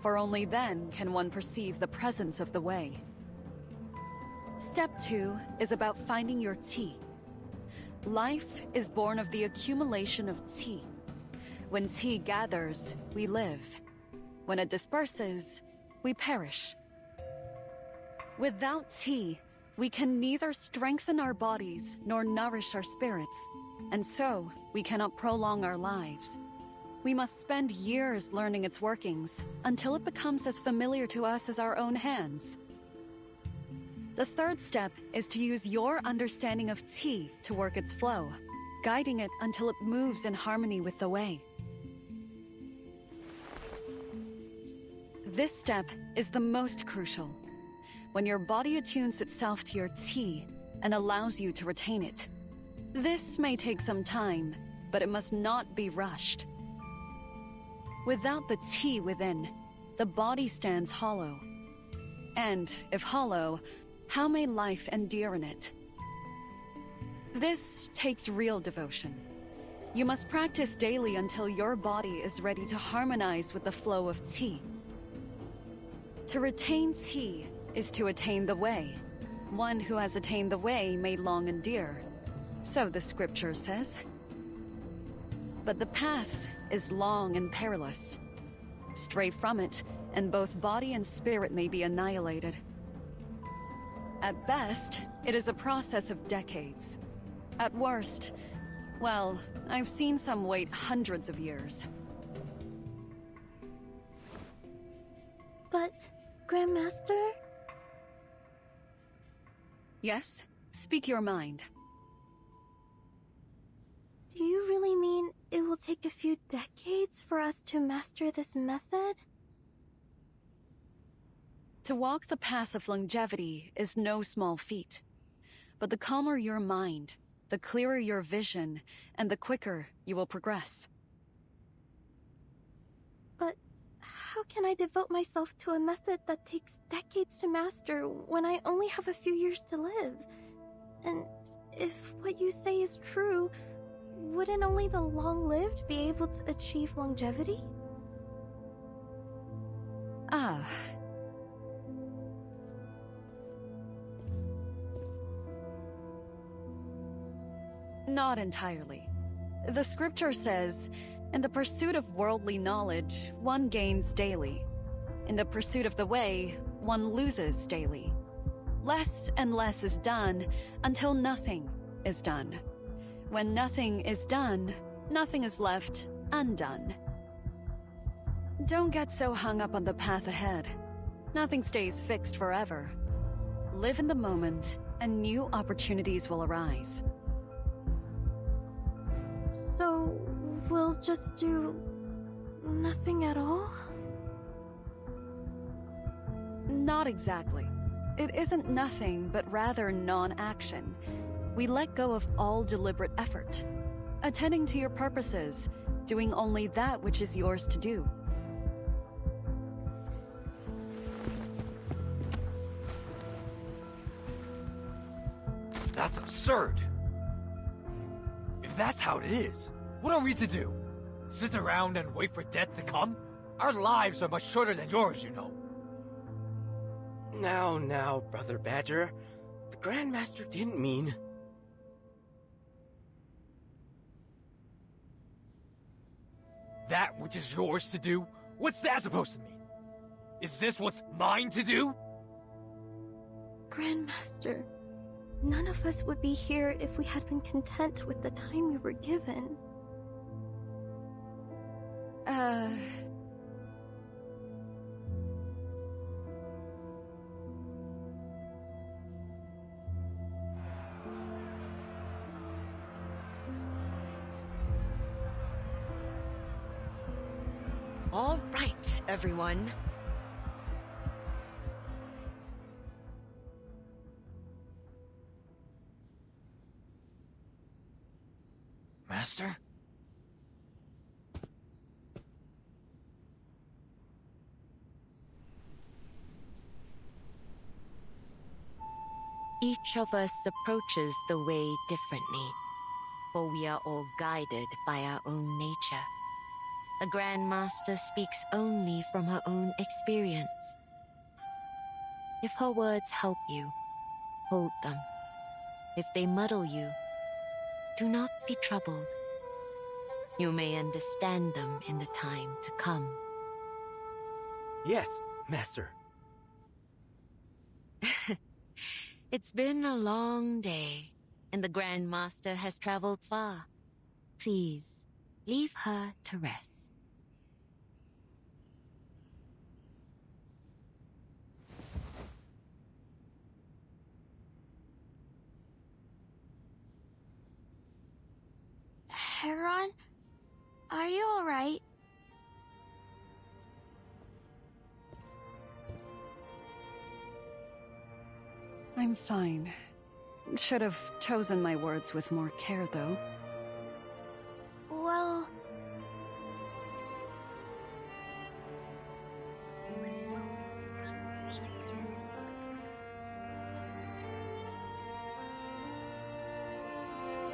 For only then can one perceive the presence of the way. Step 2 is about finding your tea. Life is born of the accumulation of tea. When tea gathers, we live. When it disperses, we perish. Without tea, we can neither strengthen our bodies nor nourish our spirits, and so we cannot prolong our lives. We must spend years learning its workings until it becomes as familiar to us as our own hands. The third step is to use your understanding of tea to work its flow, guiding it until it moves in harmony with the way. This step is the most crucial. When your body attunes itself to your tea and allows you to retain it. This may take some time, but it must not be rushed. Without the tea within, the body stands hollow. And if hollow, how may life endure in it? This takes real devotion. You must practice daily until your body is ready to harmonize with the flow of tea. To retain tea is to attain the way. One who has attained the way may long endure. So the scripture says. But the path is long and perilous. Stray from it, and both body and spirit may be annihilated. At best, it is a process of decades. At worst, well, I've seen some wait hundreds of years. But, Grandmaster? Yes? Speak your mind. Do you really mean it will take a few decades for us to master this method? To walk the path of longevity is no small feat. But the calmer your mind, the clearer your vision, and the quicker you will progress. But how can I devote myself to a method that takes decades to master when I only have a few years to live? And if what you say is true, wouldn't only the long-lived be able to achieve longevity? Ah. Not entirely. The scripture says, in the pursuit of worldly knowledge, one gains daily. In the pursuit of the way, one loses daily. Less and less is done until nothing is done. When nothing is done, nothing is left undone. Don't get so hung up on the path ahead. Nothing stays fixed forever. Live in the moment, and new opportunities will arise. So, we'll just do nothing at all? Not exactly. It isn't nothing, but rather non-action. We let go of all deliberate effort. Attending to your purposes, doing only that which is yours to do. That's absurd. If that's how it is, what are we to do? Sit around and wait for death to come? Our lives are much shorter than yours, you know. Now, Brother Badger. The Grandmaster didn't mean... That which is yours to do? What's that supposed to mean? Is this what's mine to do? Grandmaster, none of us would be here if we had been content with the time we were given. All right, everyone. Master? Each of us approaches the way differently, for we are all guided by our own nature. The Grandmaster speaks only from her own experience. If her words help you, hold them. If they muddle you, do not be troubled. You may understand them in the time to come. Yes, Master. It's been a long day, and the Grandmaster has traveled far. Please, leave her to rest. Heron? Are you alright? I'm fine. Should have chosen my words with more care, though. Well...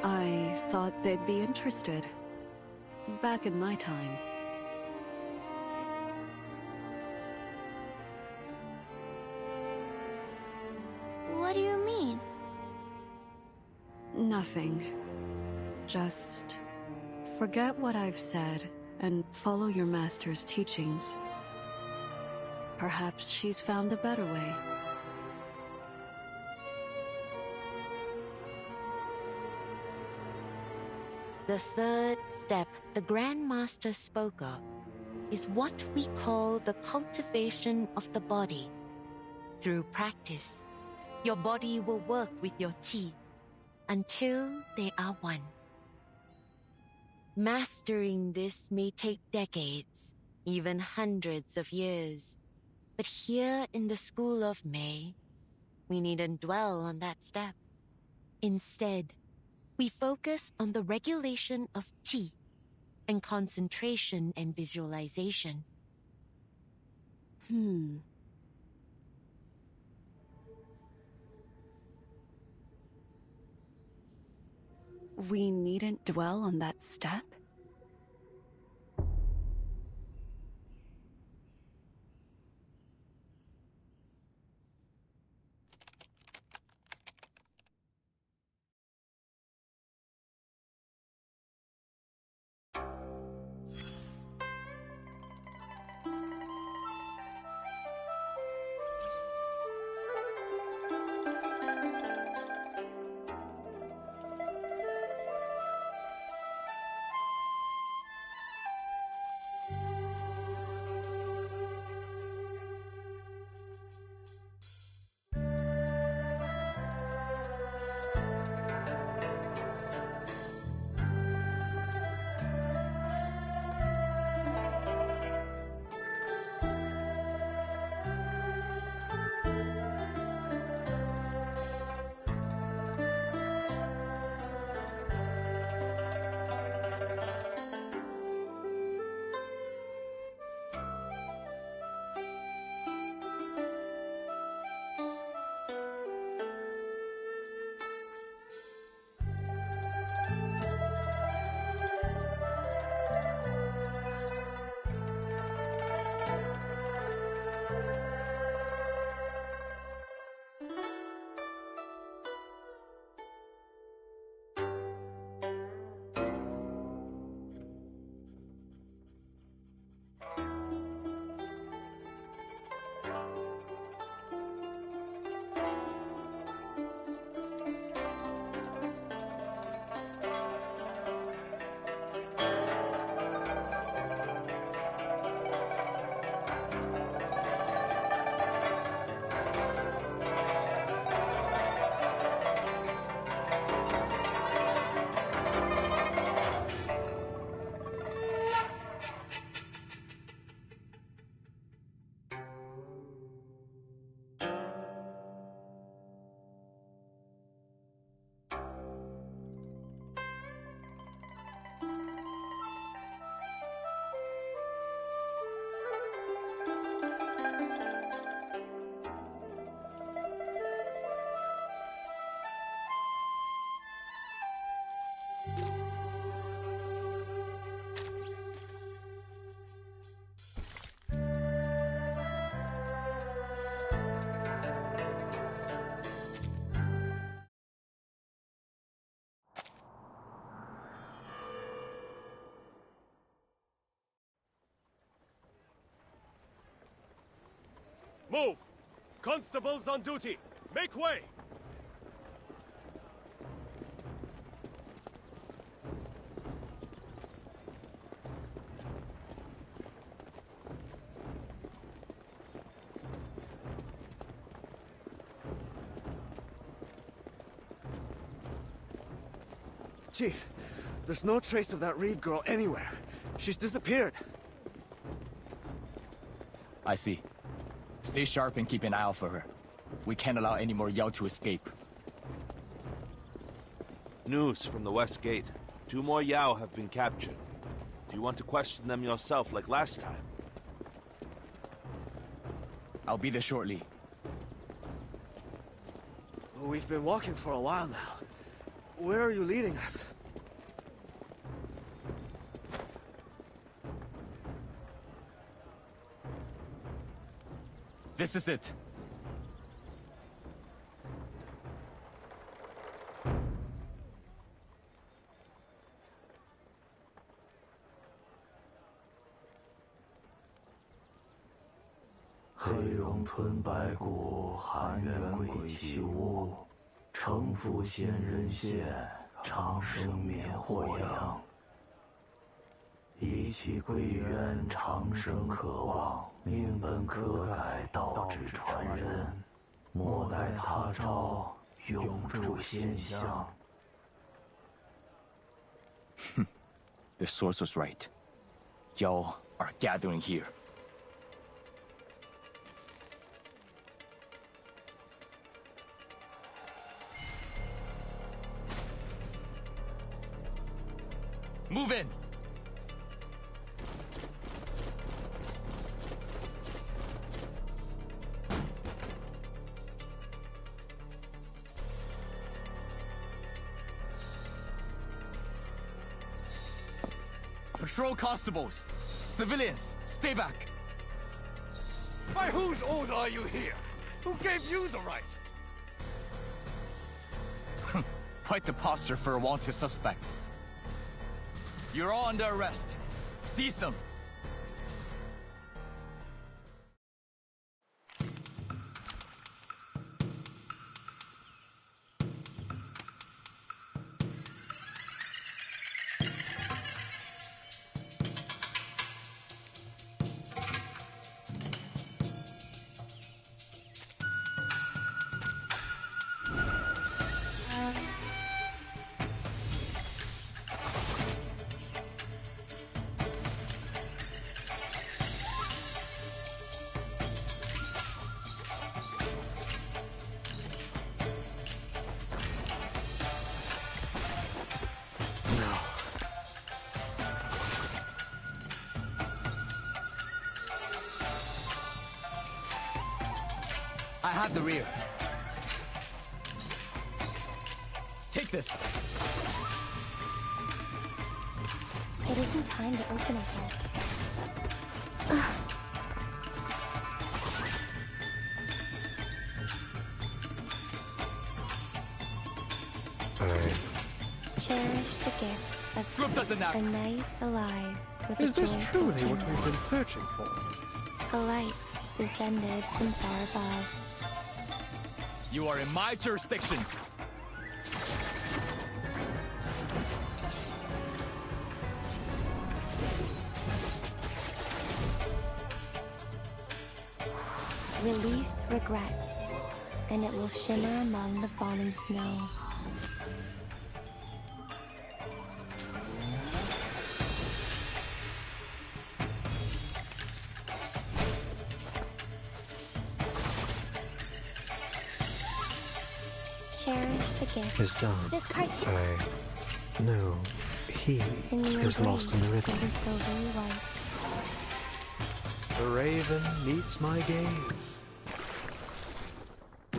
I thought they'd be interested. Back in my time. What do you mean? Nothing. Just forget what I've said and follow your master's teachings. Perhaps she's found a better way. The third step the Grandmaster spoke of is what we call the cultivation of the body. Through practice, your body will work with your chi until they are one. Mastering this may take decades, even hundreds of years. But here in the School of May, we needn't dwell on that step. Instead, we focus on the regulation of chi and concentration and visualization. We needn't dwell on that step? Move! Constables on duty! Make way! Chief, there's no trace of that Reed girl anywhere. She's disappeared. I see. Stay sharp and keep an eye out for her. We can't allow any more Yao to escape. News from the West Gate. 2 more Yao have been captured. Do you want to question them yourself like last time? I'll be there shortly. We've been walking for a while now. Where are you leading us? This is it. The source was right. Yao are gathering here. Move in! Patrol constables! Civilians, stay back! By whose order are you here? Who gave you the right? Quite the posture for a wanted suspect. You're all under arrest. Seize them. I have the rear. Take this. It isn't time to open it yet. Cherish the gifts of Group doesn't matter. a night alive with Is a this joyful truly tune. what we've been searching for? A light descended from far above. You are in my jurisdiction. Release regret, and it will shimmer among the falling snow. Cherish the gift. Is done. This cartoon. No, he is lost in the rhythm. Silvery white. The raven meets my gaze.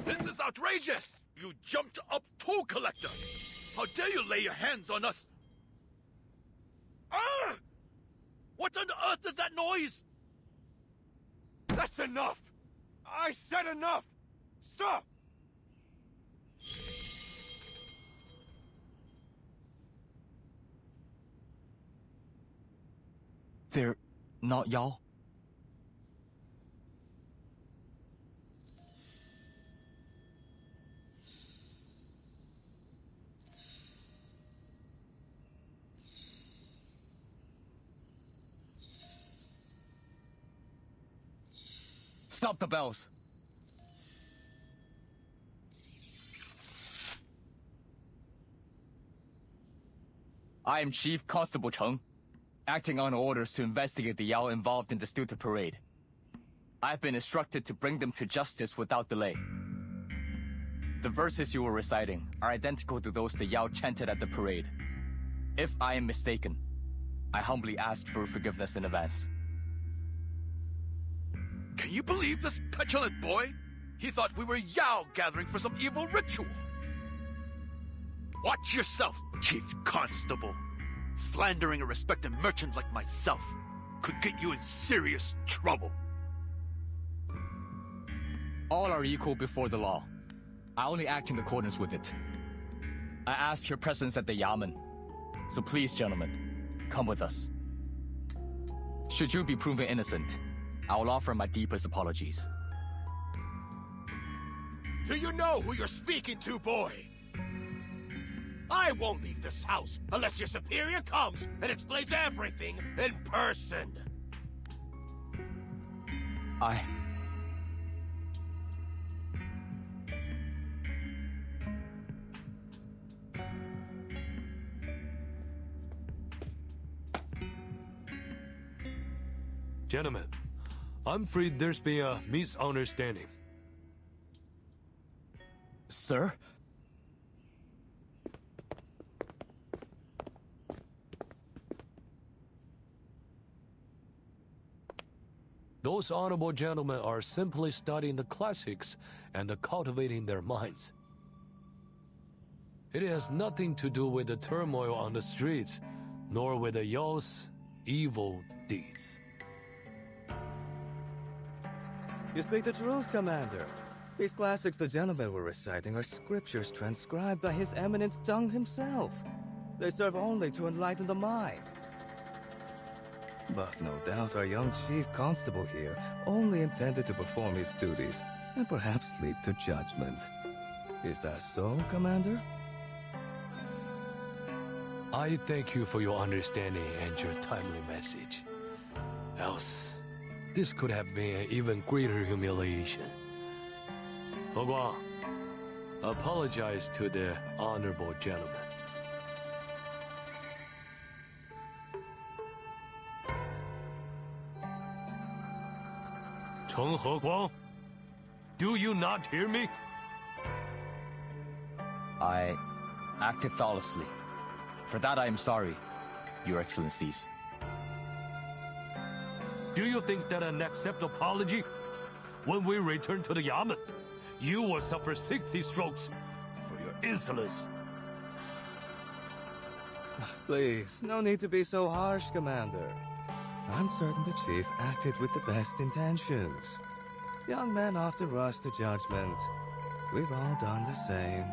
This is outrageous! You jumped up toll collector! How dare you lay your hands on us? Ah! What on earth is that noise? That's enough! I said enough! Stop! They're not Yao? Stop the bells! I am Chief Constable Cheng, acting on orders to investigate the Yao involved in the stupid parade. I've been instructed to bring them to justice without delay. The verses you were reciting are identical to those the Yao chanted at the parade. If I am mistaken, I humbly ask for forgiveness in advance. Can you believe this petulant boy? He thought we were Yao gathering for some evil ritual. Watch yourself, Chief Constable. Slandering a respected merchant like myself could get you in serious trouble. All are equal before the law. I only act in accordance with it. I ask your presence at the Yamen. So please, gentlemen, come with us. Should you be proven innocent, I will offer my deepest apologies. Do you know who you're speaking to, boy? I won't leave this house unless your superior comes and explains everything in person. Gentlemen, I'm afraid there's been a misunderstanding. Sir? Those honorable gentlemen are simply studying the classics and cultivating their minds. It has nothing to do with the turmoil on the streets, nor with the Yao's evil deeds. You speak the truth, Commander. These classics the gentlemen were reciting are scriptures transcribed by His Eminence Zhang himself. They serve only to enlighten the mind. But no doubt our young Chief Constable here only intended to perform his duties and perhaps lead to judgment. Is that so, Commander? I thank you for your understanding and your timely message. Else, this could have been an even greater humiliation. He Guang, apologize to the honorable gentleman. Cheng He Guang, do you not hear me? I acted thoughtlessly. For that I am sorry, Your Excellencies. Do you think that an acceptable apology? When we return to the Yamen, you will suffer 60 strokes for your insolence. Please, no need to be so harsh, Commander. I'm certain the Chief acted with the best intentions. Young men often rush to judgment. We've all done the same.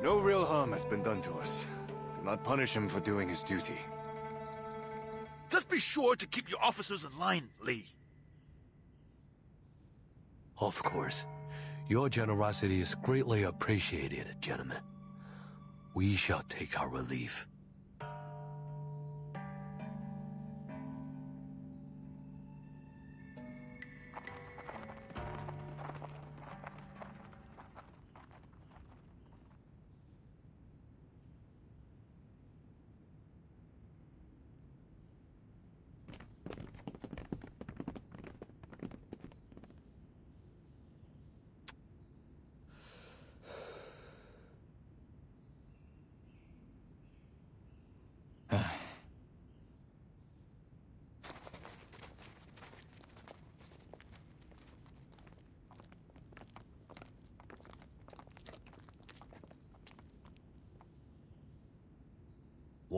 No real harm has been done to us. Do not punish him for doing his duty. Just be sure to keep your officers in line, Li. Of course. Your generosity is greatly appreciated, gentlemen. We shall take our relief.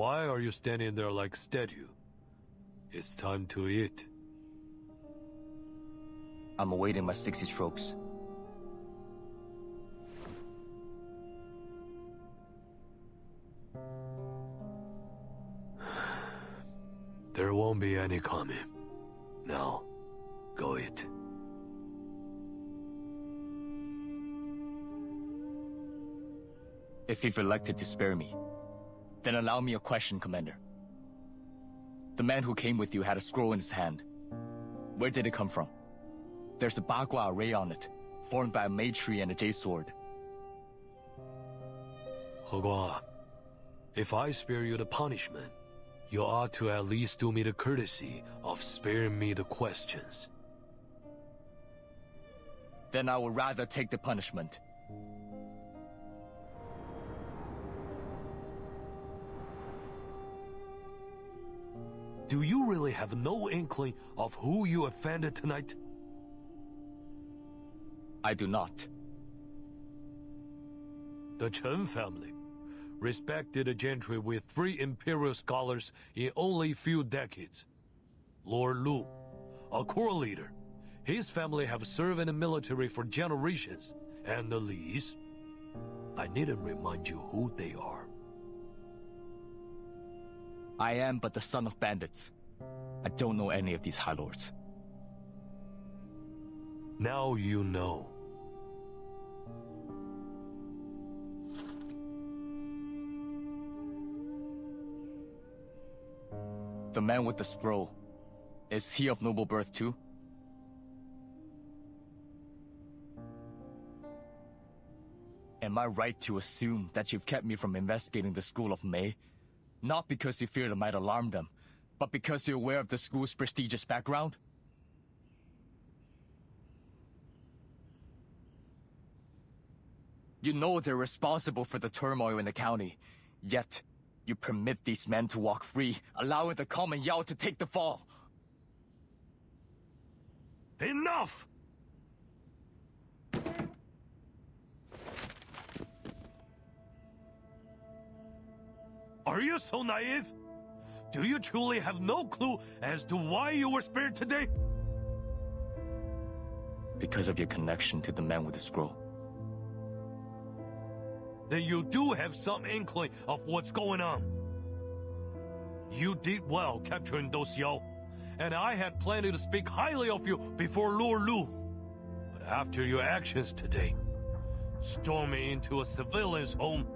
Why are you standing there like statue? It's time to eat. I'm awaiting my 60 strokes. There won't be any coming. Now, go eat. If you've elected to spare me, then allow me a question, Commander. The man who came with you had a scroll in his hand. Where did it come from? There's a Bagua array on it, formed by a Mei tree and a Jade sword. He Guang, if I spare you the punishment, you ought to at least do me the courtesy of sparing me the questions. Then I would rather take the punishment. Do you really have no inkling of who you offended tonight? I do not. The Chen family, respected gentry with 3 imperial scholars in only few decades. Lord Lu, a core leader. His family have served in the military for generations. And the Lees, I needn't remind you who they are. I am but the son of bandits. I don't know any of these High Lords. Now you know. The man with the scroll, is he of noble birth too? Am I right to assume that you've kept me from investigating the school of Mei? Not because you feared it might alarm them, but because you're aware of the school's prestigious background? You know they're responsible for the turmoil in the county, yet you permit these men to walk free, allowing the common Yao to take the fall. Enough! Are you so naive? Do you truly have no clue as to why you were spared today? Because of your connection to the man with the scroll. Then you do have some inkling of what's going on. You did well capturing those Yao, and I had planned to speak highly of you before Lord Lu. But after your actions today, storming into a civilian's home,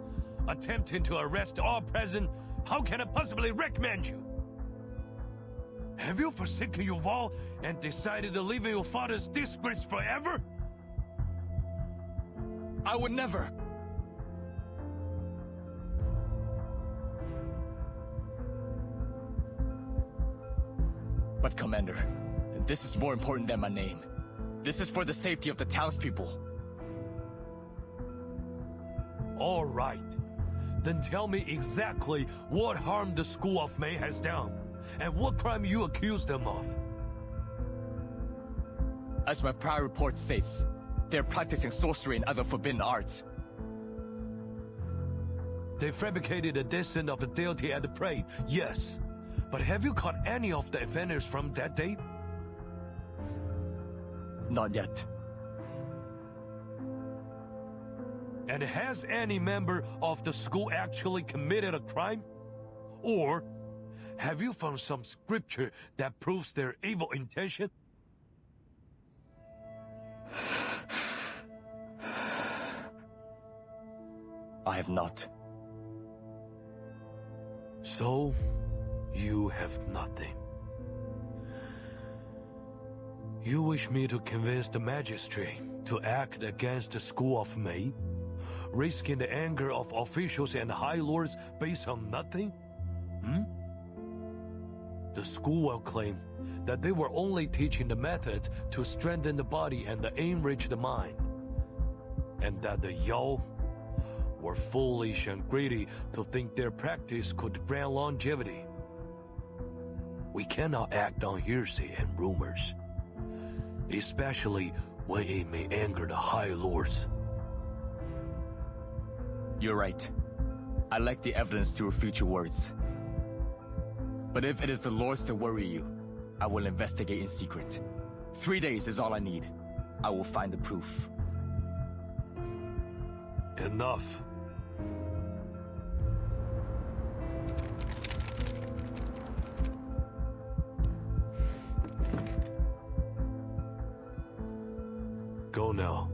attempting to arrest all present, how can I possibly recommend you? Have you forsaken your vow and decided to live in your father's disgrace forever? I would never! But Commander, this is more important than my name. This is for the safety of the townspeople. All right. Then tell me exactly what harm the School of Mei has done, and what crime you accuse them of. As my prior report states, they're practicing sorcery and other forbidden arts. They fabricated a descent of the deity at the parade, yes. But have you caught any of the offenders from that day? Not yet. And has any member of the school actually committed a crime? Or have you found some scripture that proves their evil intention? I have not. So, you have nothing. You wish me to convince the magistrate to act against the School of Mei? Risking the anger of officials and high lords based on nothing? The school will claim that they were only teaching the methods to strengthen the body and enrich the mind, and that the Yao were foolish and greedy to think their practice could grant longevity. We cannot act on hearsay and rumors, especially when it may anger the high lords. You're right. I lack the evidence to refute your words. But if it is the lords that worry you, I will investigate in secret. 3 days is all I need. I will find the proof. Enough. Go now.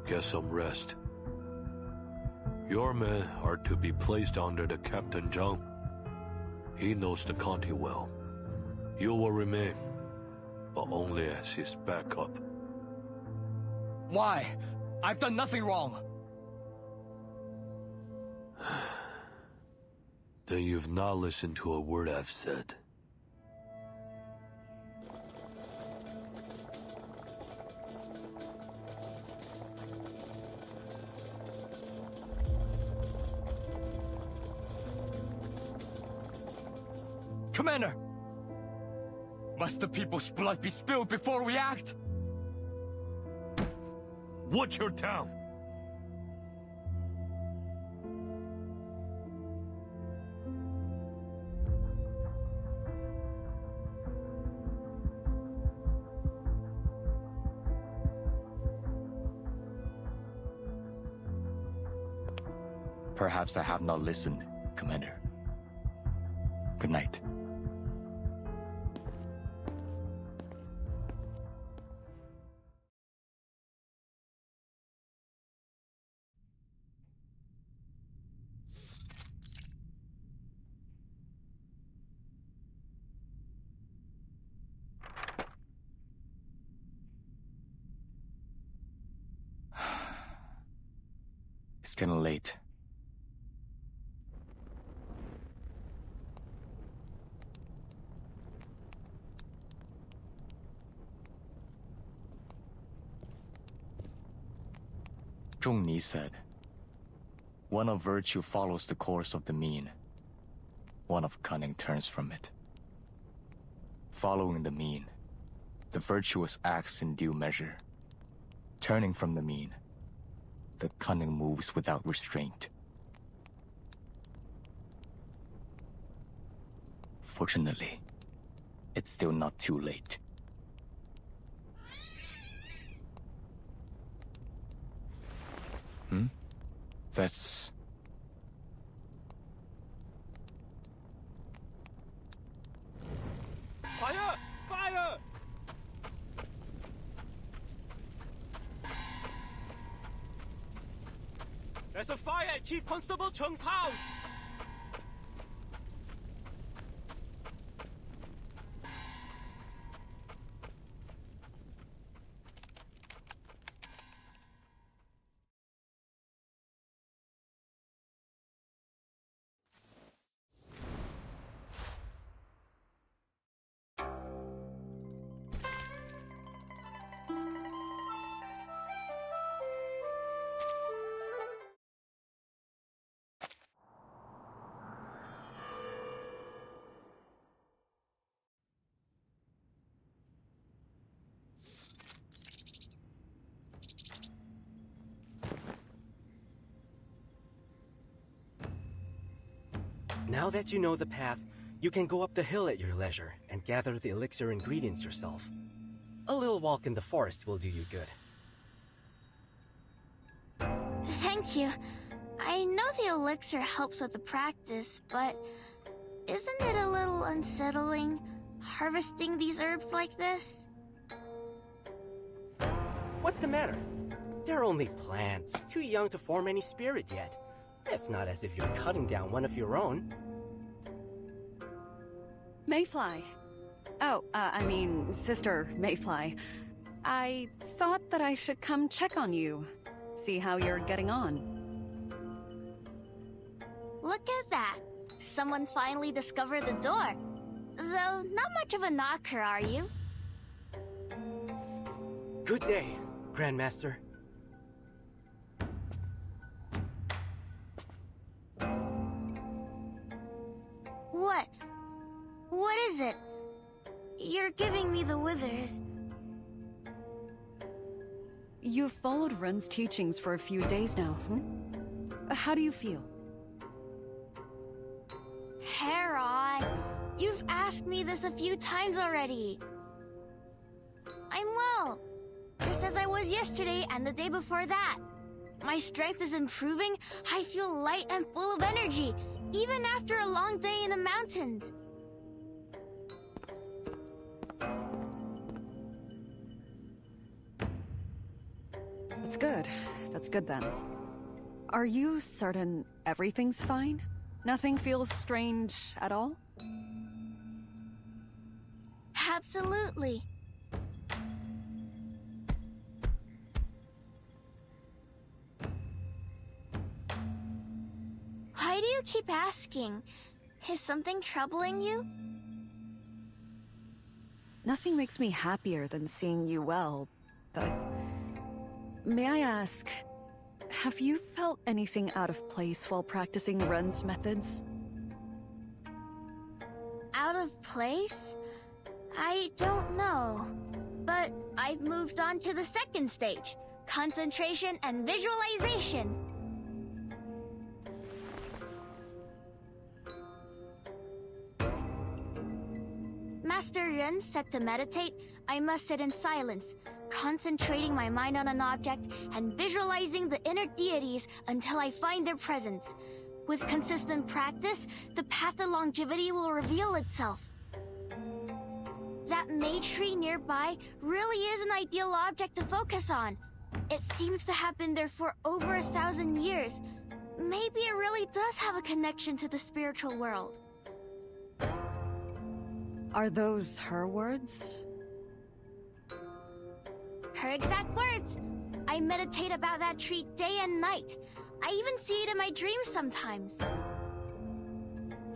Get some rest. Your men are to be placed under the Captain Zhang. He knows the county well. You will remain, but only as his backup. Why? I've done nothing wrong. Then you've not listened to a word I've said. Commander! Must the people's blood be spilled before we act? Watch your town! Perhaps I have not listened, Commander. Good night. It's getting late. Zhongni said, "One of virtue follows the course of the mean. One of cunning turns from it." Following the mean, the virtuous acts in due measure. Turning from the mean, the cunning moves without restraint. Fortunately, it's still not too late. That's... Fire! Fire! There's a fire at Chief Constable Chung's house! Now that you know the path, you can go up the hill at your leisure and gather the elixir ingredients yourself. A little walk in the forest will do you good. Thank you. I know the elixir helps with the practice, but isn't it a little unsettling, harvesting these herbs like this? What's the matter? They're only plants, too young to form any spirit yet. It's not as if you're cutting down one of your own. Mayfly. Oh, I mean, Sister Mayfly. I thought that I should come check on you. See how you're getting on. Look at that. Someone finally discovered the door. Though, not much of a knocker, are you? Good day, Grandmaster. What? What is it? You're giving me the withers. You've followed Ren's teachings for a few days now, How do you feel? Hera, you've asked me this a few times already. I'm well, just as I was yesterday and the day before that. My strength is improving, I feel light and full of energy, even after a long day in the mountains. That's good. That's good then. Are you certain everything's fine? Nothing feels strange at all? Absolutely. Why do you keep asking? Is something troubling you? Nothing makes me happier than seeing you well, but... May I ask, have you felt anything out of place while practicing Ren's methods? Out of place? I don't know. But I've moved on to the second stage, concentration and visualization. Master Ren said to meditate, I must sit in silence, concentrating my mind on an object and visualizing the inner deities until I find their presence. With consistent practice, the path to longevity will reveal itself. That mage tree nearby really is an ideal object to focus on. It seems to have been there for over 1,000 years. Maybe it really does have a connection to the spiritual world. Are those her words? Her exact words. I meditate about that tree day and night. I even see it in my dreams sometimes.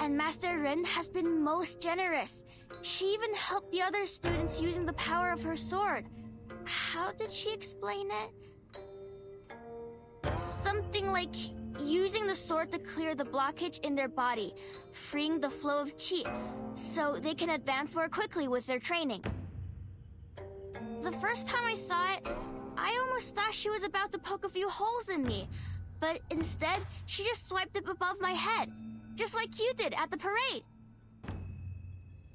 And Master Ren has been most generous. She even helped the other students using the power of her sword. How did she explain it? Something like using the sword to clear the blockage in their body, freeing the flow of chi, so they can advance more quickly with their training. The first time I saw it, I almost thought she was about to poke a few holes in me, but instead, she just swiped it above my head, just like you did at the parade.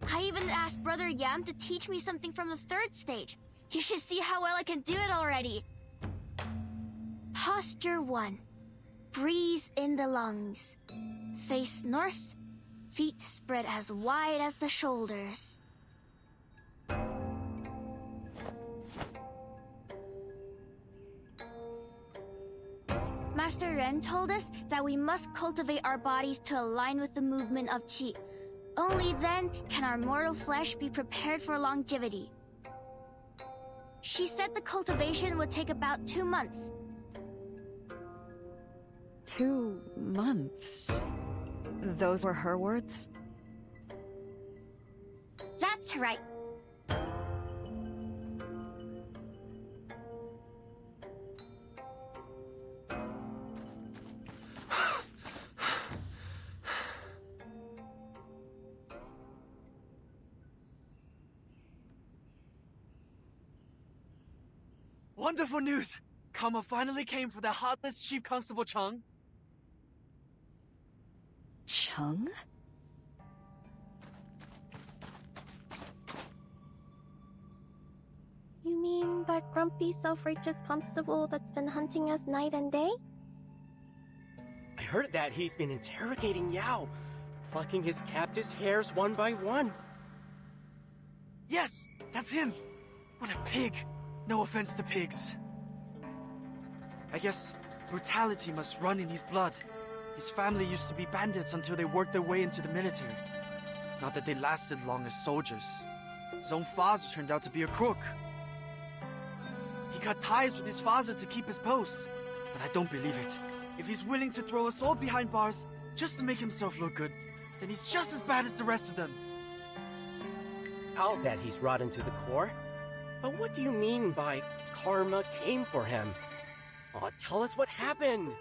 I even asked Brother Yam to teach me something from the third stage. You should see how well I can do it already. Posture 1. Breeze in the lungs. Face north, feet spread as wide as the shoulders. Master Ren told us that we must cultivate our bodies to align with the movement of Qi. Only then can our mortal flesh be prepared for longevity. She said the cultivation would take about 2 months. 2 months? Those were her words? That's right. Wonderful news! Karma finally came for the heartless Chief Constable Chung. Chung? You mean that grumpy, self-righteous constable that's been hunting us night and day? I heard that he's been interrogating Yao, plucking his captive's hairs one by one. Yes, that's him! What a pig! No offense to pigs. I guess brutality must run in his blood. His family used to be bandits until they worked their way into the military. Not that they lasted long as soldiers. His own father turned out to be a crook. He cut ties with his father to keep his post, but I don't believe it. If he's willing to throw us all behind bars just to make himself look good, then he's just as bad as the rest of them. I'll bet he's rotten to the core. But what do you mean by karma came for him? Aw, tell us what happened!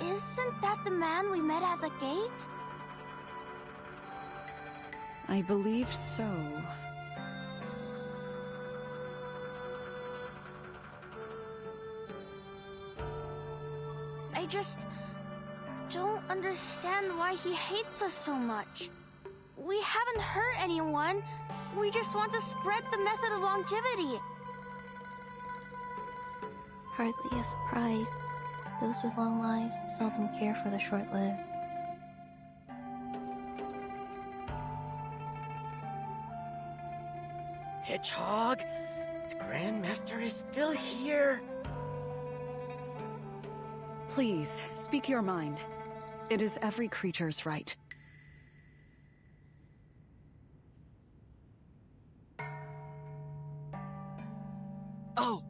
Isn't that the man we met at the gate? I believe so. I just don't understand why he hates us so much. We haven't hurt anyone. We just want to spread the method of longevity. Hardly a surprise. Those with long lives seldom care for the short-lived. Chog. The Grandmaster is still here. Please, speak your mind. It is every creature's right. Oh,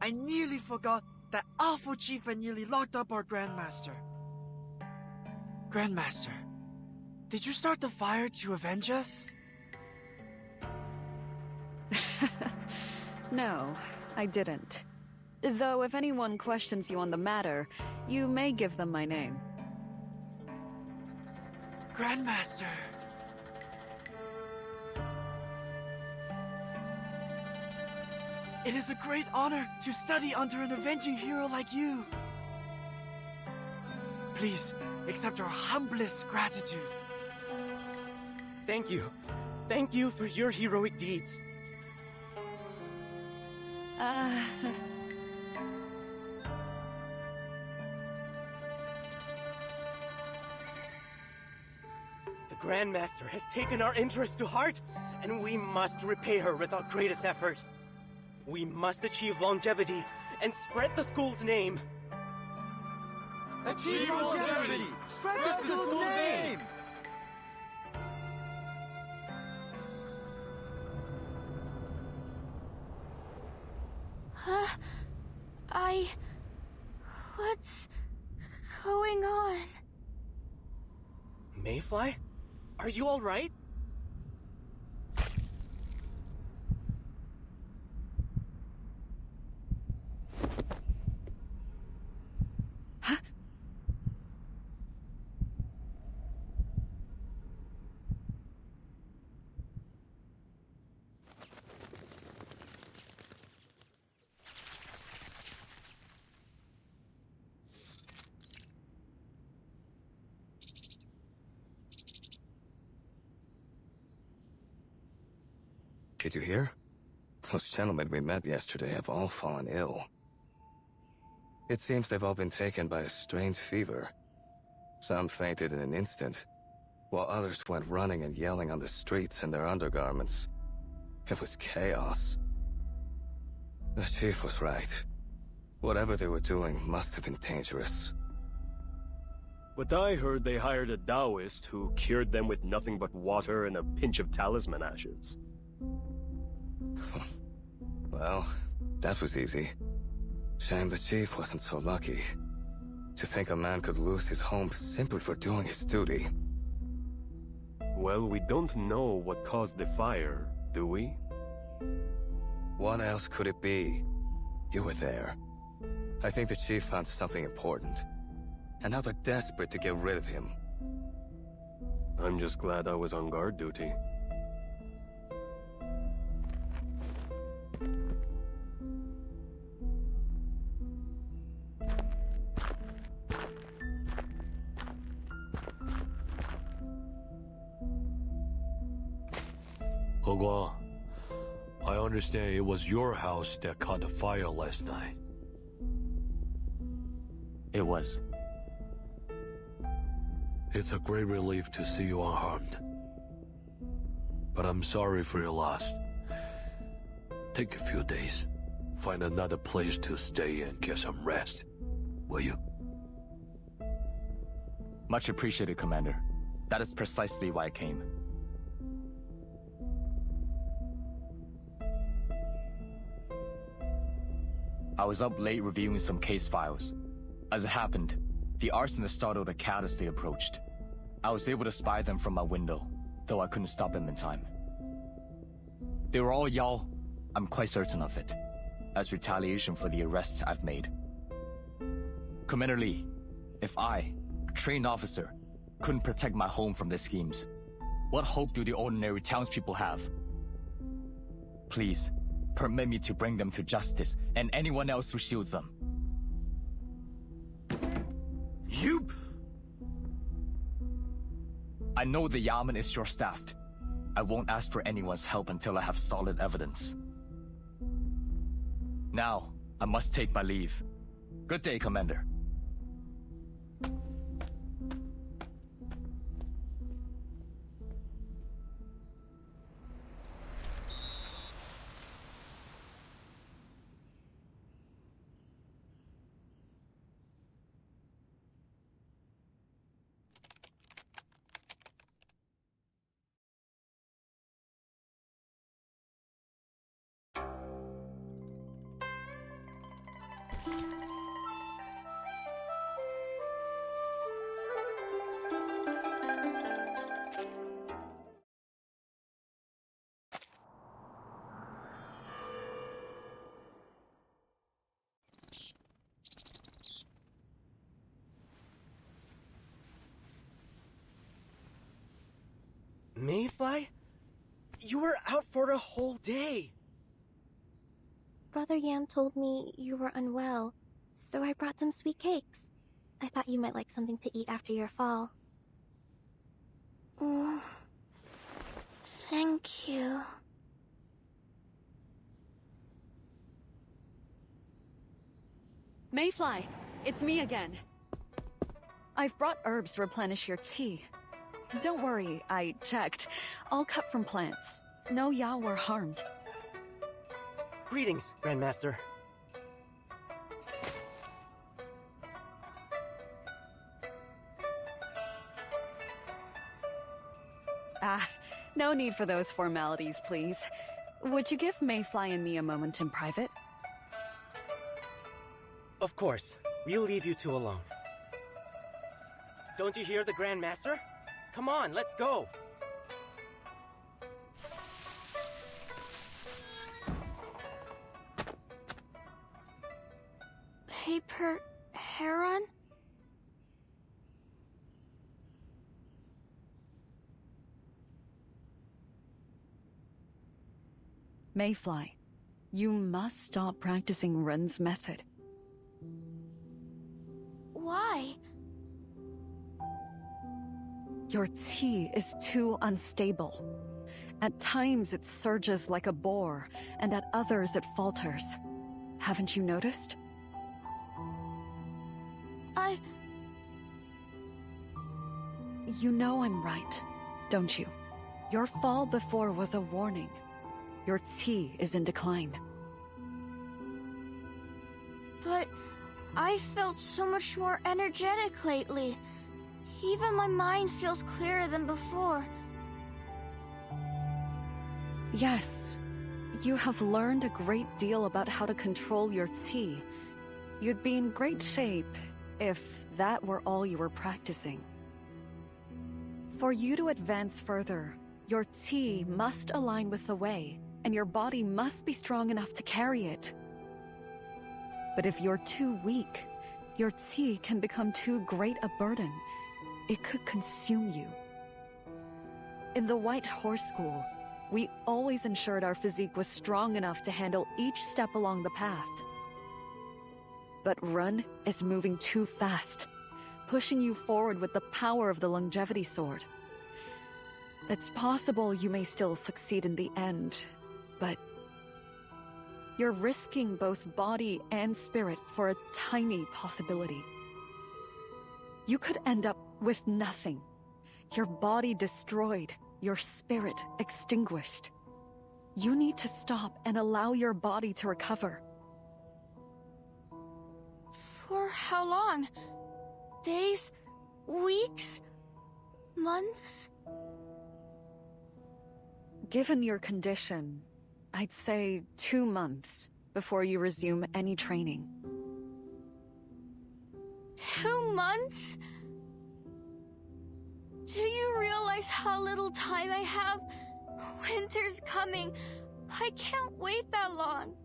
I nearly forgot that awful chief had nearly locked up our Grandmaster. Grandmaster, did you start the fire to avenge us? No, I didn't. Though if anyone questions you on the matter, you may give them my name. Grandmaster. It is a great honor to study under an avenging hero like you. Please, accept our humblest gratitude. Thank you. Thank you for your heroic deeds. The Grandmaster has taken our interest to heart, and we must repay her with our greatest effort. We must achieve longevity and spread the school's name. Achieve longevity! Spread the school's name! What's going on? Mayfly? Are you alright? Did you hear? Those gentlemen we met yesterday have all fallen ill. It seems they've all been taken by a strange fever. Some fainted in an instant, while others went running and yelling on the streets in their undergarments. It was chaos. The chief was right. Whatever they were doing must have been dangerous. But I heard they hired a Taoist who cured them with nothing but water and a pinch of talisman ashes. Well, that was easy. Shame the chief wasn't so lucky. To think a man could lose his home simply for doing his duty. Well, we don't know what caused the fire, do we? What else could it be? You were there. I think the chief found something important. And now they're desperate to get rid of him. I'm just glad I was on guard duty. He Guang, I understand it was your house that caught the fire last night. It was. It's a great relief to see you unharmed. But I'm sorry for your loss. Take a few days. Find another place to stay and get some rest. Will you? Much appreciated, Commander. That is precisely why I came. I was up late reviewing some case files. As it happened, the arsonist startled a cat as they approached. I was able to spy them from my window, though I couldn't stop them in time. They were all Yao, I'm quite certain of it, as retaliation for the arrests I've made. Commander Lee, if I, a trained officer, couldn't protect my home from their schemes, what hope do the ordinary townspeople have? Please, permit me to bring them to justice, and anyone else who shields them. You... I know the Yamen is short-staffed. I won't ask for anyone's help until I have solid evidence. Now, I must take my leave. Good day, Commander. Mayfly? You were out for a whole day. Brother Yan told me you were unwell, so I brought some sweet cakes. I thought you might like something to eat after your fall. Oh, thank you. Mayfly, it's me again. I've brought herbs to replenish your tea. Don't worry, I checked. All cut from plants. No Yao were harmed. Greetings, Grandmaster. No need for those formalities, please. Would you give Mayfly and me a moment in private? Of course. We'll leave you two alone. Don't you hear the Grandmaster? Come on, let's go! Paper Heron? Mayfly, you must stop practicing Ren's method. Why? Your tea is too unstable. At times it surges like a boar, and at others it falters. Haven't you noticed? You know I'm right, don't you? Your fall before was a warning. Your tea is in decline. But I felt so much more energetic lately. Even my mind feels clearer than before. Yes, you have learned a great deal about how to control your tea. You'd be in great shape if that were all you were practicing. For you to advance further, your tea must align with the way, and your body must be strong enough to carry it. But if you're too weak, your tea can become too great a burden. It could consume you. In the White Horse School, we always ensured our physique was strong enough to handle each step along the path. But Ren is moving too fast, pushing you forward with the power of the longevity sword. It's possible you may still succeed in the end, but you're risking both body and spirit for a tiny possibility. You could end up with nothing. Your body destroyed, your spirit extinguished. You need to stop and allow your body to recover. For how long? Days? Weeks? Months? Given your condition, I'd say 2 months before you resume any training. 2 months? Do you realize how little time I have? Winter's coming. I can't wait that long.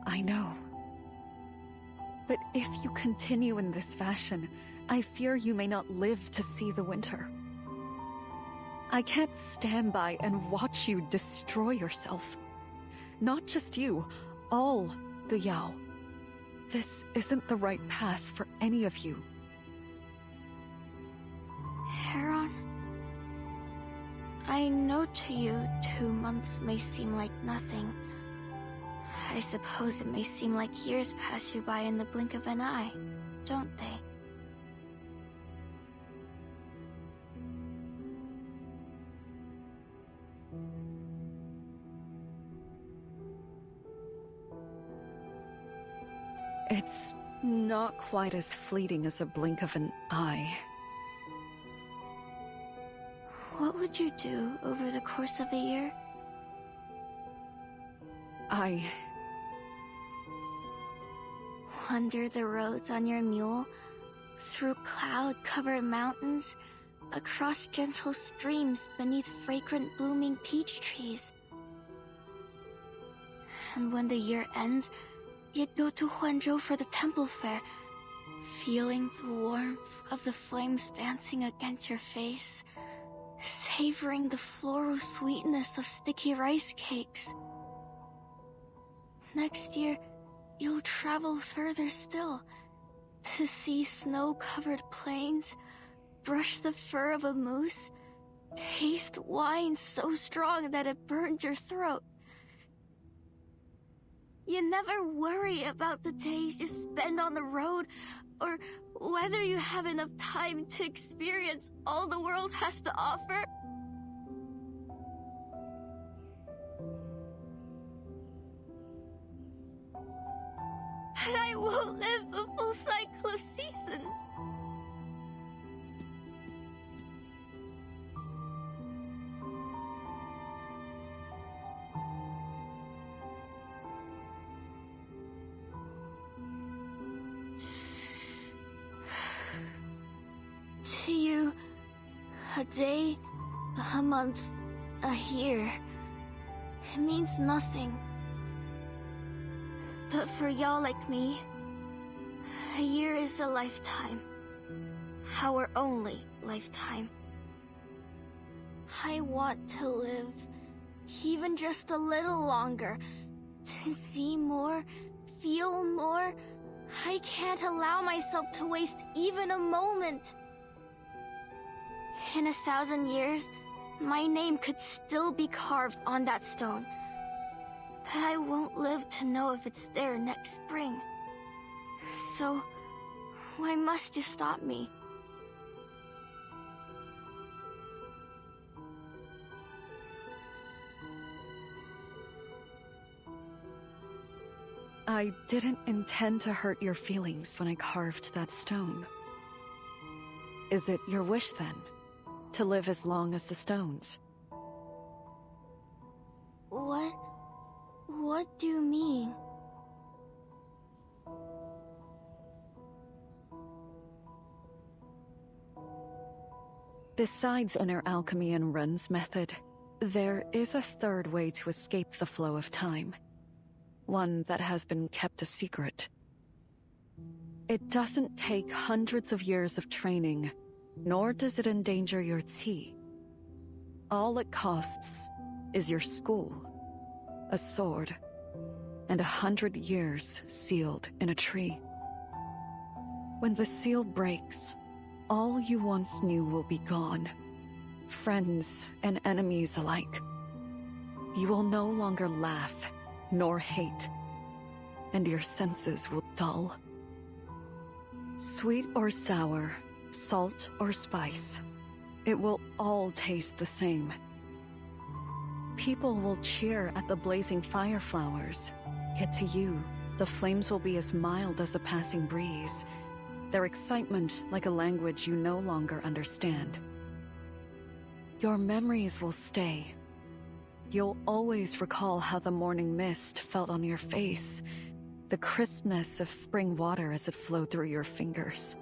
I know. But if you continue in this fashion, I fear you may not live to see the winter. I can't stand by and watch you destroy yourself. Not just you, all the Yao. This isn't the right path for any of you. Heron, I know to you 2 months may seem like nothing. I suppose it may seem like years pass you by in the blink of an eye, don't they? It's not quite as fleeting as a blink of an eye. What would you do over the course of a year? Wander the roads on your mule, through cloud-covered mountains, across gentle streams beneath fragrant blooming peach trees. And when the year ends, you'd go to Huanzhou for the temple fair, feeling the warmth of the flames dancing against your face, savoring the floral sweetness of sticky rice cakes. Next year, you'll travel further still, to see snow-covered plains, brush the fur of a moose, taste wine so strong that it burned your throat. You never worry about the days you spend on the road, or whether you have enough time to experience all the world has to offer. And I won't live a full cycle of seasons. To you, a day, a month, a year, it means nothing. But for y'all like me, a year is a lifetime. Our only lifetime. I want to live, even just a little longer, to see more, feel more. I can't allow myself to waste even a moment. In 1,000 years, my name could still be carved on that stone. But I won't live to know if it's there next spring. So, why must you stop me? I didn't intend to hurt your feelings when I carved that stone. Is it your wish, then, to live as long as the stones? What do you mean? Besides inner alchemy and Ren's method, there is a third way to escape the flow of time. One that has been kept a secret. It doesn't take hundreds of years of training, nor does it endanger your qi. All it costs is your school, a sword, and 100 years sealed in a tree. When the seal breaks, all you once knew will be gone. Friends and enemies alike. You will no longer laugh, nor hate, and your senses will dull. Sweet or sour, salt or spice, it will all taste the same. People will cheer at the blazing fire flowers, yet to you, the flames will be as mild as a passing breeze, their excitement like a language you no longer understand. Your memories will stay. You'll always recall how the morning mist felt on your face, the crispness of spring water as it flowed through your fingers.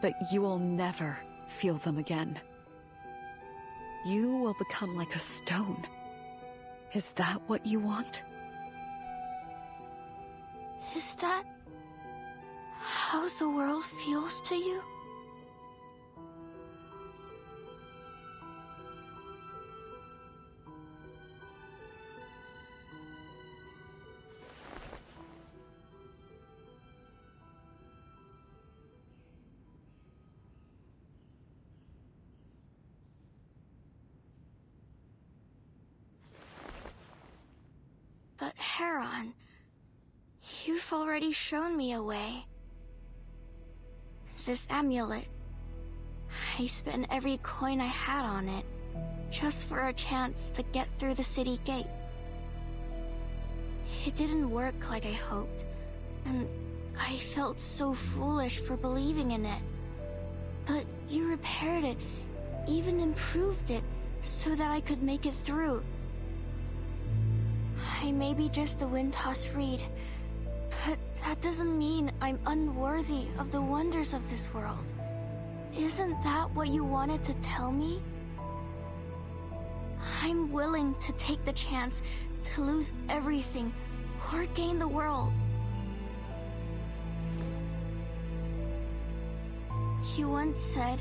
But you will never feel them again. You will become like a stone. Is that what you want? Is that how the world feels to you? But Heron, you've already shown me a way. This amulet. I spent every coin I had on it, just for a chance to get through the city gate. It didn't work like I hoped, and I felt so foolish for believing in it. But you repaired it, even improved it, so that I could make it through. I may be just a wind-tossed reed, but that doesn't mean I'm unworthy of the wonders of this world. Isn't that what you wanted to tell me? I'm willing to take the chance to lose everything or gain the world. You once said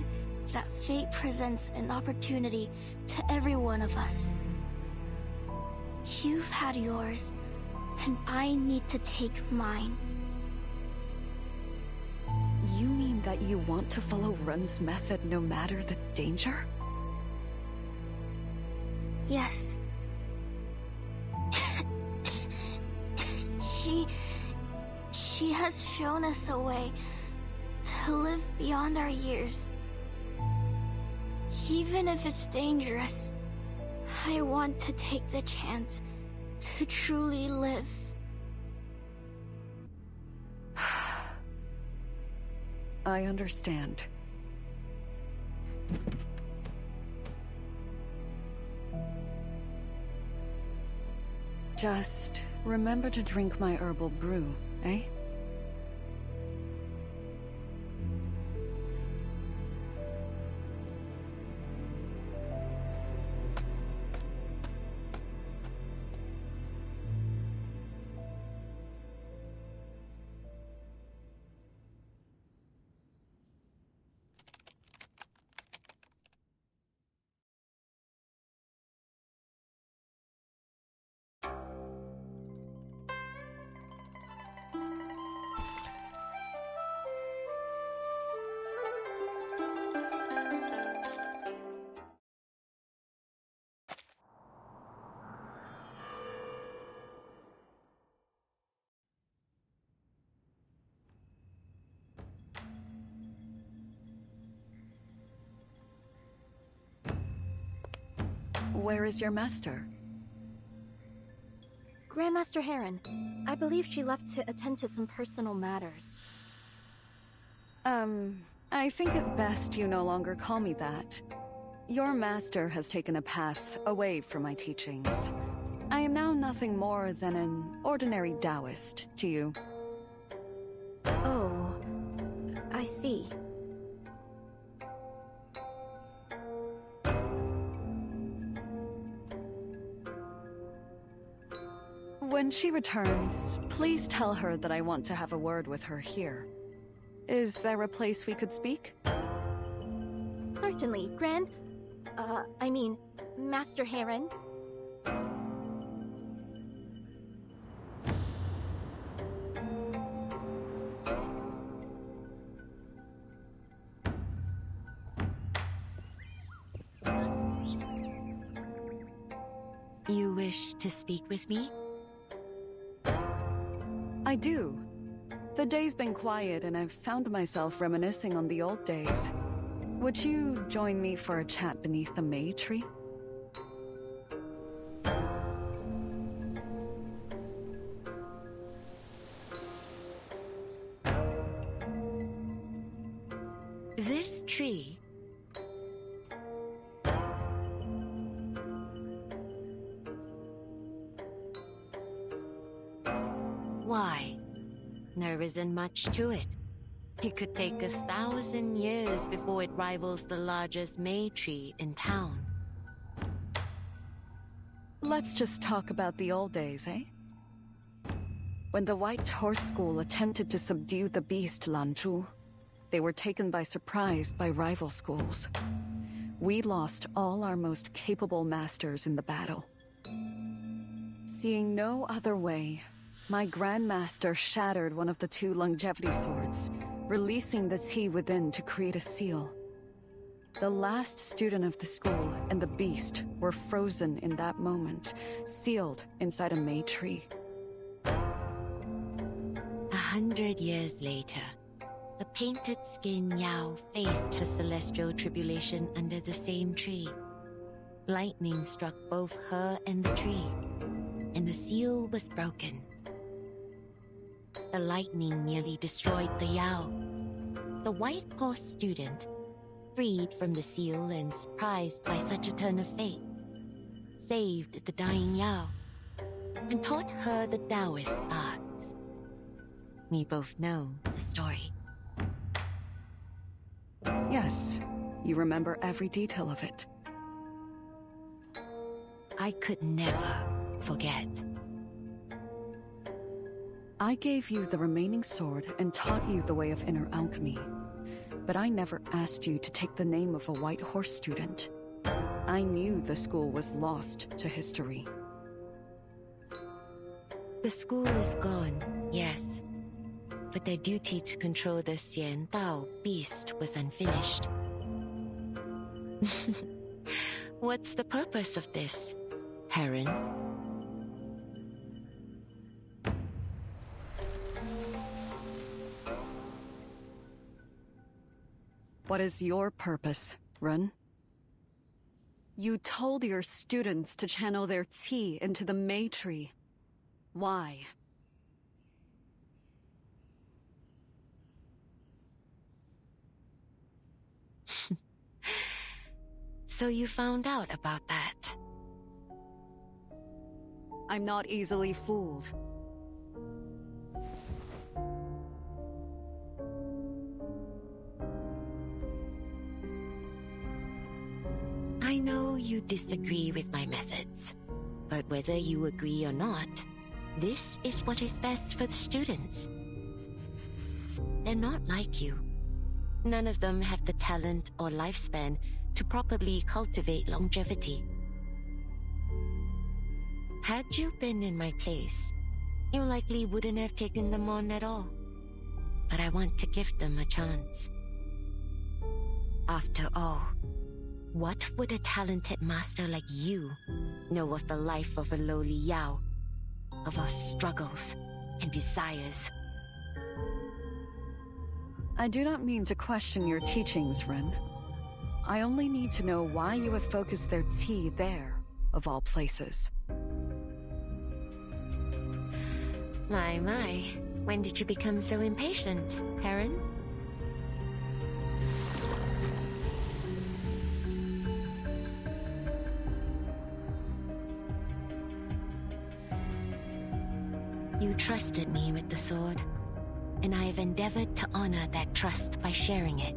that fate presents an opportunity to every one of us. You've had yours, and I need to take mine. You mean that you want to follow Run's method no matter the danger? Yes. She has shown us a way to live beyond our years. Even if it's dangerous, I want to take the chance to truly live. I understand. Just remember to drink my herbal brew, eh? Where is your master? Grandmaster Heron. I believe she left to attend to some personal matters. I think it best you no longer call me that. Your master has taken a path away from my teachings. I am now nothing more than an ordinary Taoist to you. Oh, I see. When she returns, please tell her that I want to have a word with her here. Is there a place we could speak? Certainly, Master Heron. You wish to speak with me? I do. The day's been quiet and I've found myself reminiscing on the old days. Would you join me for a chat beneath the May tree? This tree? Why? There isn't much to it. It could take 1,000 years before it rivals the largest May tree in town. Let's just talk about the old days, eh? When the White Horse School attempted to subdue the beast Lanzhu, they were taken by surprise by rival schools. We lost all our most capable masters in the battle. Seeing no other way, my Grandmaster shattered one of the 2 longevity swords, releasing the tea within to create a seal. The last student of the school and the beast were frozen in that moment, sealed inside a May tree. 100 years later, the painted-skin Yao faced her celestial tribulation under the same tree. Lightning struck both her and the tree, and the seal was broken. The lightning nearly destroyed the Yao. The White Horse student, freed from the seal and surprised by such a turn of fate, saved the dying Yao and taught her the Taoist arts. We both know the story. Yes, you remember every detail of it. I could never forget. I gave you the remaining sword and taught you the way of inner alchemy. but I never asked you to take the name of a white horse student. I knew the school was lost to history. The school is gone, yes. But their duty to control the Xian Dao beast was unfinished. What's the purpose of this, Heron? What is your purpose, Run? You told your students to channel their qi into the Mei Tree. Why? So you found out about that? I'm not easily fooled. I know you disagree with my methods, but whether you agree or not, this is what is best for the students. They're not like you. None of them have the talent or lifespan to properly cultivate longevity. Had you been in my place, you likely wouldn't have taken them on at all. But I want to give them a chance. After all, what would a talented master like you know of the life of a lowly Yao, of our struggles and desires? I do not mean to question your teachings, Ren. I only need to know why you have focused their qi there, of all places. My, when did you become so impatient, Heron? You trusted me with the sword, and I have endeavored to honor that trust by sharing it.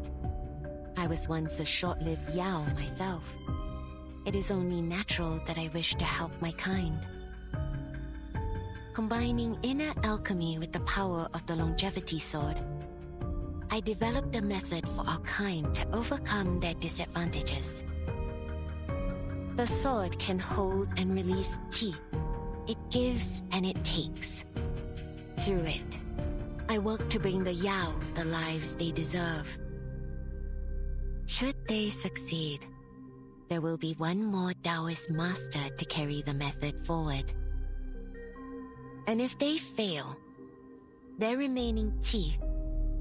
I was once a short-lived Yao myself. It is only natural that I wish to help my kind. Combining inner alchemy with the power of the longevity sword, I developed a method for our kind to overcome their disadvantages. The sword can hold and release qi. It gives and it takes. Through it, I work to bring the Yao the lives they deserve. Should they succeed, there will be one more Taoist master to carry the method forward. And if they fail, their remaining qi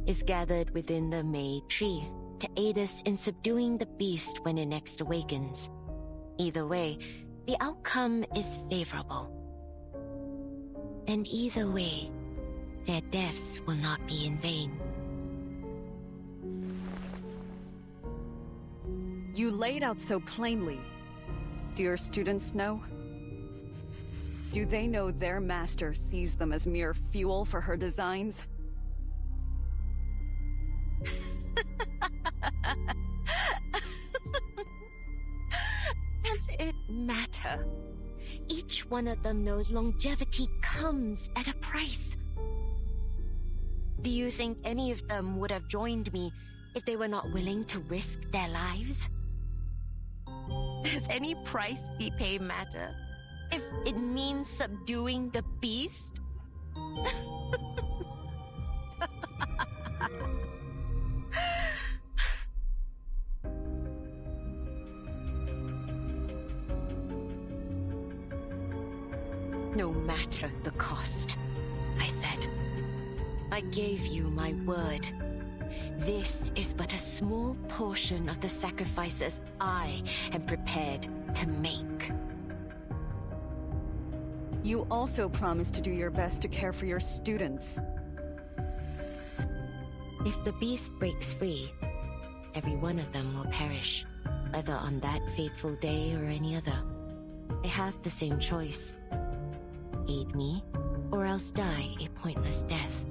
is gathered within the Mei Tree to aid us in subduing the beast when it next awakens. Either way, the outcome is favorable. And either way, their deaths will not be in vain. You laid out so plainly. Do your students know? Do they know their master sees them as mere fuel for her designs? Does it matter? Each one of them knows longevity comes at a price. Do you think any of them would have joined me if they were not willing to risk their lives? Does any price we pay matter if it means subduing the beast? No matter the cost, I said. I gave you my word. This is but a small portion of the sacrifices I am prepared to make. You also promised to do your best to care for your students. If the beast breaks free, every one of them will perish, whether on that fateful day or any other. They have the same choice. Aid me, or else die a pointless death.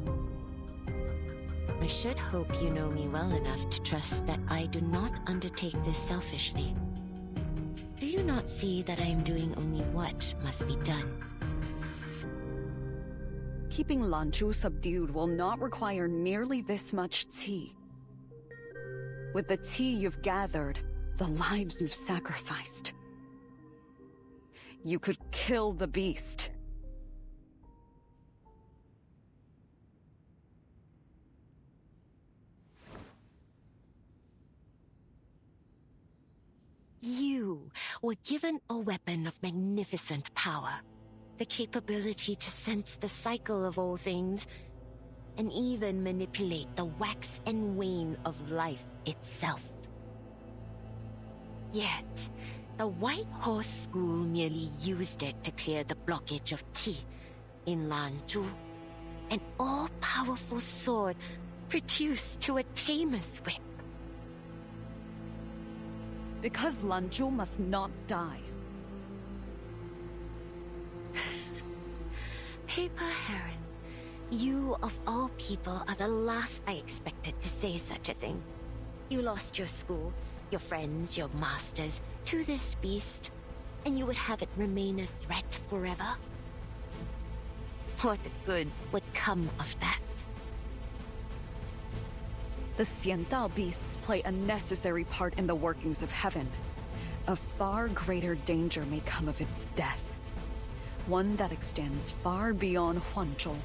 I should hope you know me well enough to trust that I do not undertake this selfishly. Do you not see that I am doing only what must be done? Keeping Lanzhu subdued will not require nearly this much qi. With the tea you've gathered, the lives you've sacrificed, you could kill the beast. You were given a weapon of magnificent power, the capability to sense the cycle of all things, and even manipulate the wax and wane of life itself. Yet, the White Horse School merely used it to clear the blockage of Qi in Lanzhou, an all-powerful sword reduced to a tamer's whip. Because Lanzhou must not die. Paper Heron, you of all people are the last I expected to say such a thing. You lost your school, your friends, your masters, to this beast, and you would have it remain a threat forever? What good would come of that? The Xiandao beasts play a necessary part in the workings of heaven. A far greater danger may come of its death. One that extends far beyond Huanzhou.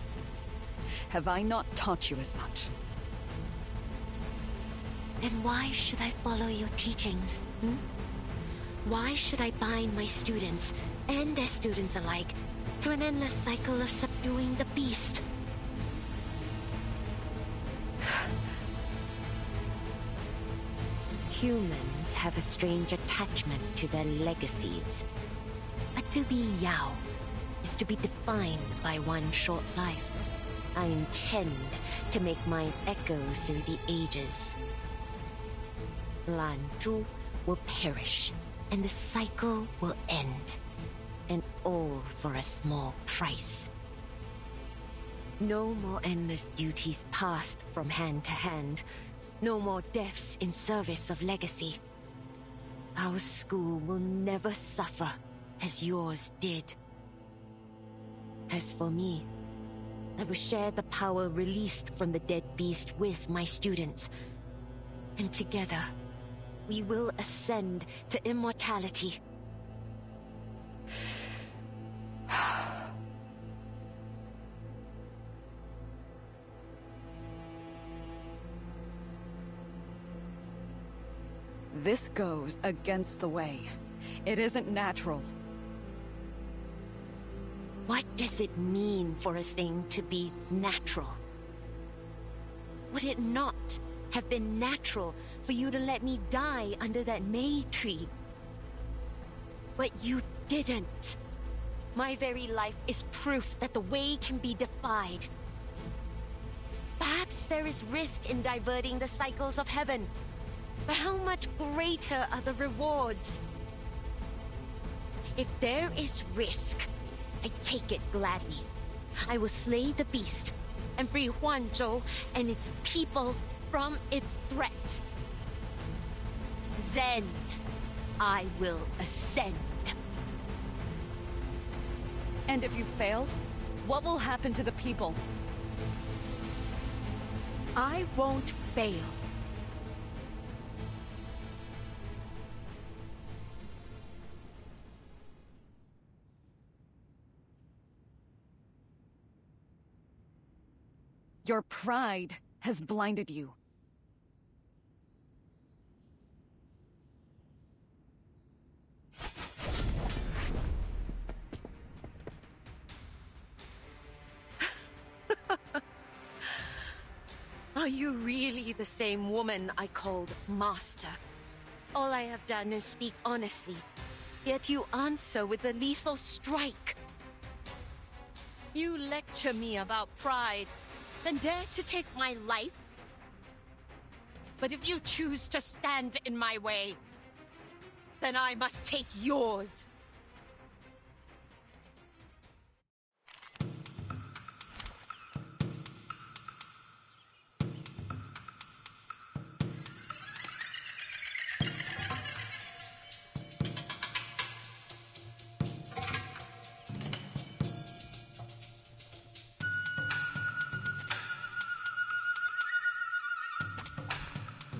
Have I not taught you as much? Then why should I follow your teachings, Why should I bind my students, and their students alike, to an endless cycle of subduing the beast? Humans have a strange attachment to their legacies. But to be Yao is to be defined by one short life. I intend to make mine echo through the ages. Lanzhou will perish, and the cycle will end. And all for a small price. No more endless duties passed from hand to hand. No more deaths in service of legacy. Our school will never suffer as yours did. As for me, I will share the power released from the dead beast with my students. And together, we will ascend to immortality. This goes against the way. It isn't natural. What does it mean for a thing to be natural? Would it not have been natural for you to let me die under that May tree? But you didn't. My very life is proof that the way can be defied. Perhaps there is risk in diverting the cycles of heaven. But how much greater are the rewards? If there is risk, I take it gladly. I will slay the beast and free Huanzhou and its people from its threat. Then I will ascend. And if you fail, what will happen to the people? I won't fail. Your pride has blinded you. Are you really the same woman I called Master? All I have done is speak honestly, yet you answer with a lethal strike. You lecture me about pride, then dare to take my life? But if you choose to stand in my way, then I must take yours.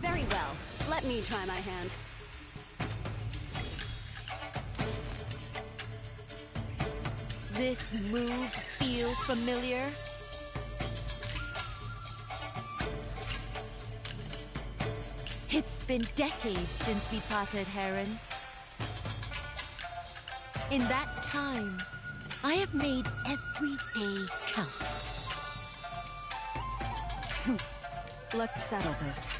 Very well. Let me try my hand. This move feel familiar? It's been decades since we parted, Heron. In that time, I have made every day count. Let's settle this.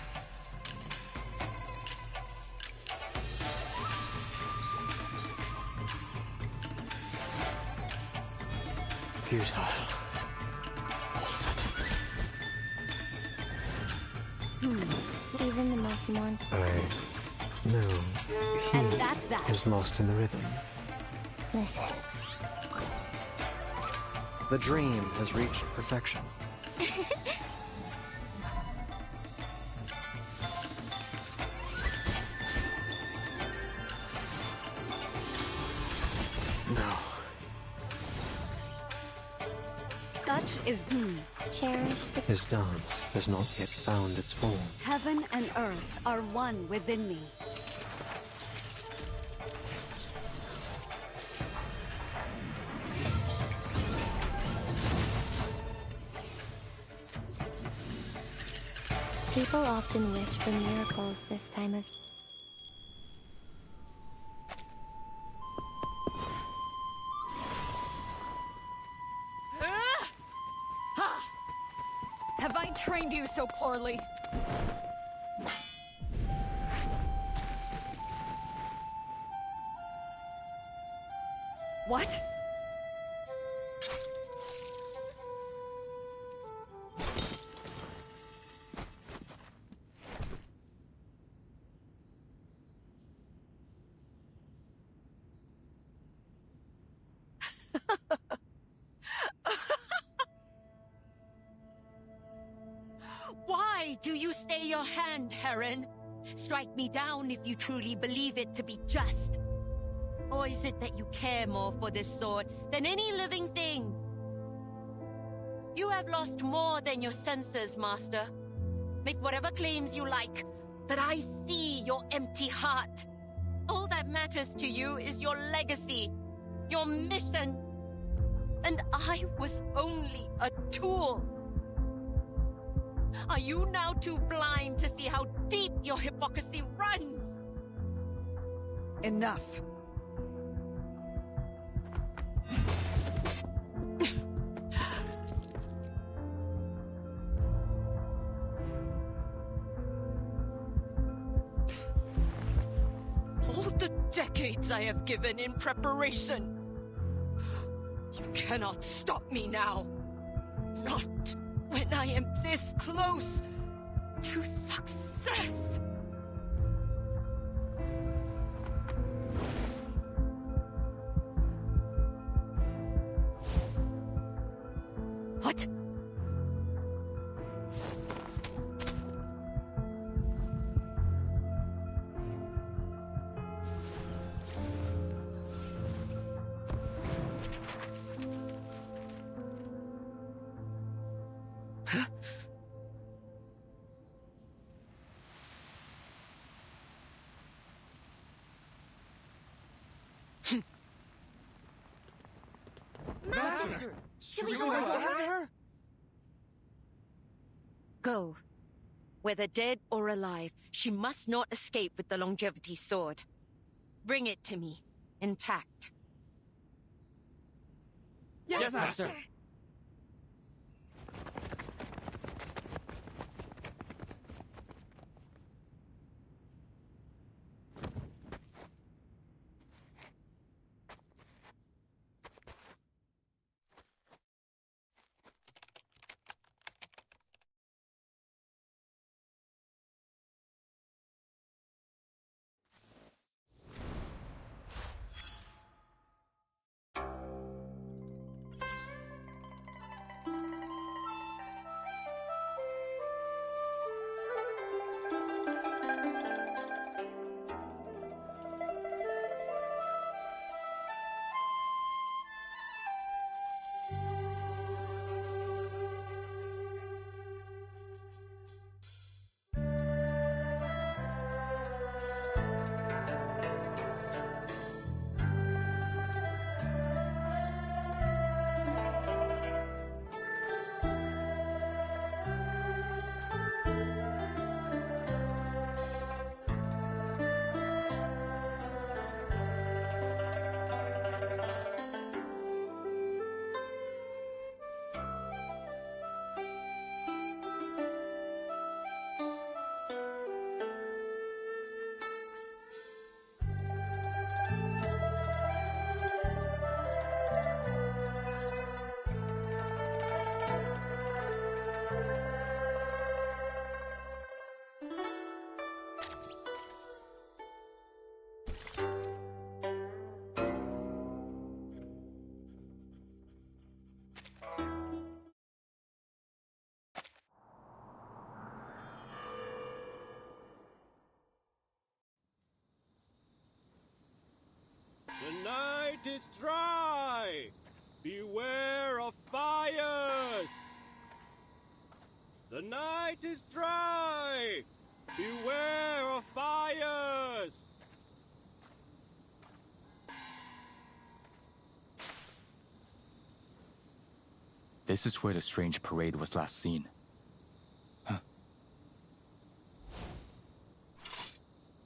Futile. Even the most mournful. No. And that's that. Is lost in the rhythm. Listen. The dream has reached perfection. No. Such is Cherish the His dance has not yet found its form. heaven and earth are one within me. people often wish for miracles this time of Have I trained you so poorly? What? Why do you stay your hand, Heron? Strike me down if you truly believe it to be just. Or is it that you care more for this sword than any living thing? You have lost more than your senses, Master. Make whatever claims you like, but I see your empty heart. All that matters to you is your legacy, your mission. And I was only a tool. Are you now too blind to see how deep your hypocrisy runs? Enough. All the decades I have given in preparation. You cannot stop me now. Not when I am this close to success. What? Master! Should we go after her? Go. Whether dead or alive, she must not escape with the longevity sword. Bring it to me, intact. Yes, Master! night is dry! Beware of fires! The night is dry! Beware of fires! This is where the strange parade was last seen. Huh.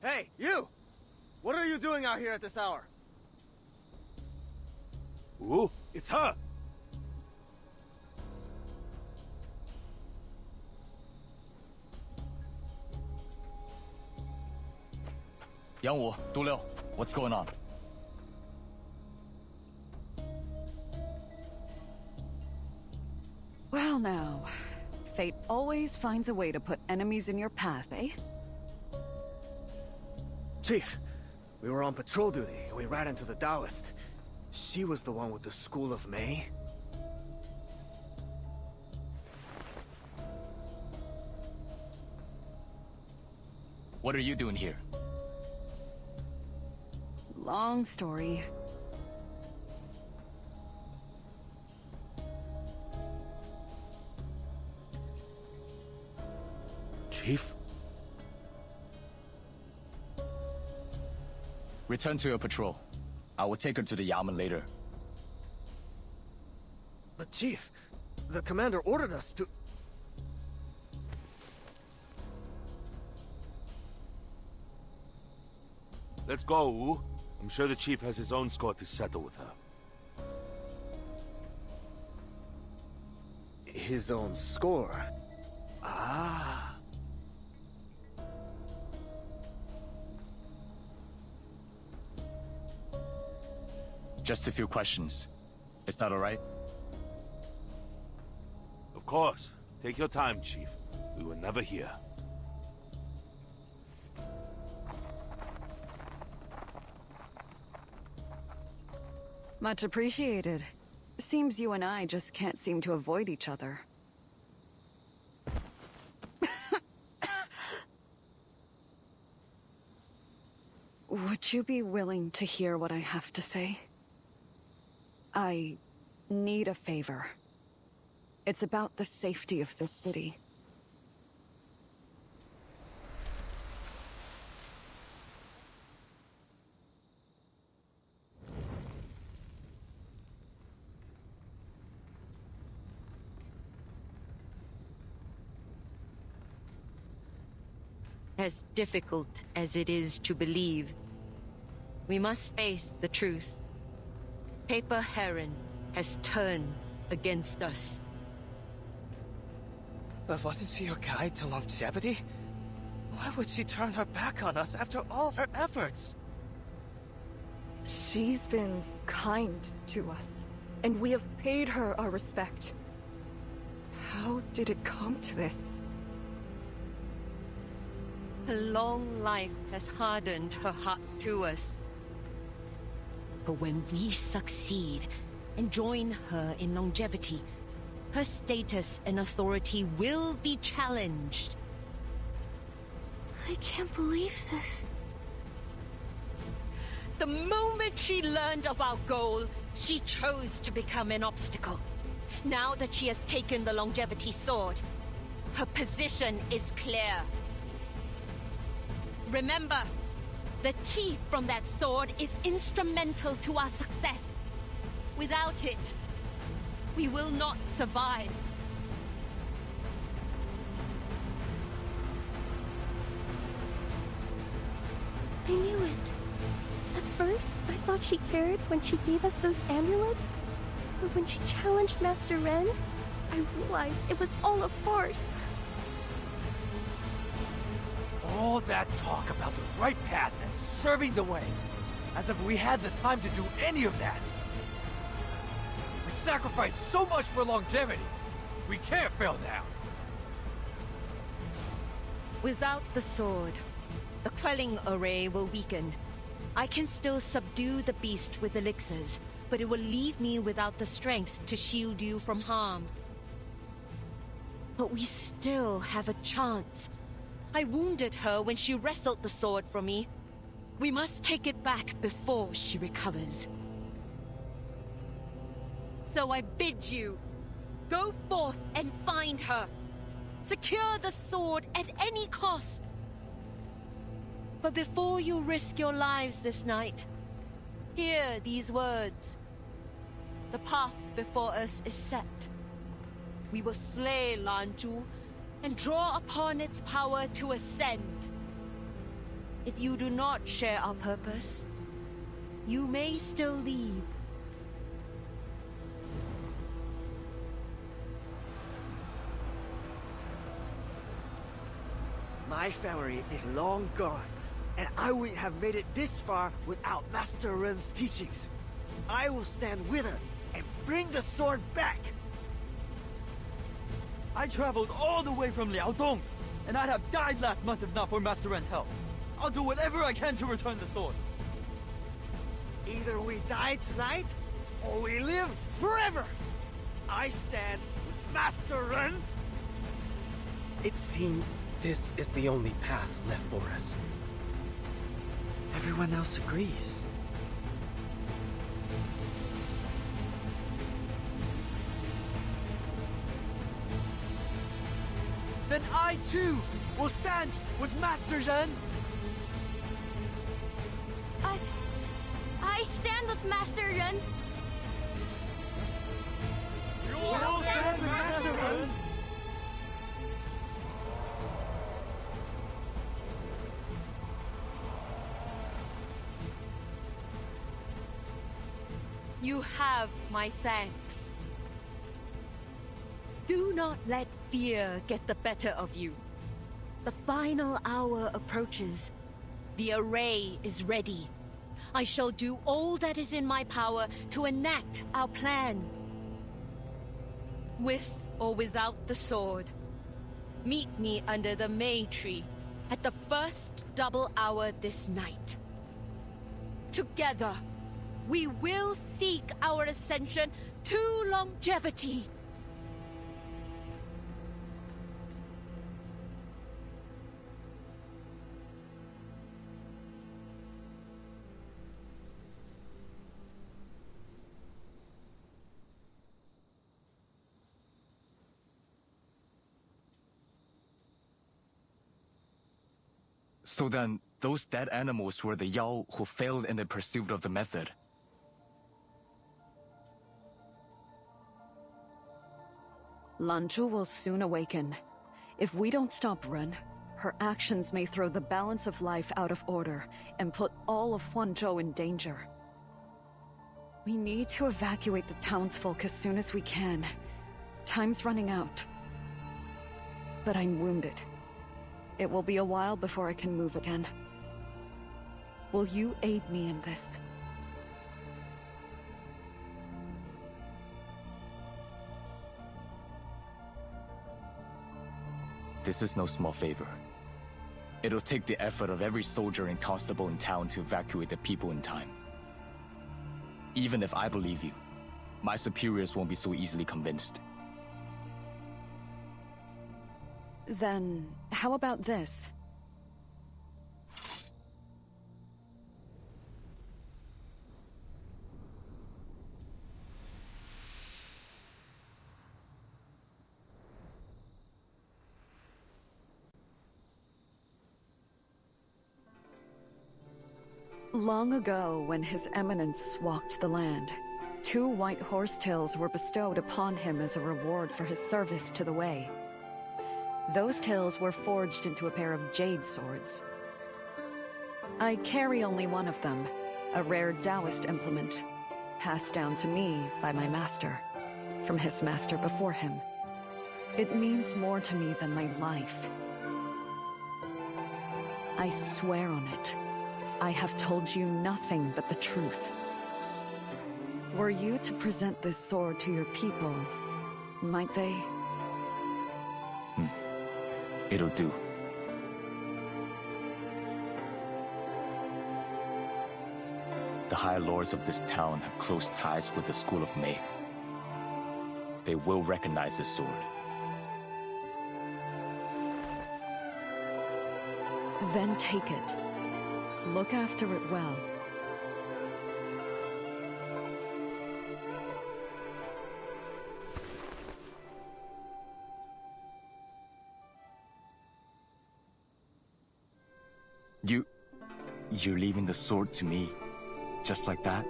Hey, you! What are you doing out here at this hour? Ooh, it's her! Yang Wu, Du Liu, what's going on? Well now, fate always finds a way to put enemies in your path, eh? Chief, we were on patrol duty and we ran into the Taoist. She was the one with the School of May. What are you doing here? Long story. Chief? Return to your patrol. I will take her to the Yamen later. But Chief, the commander ordered us to... Let's go, Wu. I'm sure the chief has his own score to settle with her. His own score? Ah... Just a few questions. Is that all right? Of course. Take your time, Chief. We were never here. Much appreciated. Seems you and I just can't seem to avoid each other. Would you be willing to hear what I have to say? I need a favor. It's about the safety of this city. As difficult as it is to believe, we must face the truth. Paper Heron has turned against us. But wasn't she your guide to longevity? Why would she turn her back on us after all her efforts? She's been kind to us, and we have paid her our respect. How did it come to this? Her long life has hardened her heart to us. But when we succeed and join her in longevity, her status and authority will be challenged. I can't believe this. The moment she learned of our goal, she chose to become an obstacle. Now that she has taken the longevity sword, her position is clear. Remember, the teeth from that sword is instrumental to our success. Without it, we will not survive. I knew it. At first, I thought she cared when she gave us those amulets. But when she challenged Master Ren, I realized it was all a farce. All that talk about the right path and serving the way. As if we had the time to do any of that. We sacrificed so much for longevity. We can't fail now. Without the sword, the quelling array will weaken. I can still subdue the beast with elixirs, but it will leave me without the strength to shield you from harm. But we still have a chance. I wounded her when she wrestled the sword from me. We must take it back before she recovers. So I bid you, go forth and find her. Secure the sword at any cost. But before you risk your lives this night, hear these words. The path before us is set. We will slay Lanzhu and draw upon its power to ascend. If you do not share our purpose, you may still leave. My family is long gone, and I wouldn't have made it this far without Master Ren's teachings. I will stand with her and bring the sword back. I traveled all the way from Liaodong, and I'd have died last month if not for Master Ren's help. I'll do whatever I can to return the sword. Either we die tonight, or we live forever. I stand with Master Ren. It seems this is the only path left for us. Everyone else agrees. Then I too will stand with Master Ren. I stand with Master Ren. You'll stand with Master Ren. You have my thanks. Do not let fear get the better of you. The final hour approaches. The array is ready. I shall do all that is in my power to enact our plan. With or without the sword, meet me under the May tree at the first double hour this night. Together, we will seek our ascension to longevity. So then, those dead animals were the Yao who failed in the pursuit of the method. Lanzhu will soon awaken. If we don't stop Ren, her actions may throw the balance of life out of order and put all of Huanzhou in danger. We need to evacuate the townsfolk as soon as we can. Time's running out. But I'm wounded. It will be a while before I can move again. Will you aid me in this? This is no small favor. It'll take the effort of every soldier and constable in town to evacuate the people in time. Even if I believe you, my superiors won't be so easily convinced. Then, how about this? Long ago, when His Eminence walked the land, 2 white horsetails were bestowed upon him as a reward for his service to the Way. Those tails were forged into a pair of jade swords. I carry only one of them, a rare Taoist implement, passed down to me by my master, from his master before him. It means more to me than my life. I swear on it. I have told you nothing but the truth. Were you to present this sword to your people, might they? It'll do. The High Lords of this town have close ties with the School of Mei. They will recognize this sword. Then take it. Look after it well. You're leaving the sword to me, just like that?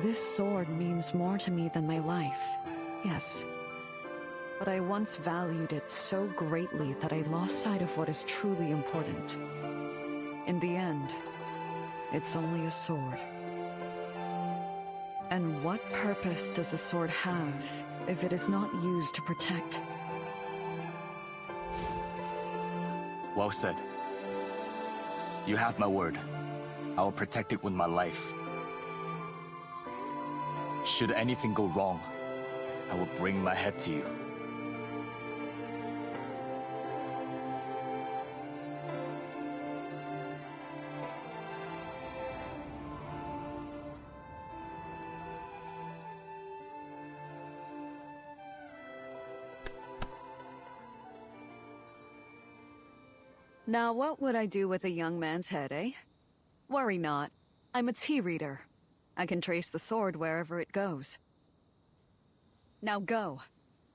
This sword means more to me than my life, yes. But I once valued it so greatly that I lost sight of what is truly important. In the end, it's only a sword. And what purpose does a sword have if it is not used to protect? Well said. You have my word. I will protect it with my life. Should anything go wrong, I will bring my head to you. Now what would I do with a young man's head, eh? Worry not. I'm a tea reader. I can trace the sword wherever it goes. Now go.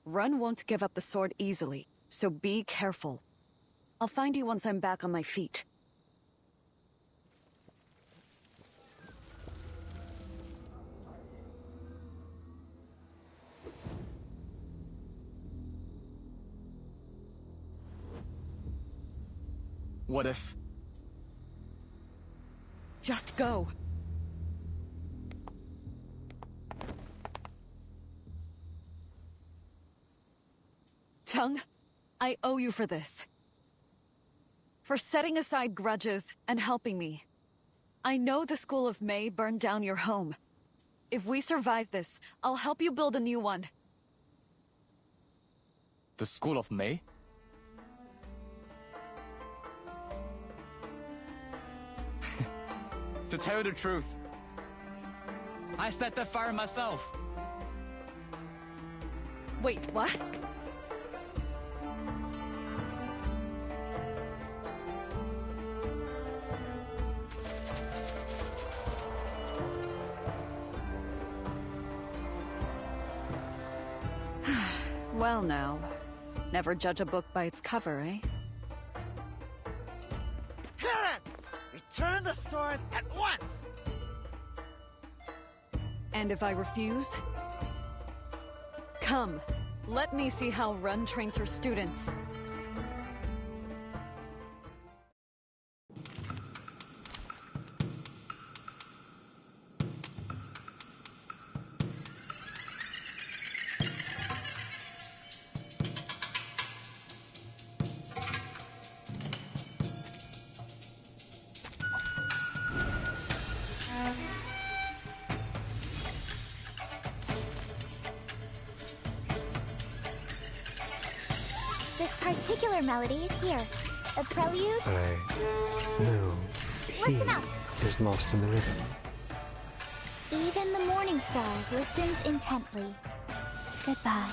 Run won't give up the sword easily, so be careful. I'll find you once I'm back on my feet. What if... Just go. Chung, I owe you for this. For setting aside grudges and helping me. I know the School of May burned down your home. If we survive this, I'll help you build a new one. The School of May? To tell you the truth, I set that fire myself. Wait, what? Well now, never judge a book by its cover, eh? Karen! Return the sword at once! And if I refuse? Come, let me see how Run trains her students. This particular melody is here. A prelude? No, Listen up! he is lost in the rhythm. Even the morning star listens intently. Goodbye.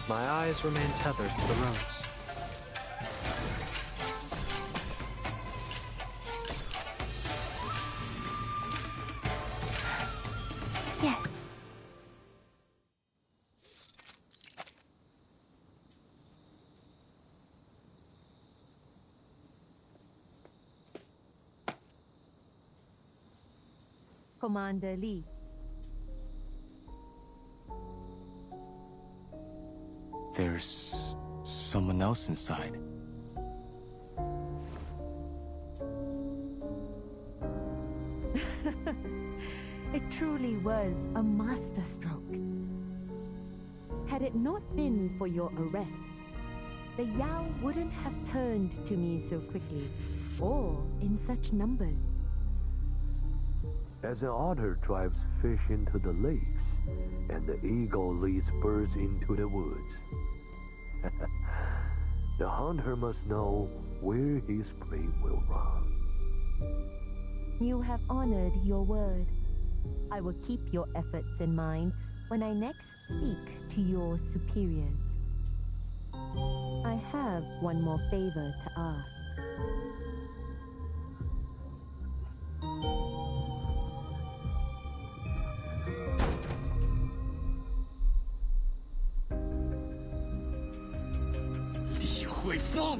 My eyes remain tethered to the rose. Yes. Commander Lee. There's someone else inside. It truly was a masterstroke. Had it not been for your arrest, the Yao wouldn't have turned to me so quickly, or in such numbers. As an otter drives fish into the lakes, and the eagle leads birds into the woods. The hunter must know where his prey will run. You have honored your word. I will keep your efforts in mind when I next speak to your superiors. I have one more favor to ask. 会风。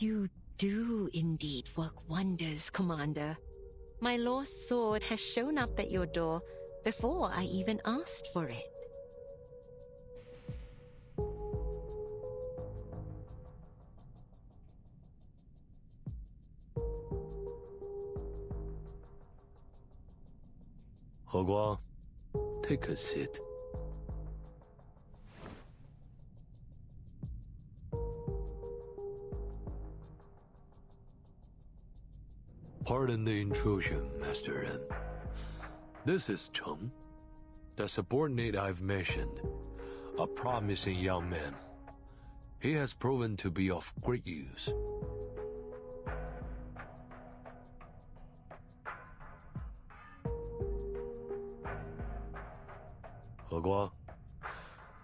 You do indeed work wonders, Commander. My lost sword has shown up at your door before I even asked for it. He Guang, take a seat. Pardon the intrusion, Master Ren. This is Cheng, the subordinate I've mentioned, a promising young man. He has proven to be of great use. He Guang,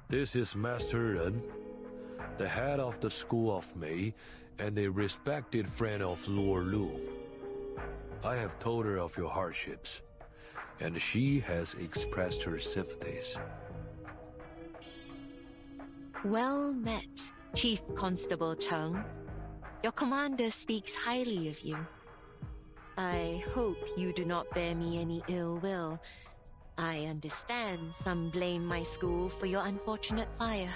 this is Master Ren, the head of the School of Mei and a respected friend of Lord Lu. I have told her of your hardships, and she has expressed her sympathies. Well met, Chief Constable Cheng. Your commander speaks highly of you. I hope you do not bear me any ill will. I understand some blame my school for your unfortunate fire.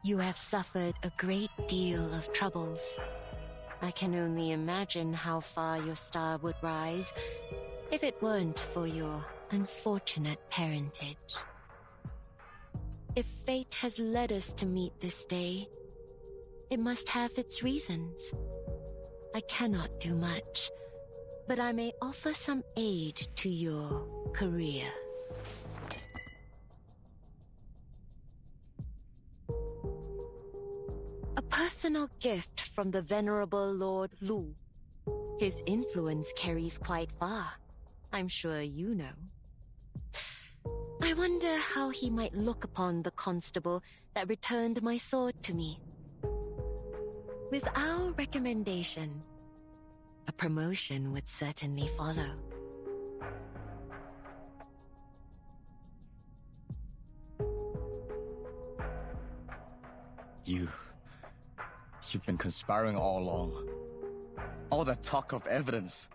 You have suffered a great deal of troubles. I can only imagine how far your star would rise if it weren't for your unfortunate parentage. If fate has led us to meet this day, it must have its reasons. I cannot do much, but I may offer some aid to your career. A personal gift from the venerable Lord Lu. His influence carries quite far. I'm sure you know. I wonder how he might look upon the constable that returned my sword to me. With our recommendation, a promotion would certainly follow. You've been conspiring all along. All that talk of evidence.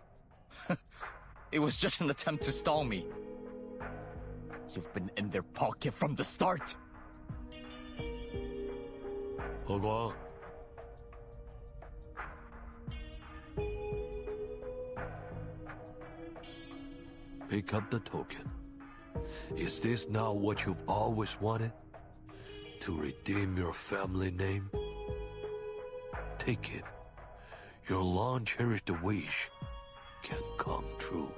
It was just an attempt to stall me. You've been in their pocket from the start. He Guang. Pick up the token. Is this not what you've always wanted? To redeem your family name? Take it. Your long-cherished wish can come true.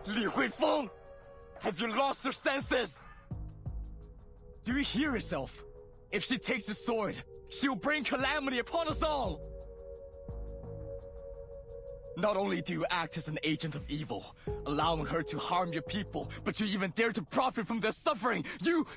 Li Huifeng! Have you lost your senses? Do you hear yourself? If she takes the sword, she will bring calamity upon us all! Not only do you act as an agent of evil, allowing her to harm your people, but you even dare to profit from their suffering! You...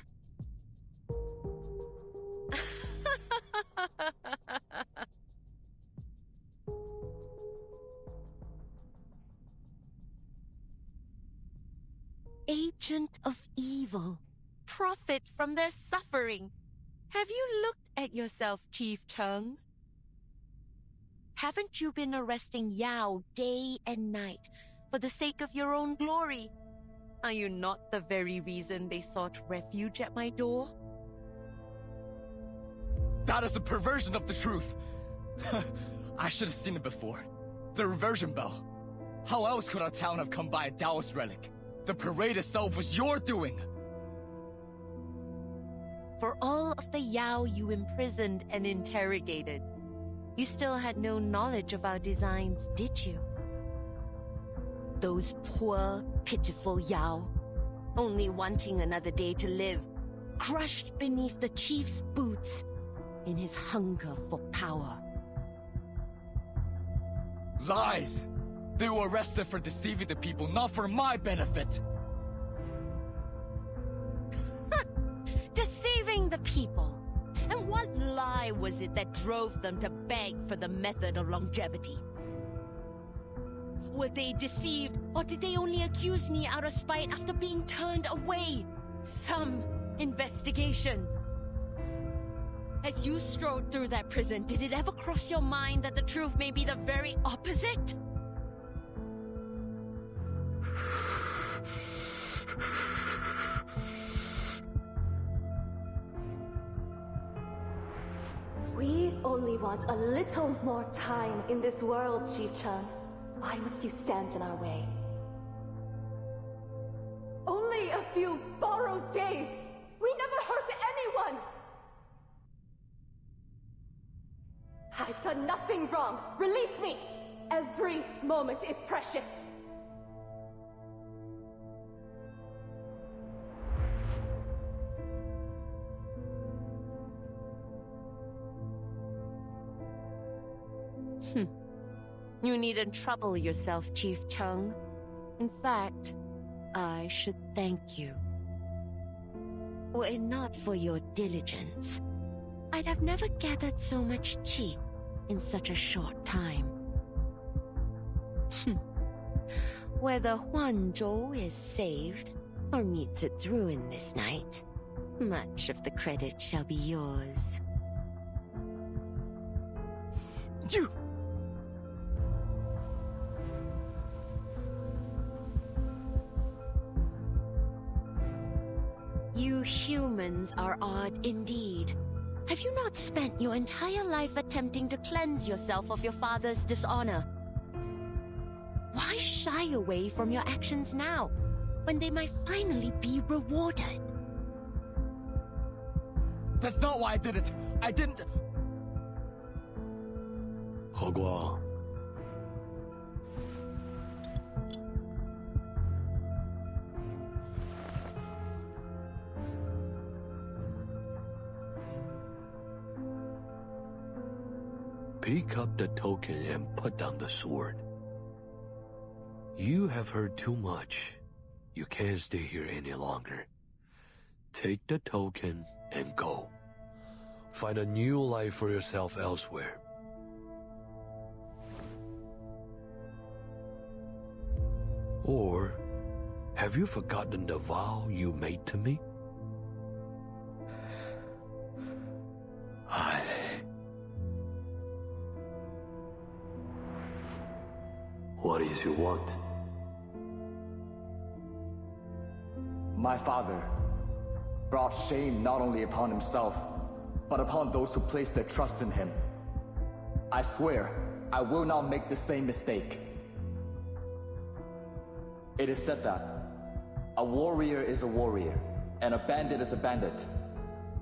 Agent of evil. Profit from their suffering. Have you looked at yourself, Chief Cheng? Haven't you been arresting Yao day and night for the sake of your own glory? Are you not the very reason they sought refuge at my door? That is a perversion of the truth. I should have seen it before. The reversion bell. How else could our town have come by a Taoist relic? The parade itself was your doing. For all of the Yao you imprisoned and interrogated, you still had no knowledge of our designs, did you? Those poor, pitiful Yao, only wanting another day to live, crushed beneath the chief's boots in his hunger for power. Lies! They were arrested for deceiving the people, not for my benefit! Deceiving the people? And what lie was it that drove them to beg for the method of longevity? Were they deceived, or did they only accuse me out of spite after being turned away? Some investigation. As you strode through that prison, did it ever cross your mind that the truth may be the very opposite? We only want a little more time in this world, Chief Chun. Why must you stand in our way? Only a few borrowed days! We never hurt anyone! I've done nothing wrong! Release me! Every moment is precious! You needn't trouble yourself, Chief Chung. In fact, I should thank you. Were it not for your diligence, I'd have never gathered so much qi in such a short time. Whether Huanzhou is saved or meets its ruin this night, much of the credit shall be yours. You humans are odd indeed. Have you not spent your entire life attempting to cleanse yourself of your father's dishonor? Why shy away from your actions now, when they might finally be rewarded? That's not why I did it! I didn't... 和光 Pick up the token and put down the sword. You have heard too much. You can't stay here any longer. Take the token and go. Find a new life for yourself elsewhere. Or, have you forgotten the vow you made to me? What is your want? My father brought shame not only upon himself, but upon those who placed their trust in him. I swear, I will not make the same mistake. It is said that a warrior is a warrior, and a bandit is a bandit.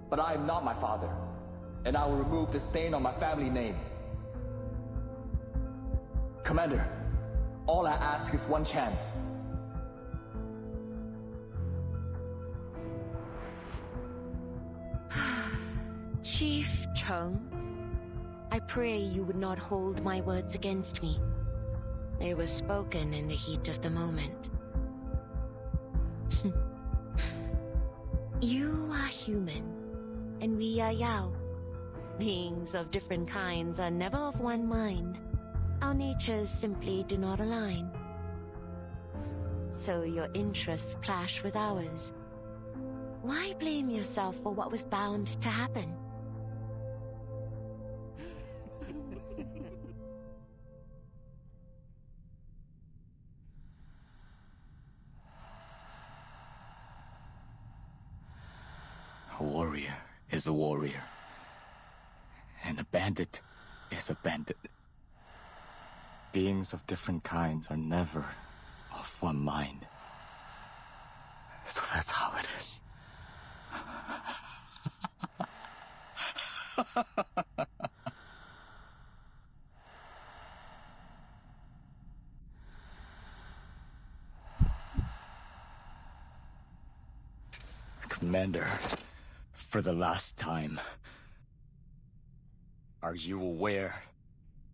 But I am not my father, and I will remove the stain on my family name. Commander, all I ask is one chance. Chief Chung, I pray you would not hold my words against me. They were spoken in the heat of the moment. You are human, and we are Yao. Beings of different kinds are never of one mind. Our natures simply do not align. So your interests clash with ours. Why blame yourself for what was bound to happen? warrior is a warrior. And a bandit is a bandit. Beings of different kinds are never of one mind. So that's how it is. Commander, for the last time, are you aware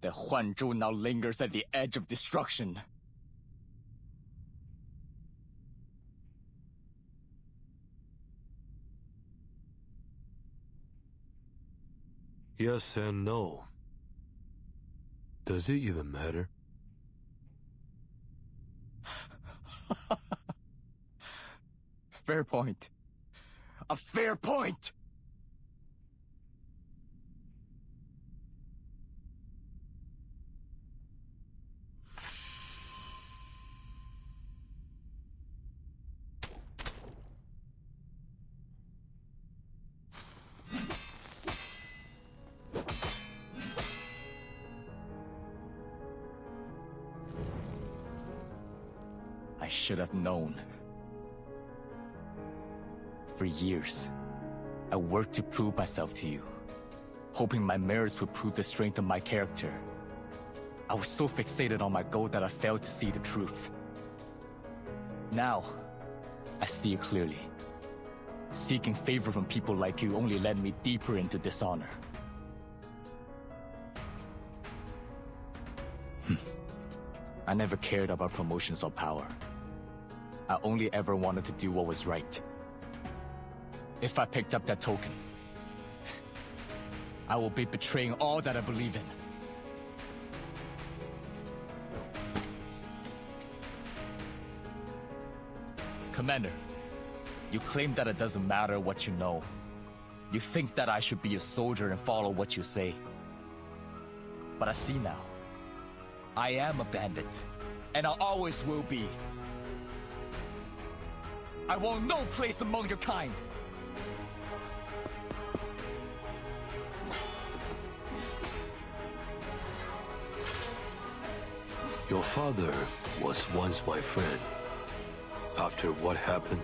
that Huanzhou now lingers at the edge of destruction? Yes and no. Does it even matter? Fair point. A fair point! I should have known. For years, I worked to prove myself to you, hoping my merits would prove the strength of my character. I was so fixated on my goal that I failed to see the truth. Now, I see it clearly. Seeking favor from people like you only led me deeper into dishonor. I never cared about promotions or power. I only ever wanted to do what was right. If I picked up that token, I will be betraying all that I believe in. Commander, you claim that it doesn't matter what you know. You think that I should be a soldier and follow what you say. But I see now. I am a bandit, and I always will be. I want no place among your kind. Your father was once my friend. After what happened,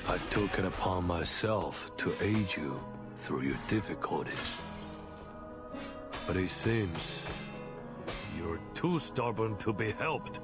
I took it upon myself to aid you through your difficulties. But it seems you're too stubborn to be helped.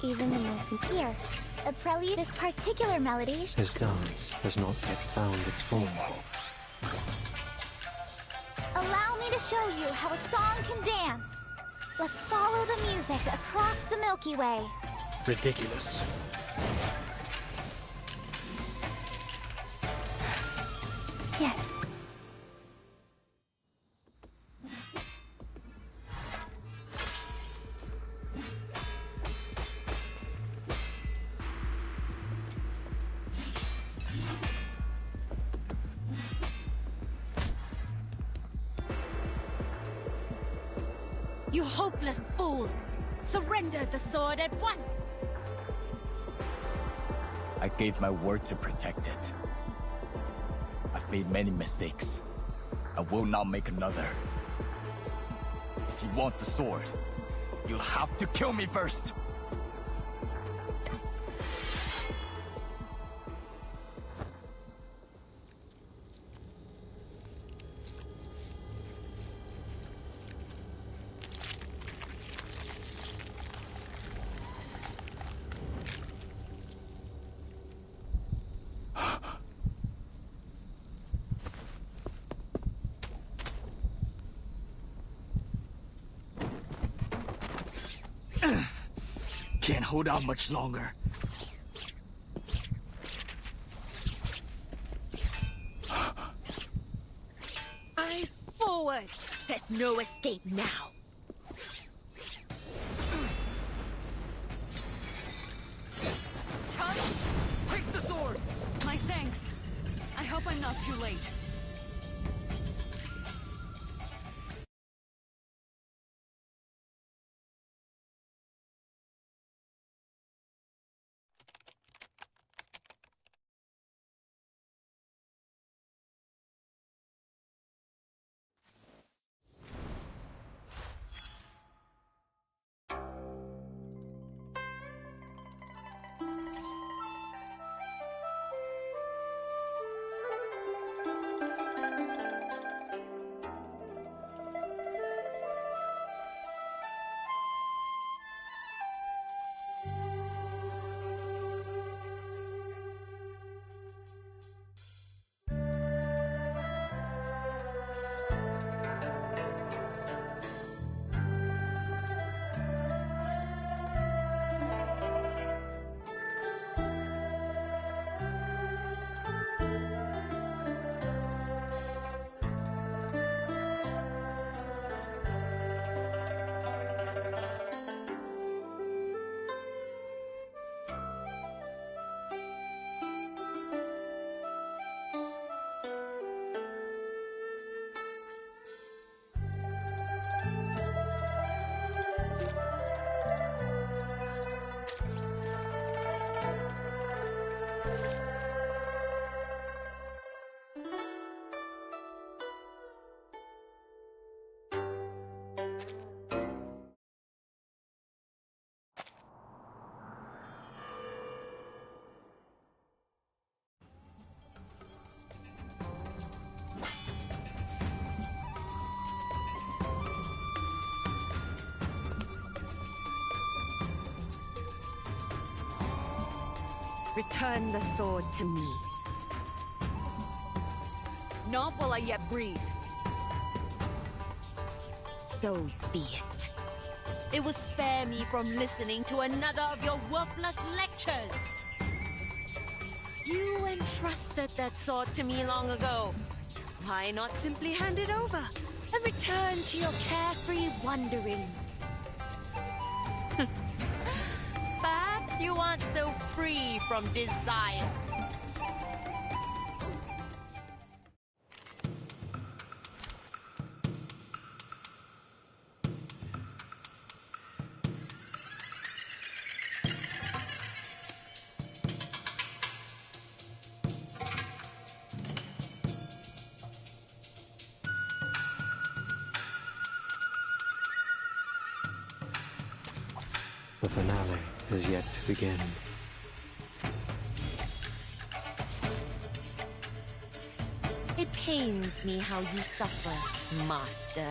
Even the most sincere. A prelude, this particular melody. His dance has not yet found its form. Allow me to show you how a song can dance. Let's follow the music across the Milky Way. Ridiculous. Yes. You hopeless fool! Surrender the sword at once! I gave my word to protect it. I've made many mistakes. I will not make another. If you want the sword, you'll have to kill me first! Can't hold out much longer. Eyes forward! There's no escape now. Charlie, take the sword! My thanks. I hope I'm not too late. Return the sword to me. Not while I yet breathe. So be it. It will spare me from listening to another of your worthless lectures. You entrusted that sword to me long ago. Why not simply hand it over and return to your carefree wandering? Perhaps you aren't so free from desire. The finale is yet to begin. It pains me how you suffer, Master.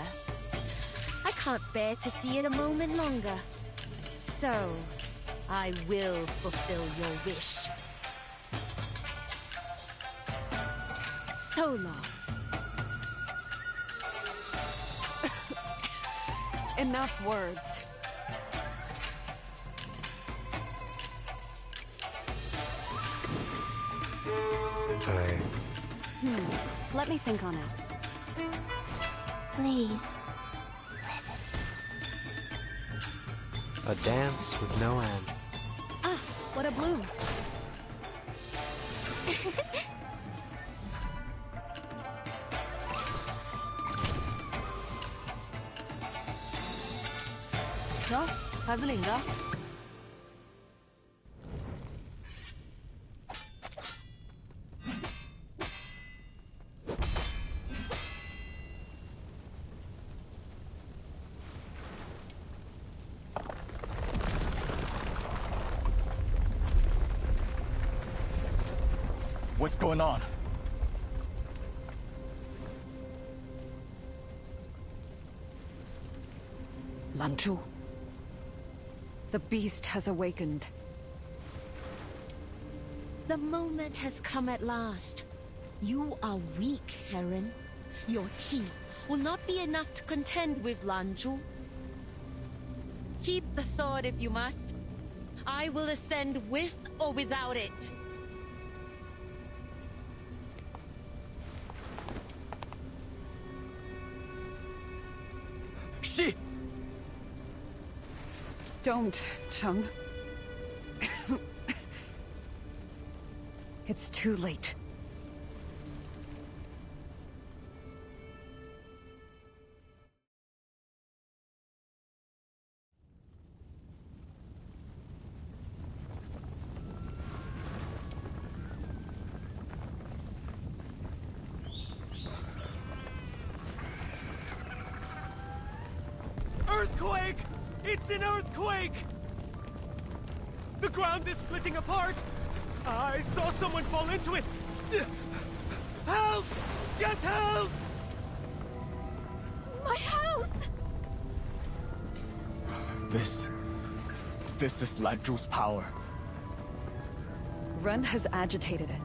I can't bear to see it a moment longer. So, I will fulfill your wish. So long. Enough words. Let me think on it. Please. A dance with no end. Ah, what a bloom. 너? 바질인가? What's going on? Lanchu. The beast has awakened. The moment has come at last. You are weak, Heron. Your chi will not be enough to contend with Lanju. Keep the sword if you must. I will ascend with or without it. She! Don't, Chung. It's too late. Earthquake! It's an earthquake! The ground is splitting apart! I saw someone fall into it! Help! Get help! My house! This is Ladru's power. Ren has agitated it,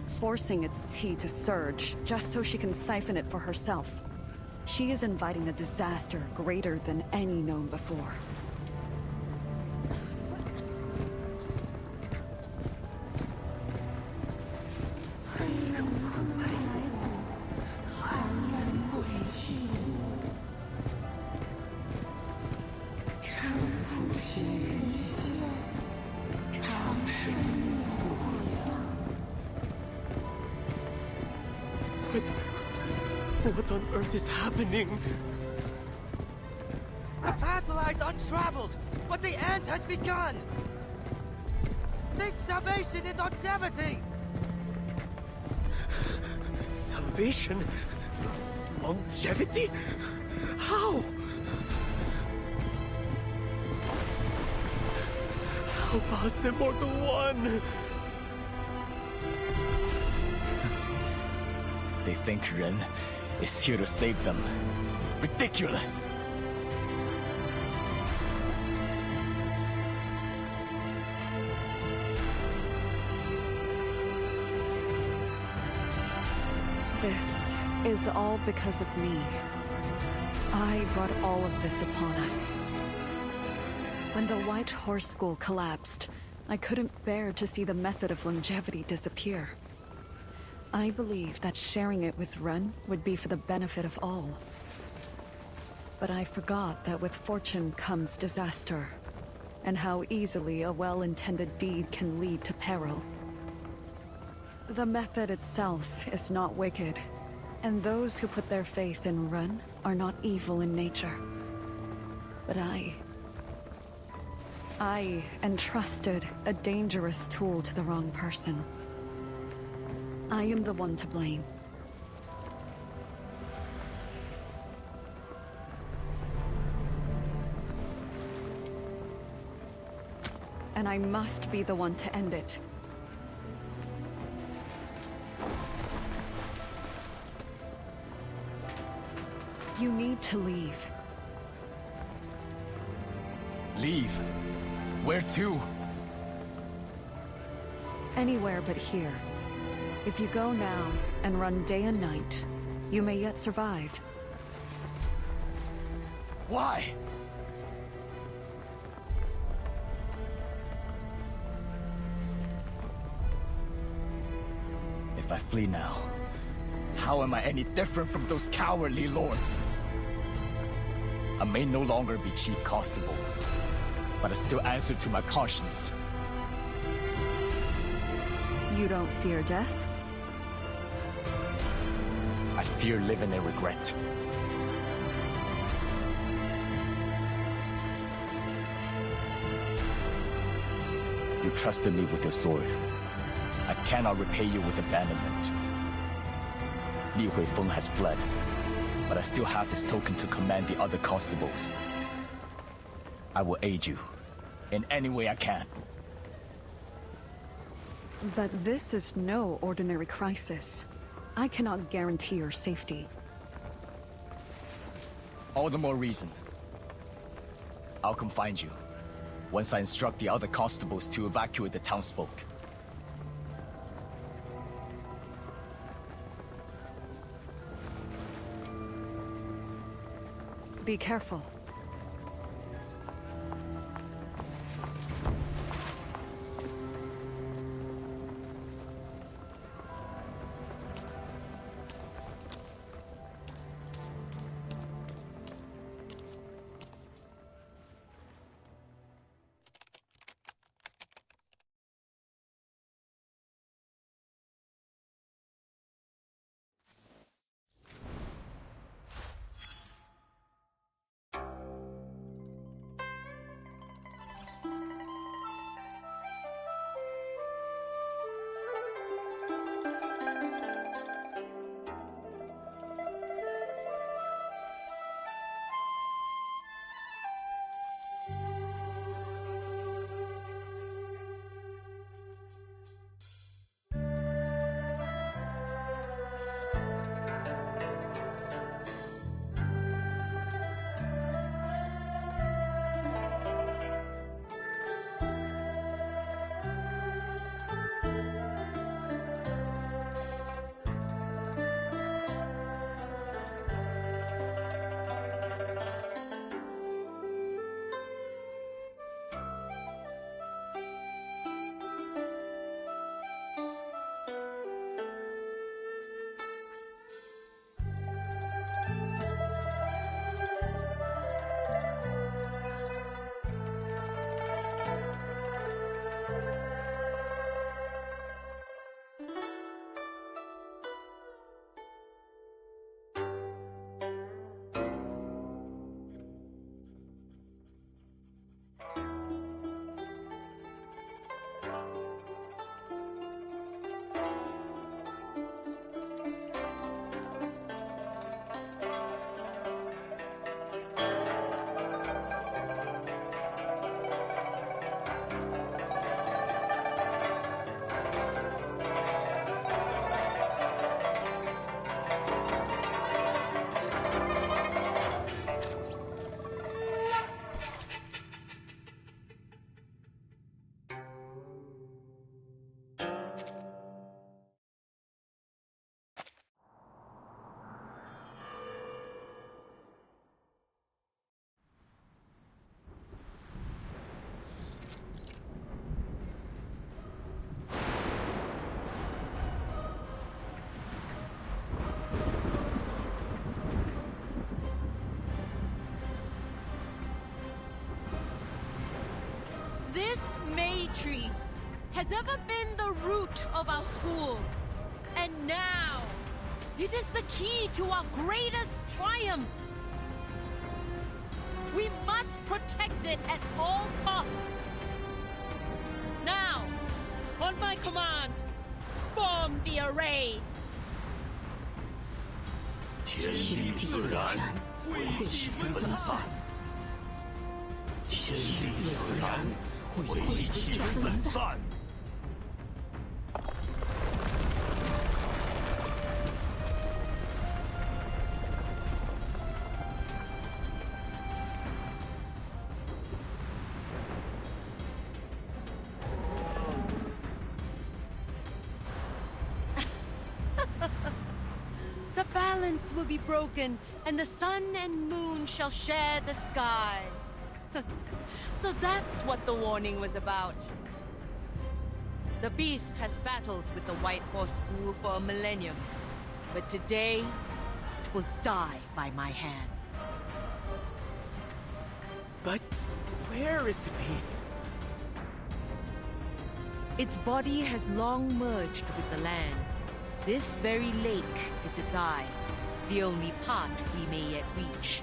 forcing its tea to surge, just so she can siphon it for herself. She is inviting a disaster greater than any known before. What on earth is happening? The path lies untraveled, but the end has begun! Think salvation in longevity! Salvation? Longevity? How? Help us, Immortal One! They think Ren is here to save them. Ridiculous! This is all because of me. I brought all of this upon us. When the White Horse School collapsed, I couldn't bear to see the method of longevity disappear. I believed that sharing it with Ren would be for the benefit of all. But I forgot that with fortune comes disaster, and how easily a well-intended deed can lead to peril. The method itself is not wicked, and those who put their faith in Ren are not evil in nature. But I entrusted a dangerous tool to the wrong person. I am the one to blame. And I must be the one to end it. You need to leave. Leave? Where to? Anywhere but here. If you go now and run day and night, you may yet survive. Why? If I flee now, how am I any different from those cowardly lords? I may no longer be Chief Constable, but I still answer to my conscience. You don't fear death? I fear living in regret. You trusted me with your sword. I cannot repay you with abandonment. Li Huifeng has fled, but I still have his token to command the other constables. I will aid you in any way I can. But this is no ordinary crisis. I cannot guarantee your safety. All the more reason. I'll come find you, once I instruct the other constables to evacuate the townsfolk. Be careful. tree has ever been the root of our school. And now, it is the key to our greatest triumph. We must protect it at all costs. Now, on my command, form the array. 天地自然，晦气分散。天地自然，晦气分散。The balance will be broken, and the sun and moon shall share the sky. So that's what the warning was about. The beast has battled with the White Horse School for a millennium, but today it will die by my hand. But where is the beast? Its body has long merged with the land. This very lake is its eye, the only part we may yet reach.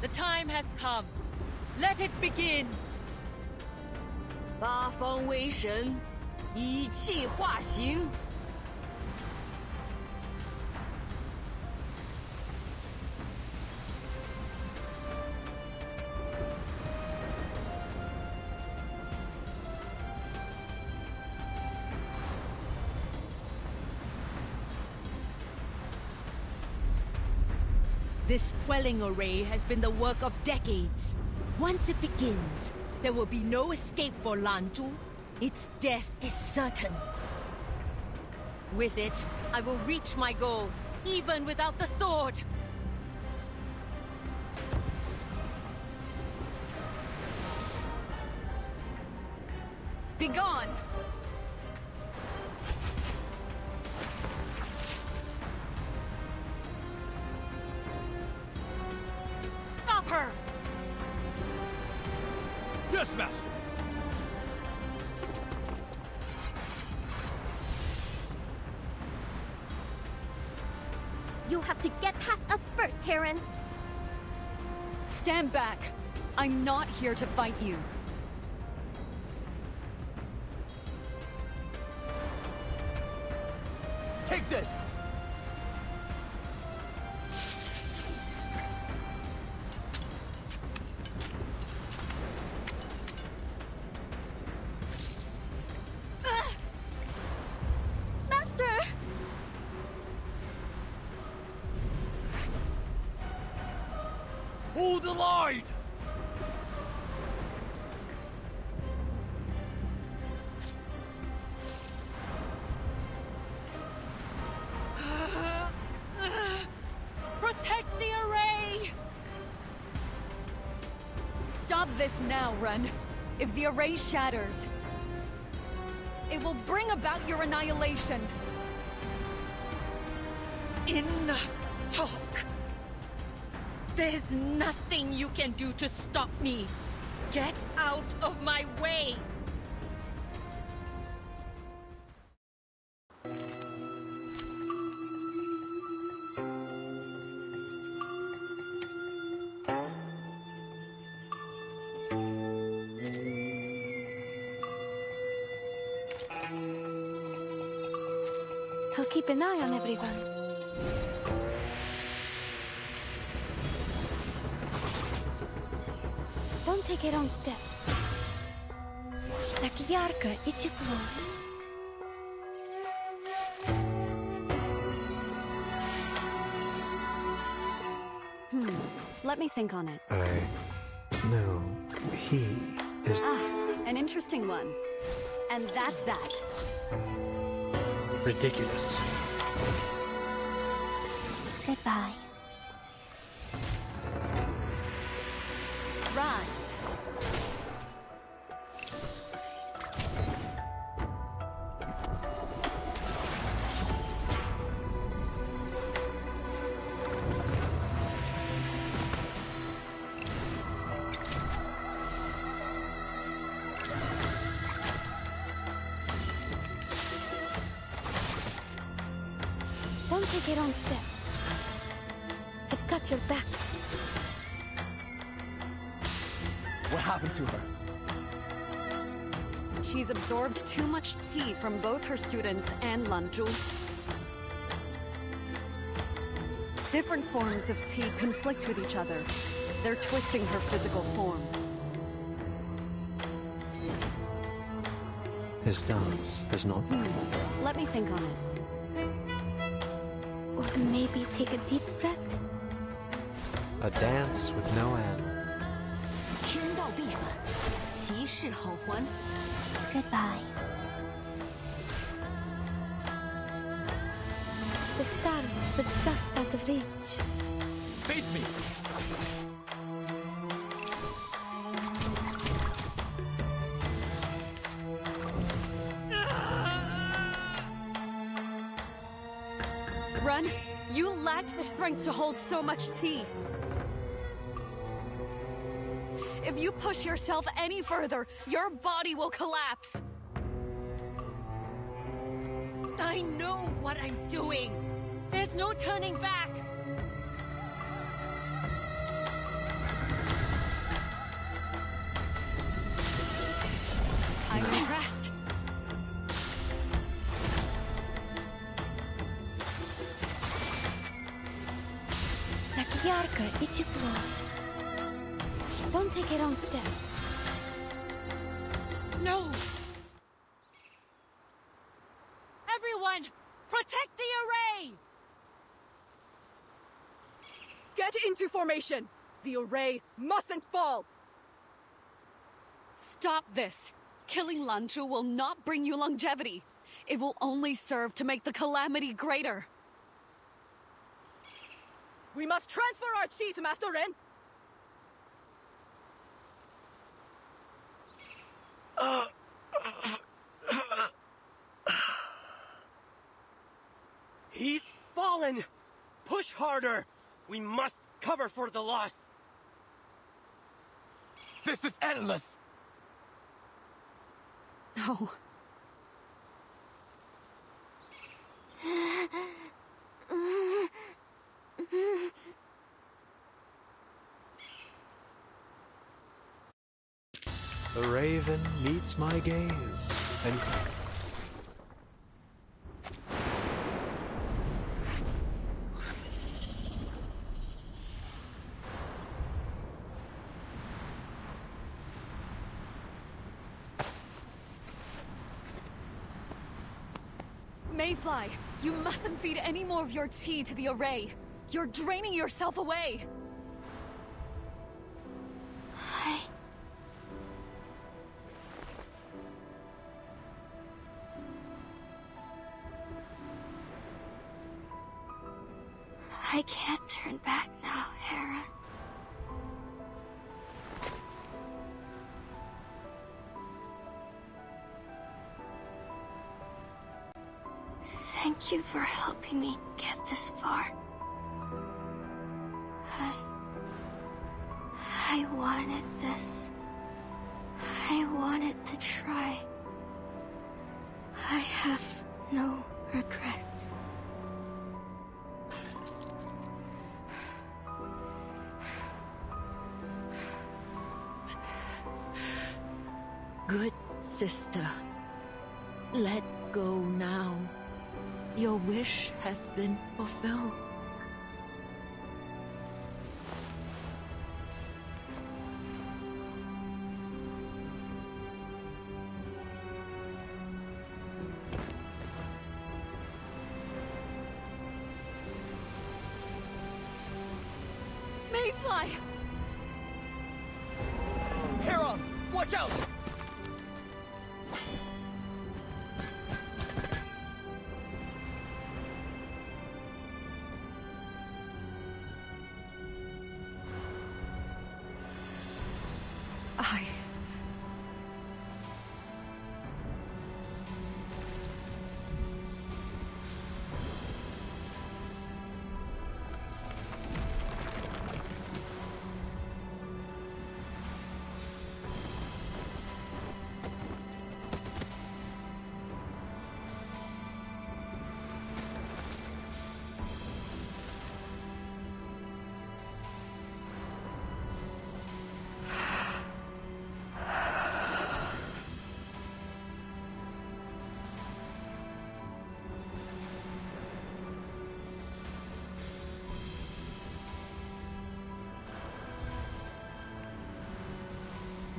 The time has come. Let it begin. 八方为神，以气化形。This quelling array has been the work of decades. Once it begins, there will be no escape for Lanzhu. Its death is certain. With it, I will reach my goal, even without the sword. Begone! Stop her! Yes, Master! You have to get past us first, Heron. Stand back. I'm not here to fight you. Take this! Master! Hold the line! Protect the array! Stop this now, Run. If the array shatters, it will bring about your annihilation. In talk. There's nothing you can do to stop me. Get out of my way! I'll keep an eye on everyone. Don't take a wrong step. Так ярко и тепло. Let me think on it. No, he is... Ah, an interesting one. And that's that. Ridiculous. Goodbye. Rise. take it on step. I've got your back. What happened to her? She's absorbed too much qi from both her students and Lanzhu. Different forms of qi conflict with each other. They're twisting her physical form. His dance is not performed. Let me think on it. Or maybe take a deep breath. A dance with no end. 天道必反，其势好还。 Goodbye. The stars were just out of reach. Face me! Run! You lack the strength to hold so much qi. If you push yourself any further, your body will collapse. I know what I'm doing. There's no turning back. I'm impressed. Так ярко и тепло. Don't take it on step. No! Everyone, protect the array! Get into formation! The array mustn't fall! Stop this. Killing Lanzhu will not bring you longevity. It will only serve to make the calamity greater. We must transfer our qi to Master Ren! He's fallen! Push harder! We must cover for the loss! This is endless! No. The raven meets my gaze, and Mayfly, you mustn't feed any more of your qi to the array. You're draining yourself away. I can't turn back now, Heron. Thank you for helping me get this far. I wanted this. I wanted to try. I have no regrets. Good sister, let go now. Your wish has been fulfilled. Mayfly! Heron, watch out!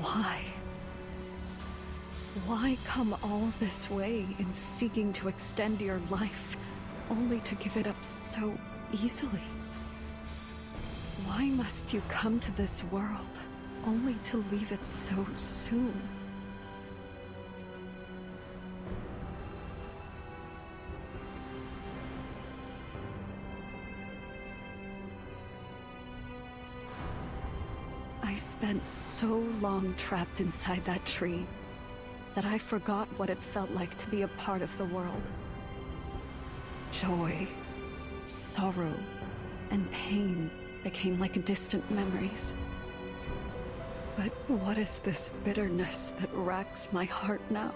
Why? Why come all this way in seeking to extend your life, only to give it up so easily? Why must you come to this world, only to leave it so soon? I spent so long trapped inside that tree that I forgot what it felt like to be a part of the world. Joy, sorrow, and pain became like distant memories. But what is this bitterness that racks my heart now?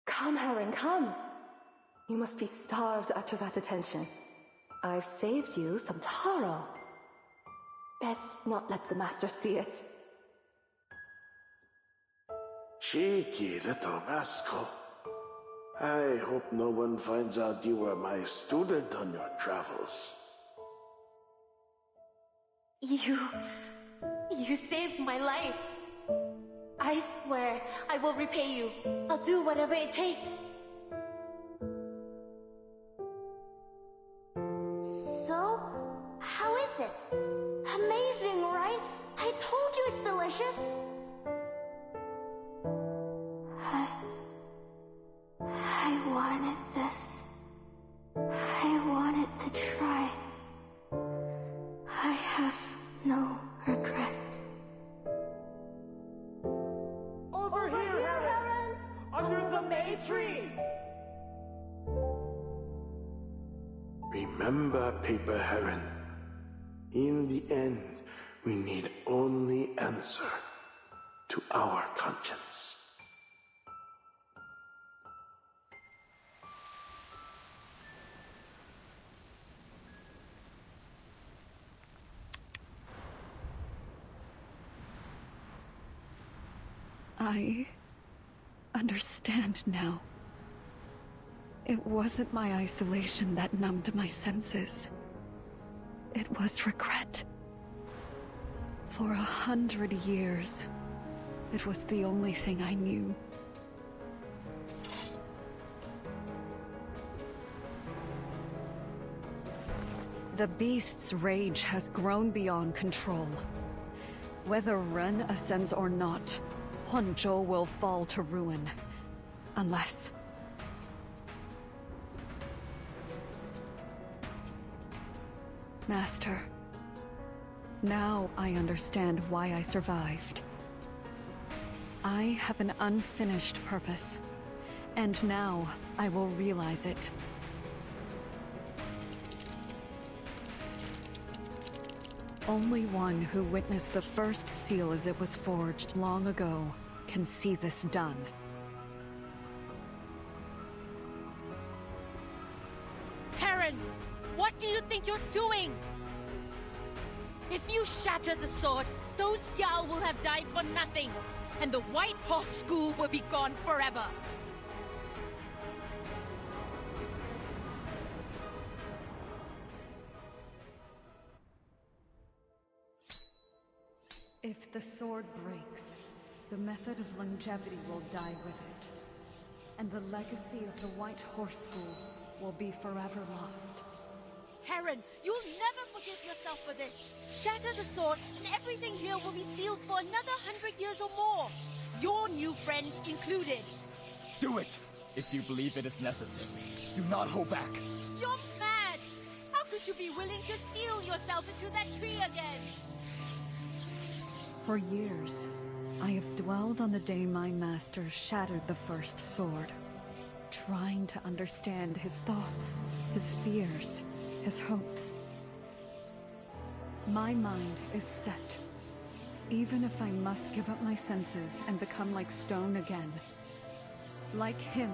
Come, Helen, come! You must be starved after that attention. I've saved you some taro. Best not let the master see it. Cheeky little rascal. I hope no one finds out you were my student on your travels. You saved my life. I swear I will repay you. I'll do whatever it takes. So, how is it? Amazing, right? I told you it's delicious. I wanted this. I wanted to try. I have no regret. Over here, Heron! Under the May tree! Remember, Paper Heron. In the end, we need only answer to our conscience. I understand now. It wasn't my isolation that numbed my senses. It was regret. For 100 years, it was the only thing I knew. The beast's rage has grown beyond control. Whether Ren ascends or not, Huanzhou will fall to ruin. Unless... Master, now I understand why I survived. I have an unfinished purpose, and now I will realize it. Only one who witnessed the first seal as it was forged long ago can see this done. Heron, what do you think you're doing? If you shatter the sword, those Yao will have died for nothing, and the White Horse School will be gone forever. If the sword breaks, the method of longevity will die with it, and the legacy of the White Horse School will be forever lost. Heron, you'll never forgive yourself for this. Shatter the sword, and everything here will be sealed for another 100 years or more. Your new friends included. Do it! If you believe it is necessary. Do not hold back. You're mad! How could you be willing to seal yourself into that tree again? For years, I have dwelled on the day my master shattered the first sword, trying to understand his thoughts, his fears, his hopes. My mind is set. Even if I must give up my senses and become like stone again. Like him,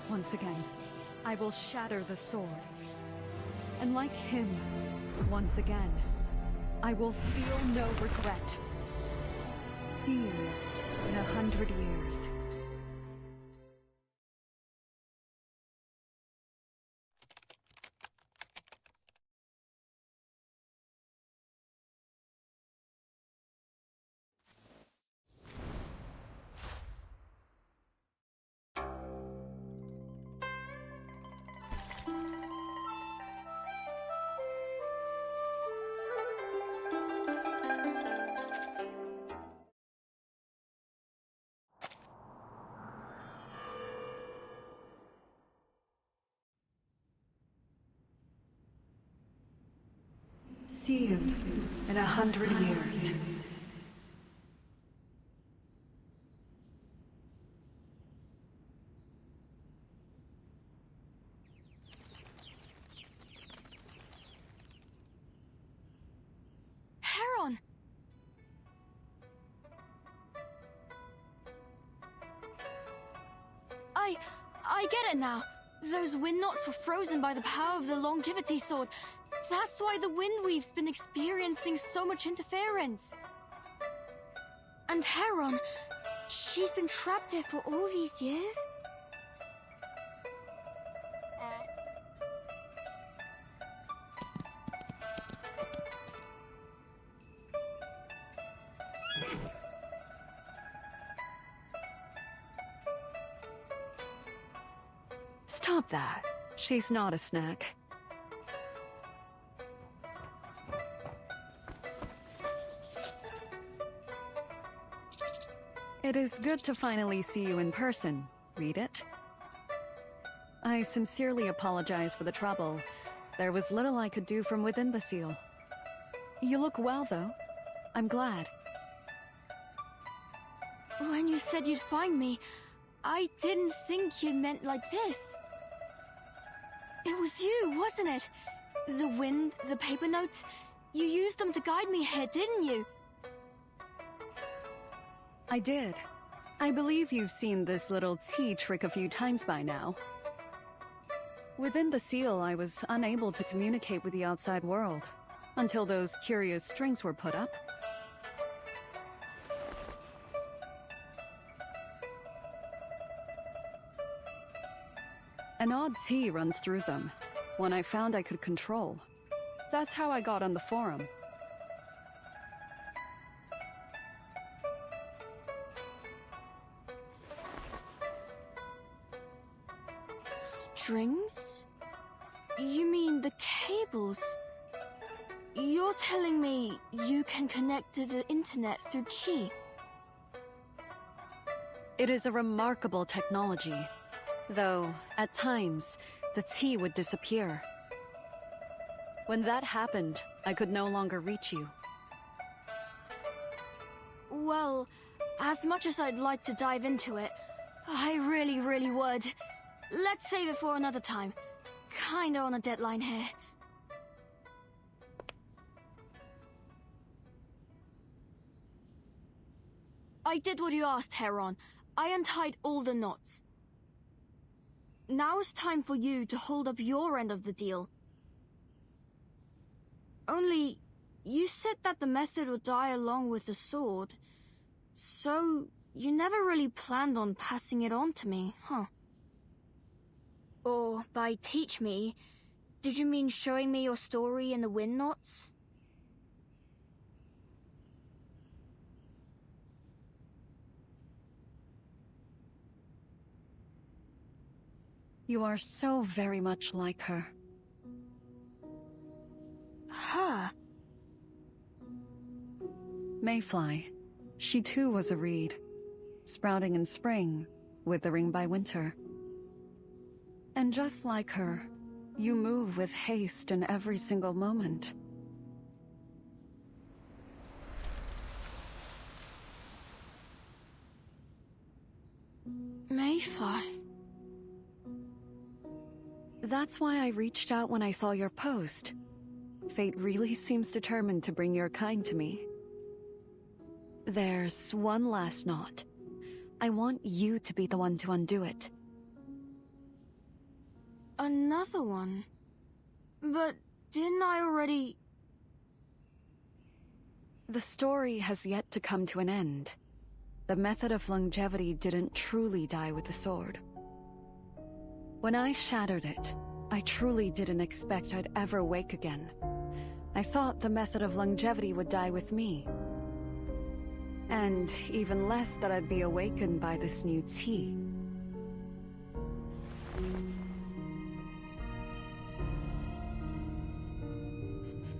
once again, I will shatter the sword. And like him, Once again, I will feel no regret. See you in 100 years. See you in 100 years. Heron! I get it now. Those wind knots were frozen by the power of the longevity sword. That's why the Windweave's been experiencing so much interference. And Heron, she's been trapped here for all these years? Stop that. She's not a snack. It is good to finally see you in person. Read it. I sincerely apologize for the trouble. There was little I could do from within the seal. You look well, though. I'm glad. When you said you'd find me, I didn't think you meant like this. It was you, wasn't it? The wind, the paper notes, you used them to guide me here, didn't you? I did. I believe you've seen this little tea trick a few times by now. Within the seal, I was unable to communicate with the outside world, until those curious strings were put up. An odd tea runs through them, one I found I could control. That's how I got on the forum. Strings? You mean the cables? You're telling me you can connect to the internet through Qi? It is a remarkable technology. Though, at times, the tea would disappear. When that happened, I could no longer reach you. Well, as much as I'd like to dive into it, I really would. Let's save it for another time. Kinda on a deadline here. I did what you asked, Heron. I untied all the knots. Now it's time for you to hold up your end of the deal. Only, you said that the method would die along with the sword. So, you never really planned on passing it on to me, huh? Or, by teach me, did you mean showing me your story in the wind knots? You are so very much like her. Her? Mayfly. She too was a reed. Sprouting in spring, withering by winter. And just like her, you move with haste in every single moment. Mayfly? That's why I reached out when I saw your post. Fate really seems determined to bring your kind to me. There's one last knot. I want you to be the one to undo it. Another one? But didn't I already... The story has yet to come to an end. The method of longevity didn't truly die with the sword. When I shattered it, I truly didn't expect I'd ever wake again. I thought the method of longevity would die with me. And even less that I'd be awakened by this new tea.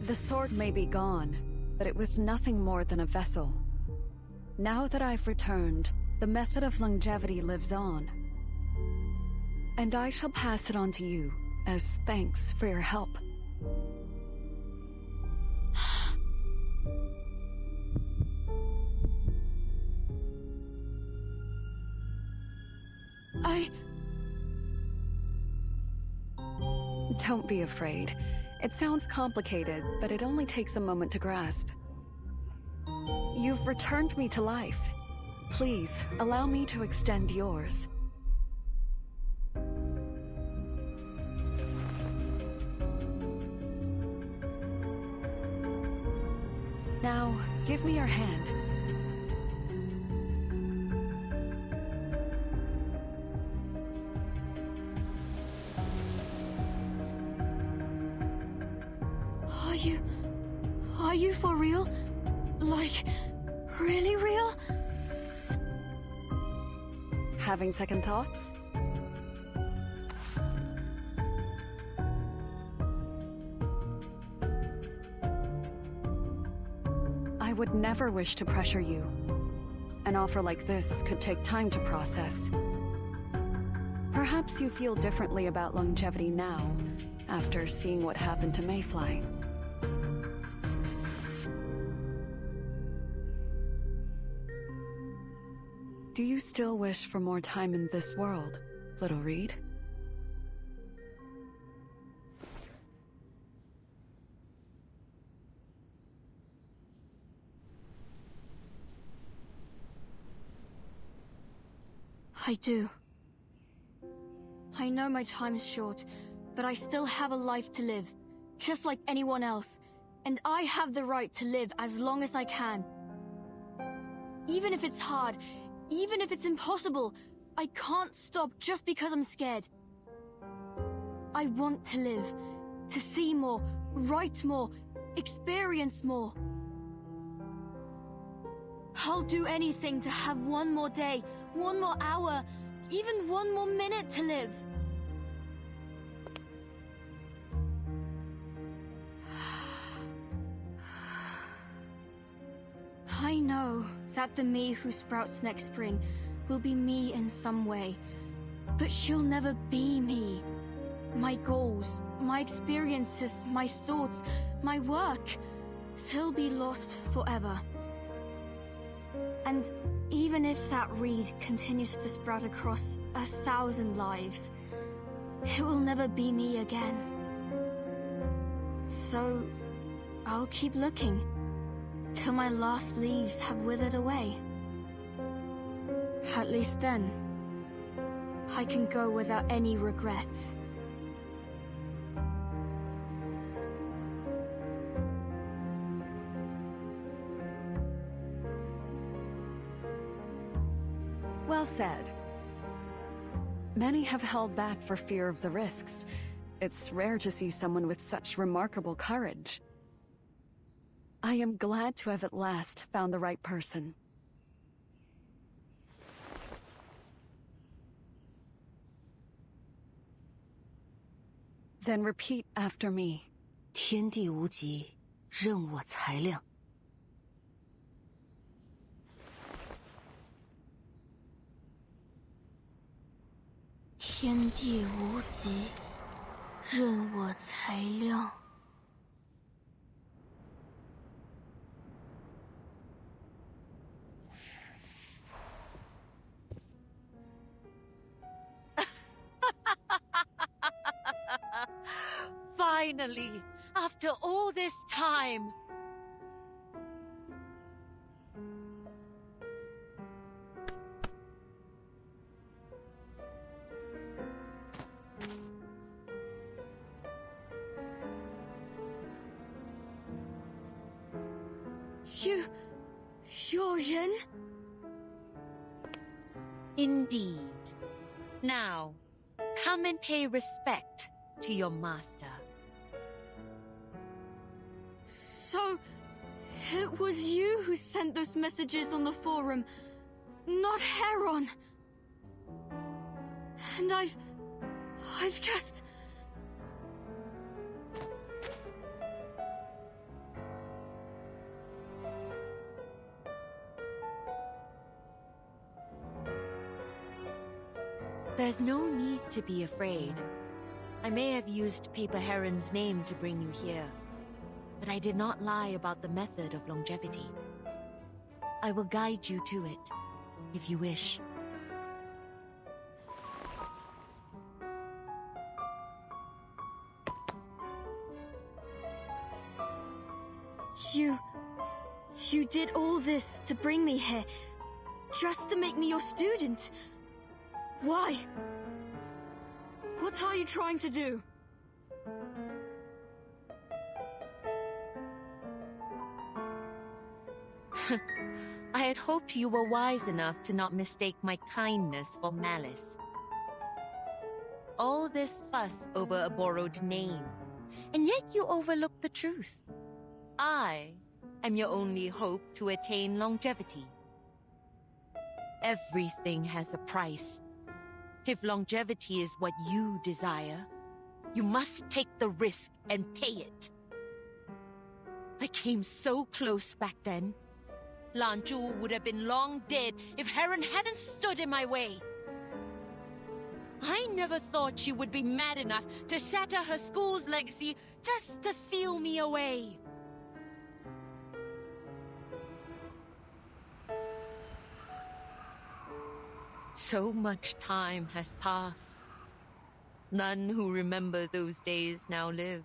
The sword may be gone, but it was nothing more than a vessel. Now that I've returned, the method of longevity lives on. And I shall pass it on to you, as thanks for your help. Don't be afraid. It sounds complicated, but it only takes a moment to grasp. You've returned me to life. Please, allow me to extend yours. Now, give me your hand. Are you for real? Like, really real? Having second thoughts? I would never wish to pressure you. An offer like this could take time to process. Perhaps you feel differently about longevity now, after seeing what happened to Mayfly. Do you still wish for more time in this world, little Reed? I do. I know my time's short, but I still have a life to live, just like anyone else, and I have the right to live as long as I can. Even if it's hard, even if it's impossible, I can't stop just because I'm scared. I want to live, to see more, write more, experience more. I'll do anything to have one more day, one more hour, even one more minute to live. I know that the me who sprouts next spring will be me in some way, but she'll never be me. My goals, my experiences, my thoughts, my work, they'll be lost forever. And even if that reed continues to sprout across 1,000 lives, it will never be me again. So, I'll keep looking, till my last leaves have withered away. At least then, I can go without any regrets. Well said. Many have held back for fear of the risks. It's rare to see someone with such remarkable courage. I am glad to have at last found the right person. Then repeat after me. 天地无极，任我裁量。天地无极，任我裁量。Finally, after all this time. You're Ren? Indeed. Now, come and pay respect to your master. So, it was you who sent those messages on the forum, not Heron. And I've just... There's no need to be afraid. I may have used Paper Heron's name to bring you here, but I did not lie about the method of longevity. I will guide you to it, if you wish. You did all this to bring me here, just to make me your student. Why? What are you trying to do? I had hoped you were wise enough to not mistake my kindness for malice. All this fuss over a borrowed name, and yet you overlook the truth. I am your only hope to attain longevity. Everything has a price. If longevity is what you desire, you must take the risk and pay it. I came so close back then. Lanzhu would have been long dead if Heron hadn't stood in my way. I never thought she would be mad enough to shatter her school's legacy just to seal me away. So much time has passed. None who remember those days now live.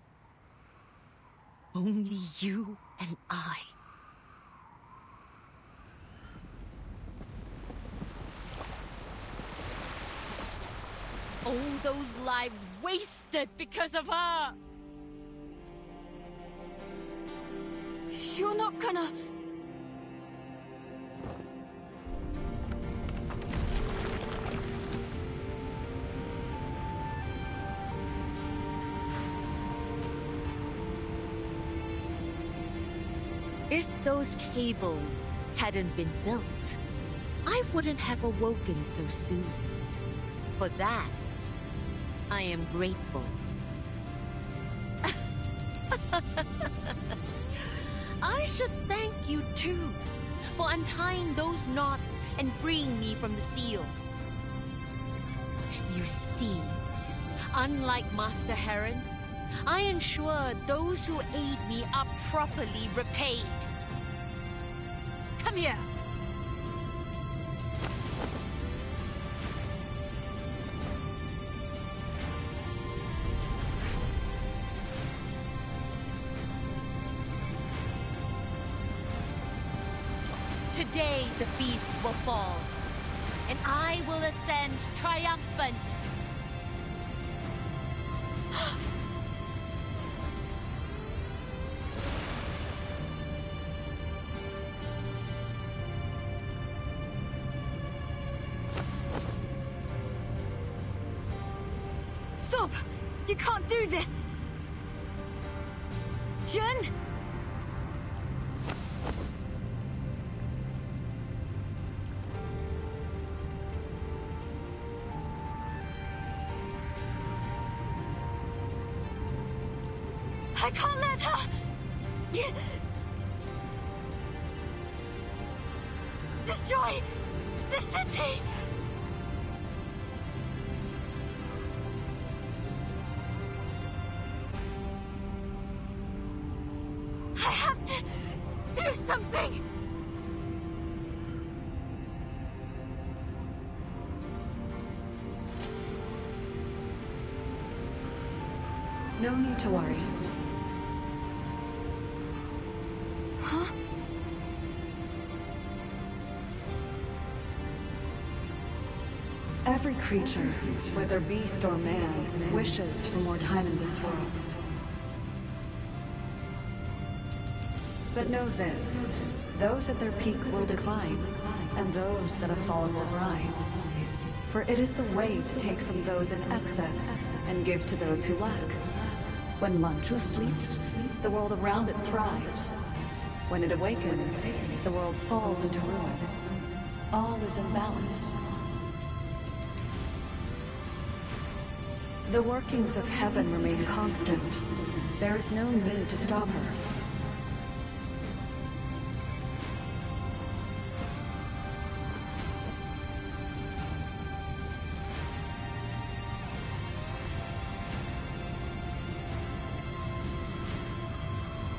Only you and I. All those lives wasted because of her! You're not gonna... If those cables hadn't been built, I wouldn't have awoken so soon. For that, I am grateful. I should thank you too, for untying those knots and freeing me from the seal. You see, unlike Master Heron, I ensure those who aid me are properly repaid. Come here. Today the beast will fall, and I will ascend triumphant. Stop! You can't do this! Jen? I can't let her! Destroy the city! I have to do something! No need to worry. Huh? Every creature, whether beast or man, wishes for more time in this world. But know this, Those at their peak will decline, and those that have fallen will rise. For it is the way to take from those in excess and give to those who lack. When Manchu sleeps, the world around it thrives. When it awakens, the world falls into ruin. All is in balance. The workings of heaven remain constant. There is no need to stop her.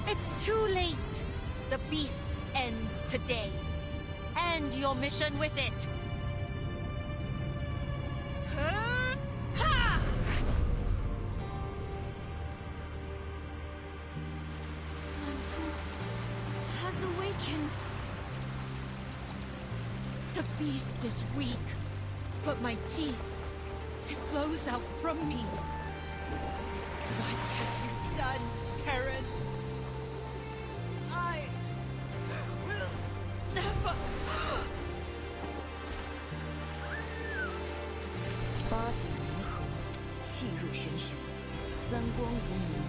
It's too late. The beast ends today. And your mission with it. Has awakened. The beast is weak, but my teeth, it flows out from me. What have you done, Karen? I will never. 八景离合，气入玄学，三光无名，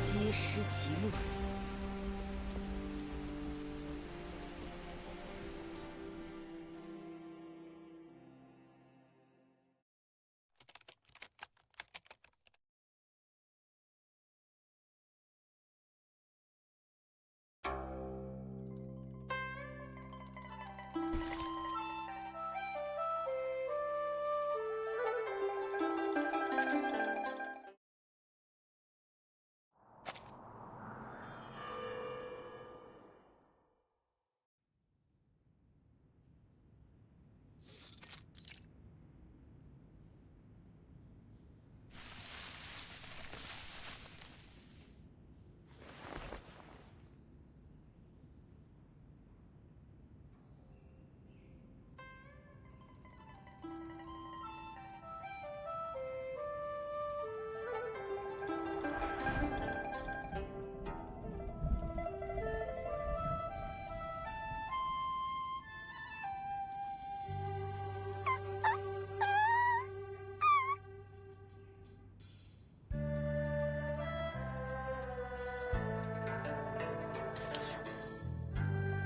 皆失其乐。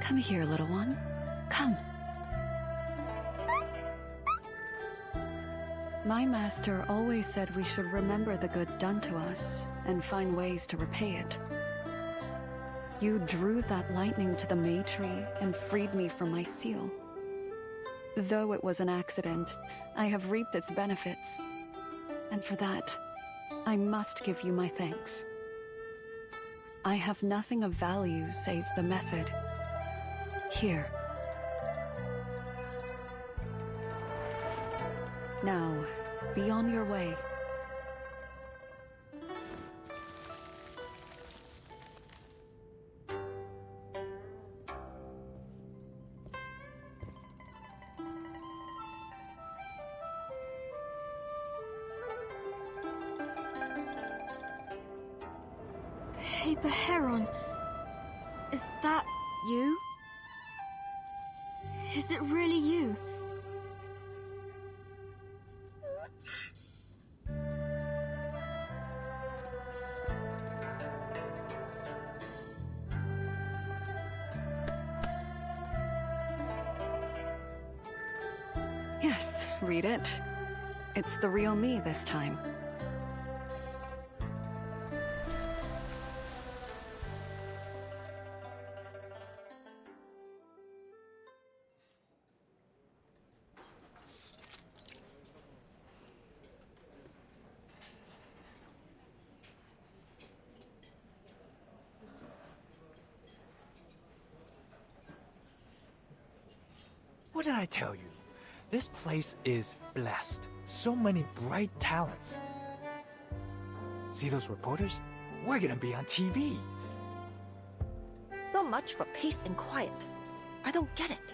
Come here, little one. Come. My master always said we should remember the good done to us and find ways to repay it. You drew that lightning to the May tree and freed me from my seal. Though it was an accident, I have reaped its benefits. And for that, I must give you my thanks. I have nothing of value save the method. Here. Now, be on your way. Paper Heron. Is that you? Is it really you? Yes, read it. It's the real me this time. What did I tell you? This place is blessed. So many bright talents. See those reporters? We're gonna be on TV. So much for peace and quiet. I don't get it.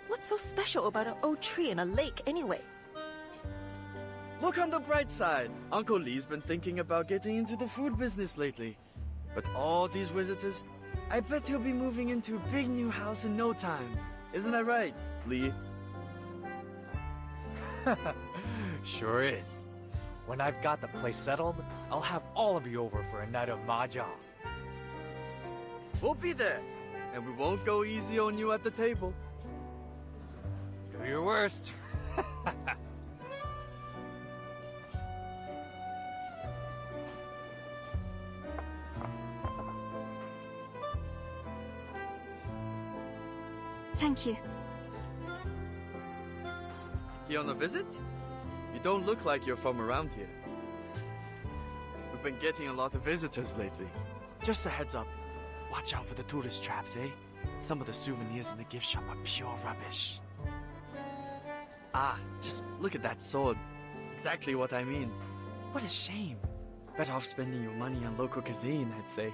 What's so special about an old tree and a lake anyway? Look on the bright side. Uncle Lee's been thinking about getting into the food business lately. But all these visitors, I bet he'll be moving into a big new house in no time. Isn't that right, Lee? Sure is. When I've got the place settled, I'll have all of you over for a night of mahjong. We'll be there, and we won't go easy on you at the table. Do your worst. Thank you. You on a visit? You don't look like you're from around here. We've been getting a lot of visitors lately. Just a heads up. Watch out for the tourist traps, eh? Some of the souvenirs in the gift shop are pure rubbish. Ah, just look at that sword. Exactly what I mean. What a shame. Better off spending your money on local cuisine, I'd say.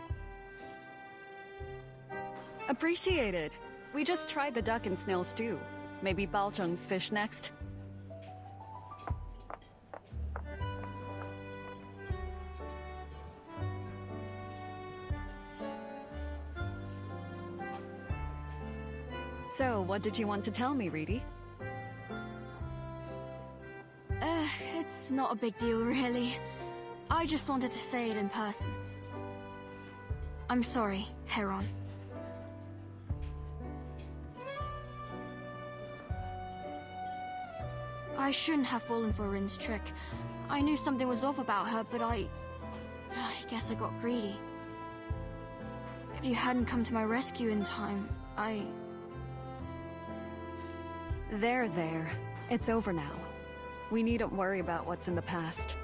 Appreciated. We just tried the duck and snail stew. Maybe Baozheng's fish next. So, what did you want to tell me, Reedy? It's not a big deal, really. I just wanted to say it in person. I'm sorry, Heron. I shouldn't have fallen for Rin's trick. I knew something was off about her, but I guess I got greedy. If you hadn't come to my rescue in time, There. It's over now. We needn't worry about what's in the past.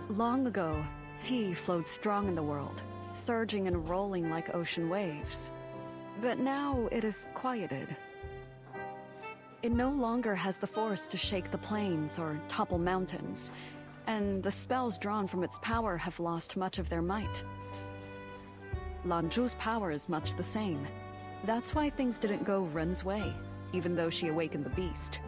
Long ago, tea flowed strong in the world, surging and rolling like ocean waves. But now it is quieted. It no longer has the force to shake the plains or topple mountains, and the spells drawn from its power have lost much of their might. Lanzhu's power is much the same. That's why things didn't go Ren's way, even though she awakened the beast.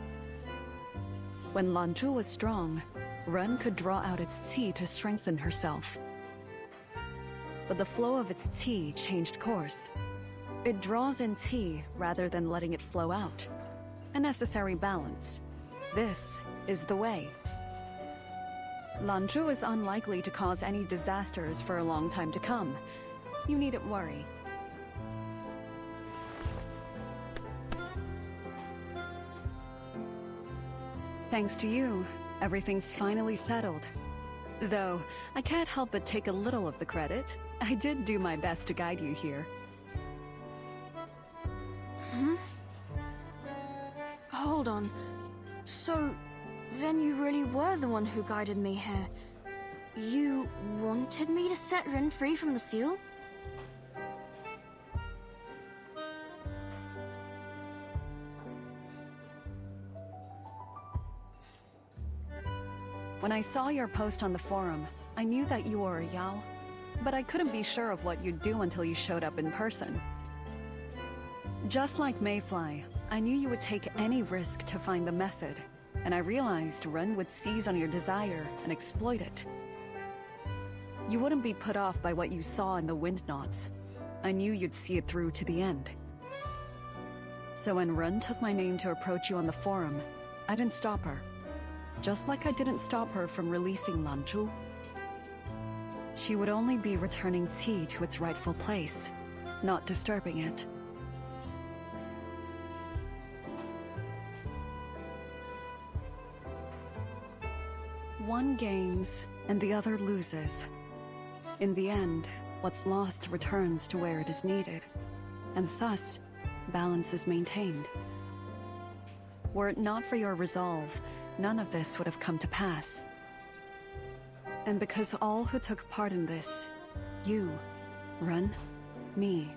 When Lanzhu was strong, Ren could draw out its qi to strengthen herself. But the flow of its qi changed course. It draws in qi rather than letting it flow out. A necessary balance. This is the way. Lanzhu is unlikely to cause any disasters for a long time to come. You needn't worry. Thanks to you, everything's finally settled. Though, I can't help but take a little of the credit. I did do my best to guide you here. Hold on. So, then you really were the one who guided me here. You wanted me to set Rin free from the seal? When I saw your post on the forum, I knew that you were a Yao, but I couldn't be sure of what you'd do until you showed up in person. Just like Mayfly, I knew you would take any risk to find the method, and I realized Ren would seize on your desire and exploit it. You wouldn't be put off by what you saw in the wind knots. I knew you'd see it through to the end. So when Ren took my name to approach you on the forum, I didn't stop her. Just like I didn't stop her from releasing Lanzhu. She would only be returning qi to its rightful place, not disturbing it. One gains, and the other loses. In the end, what's lost returns to where it is needed, and thus, balance is maintained. Were it not for your resolve, none of this would have come to pass. And because all who took part in this, you, Ren, me,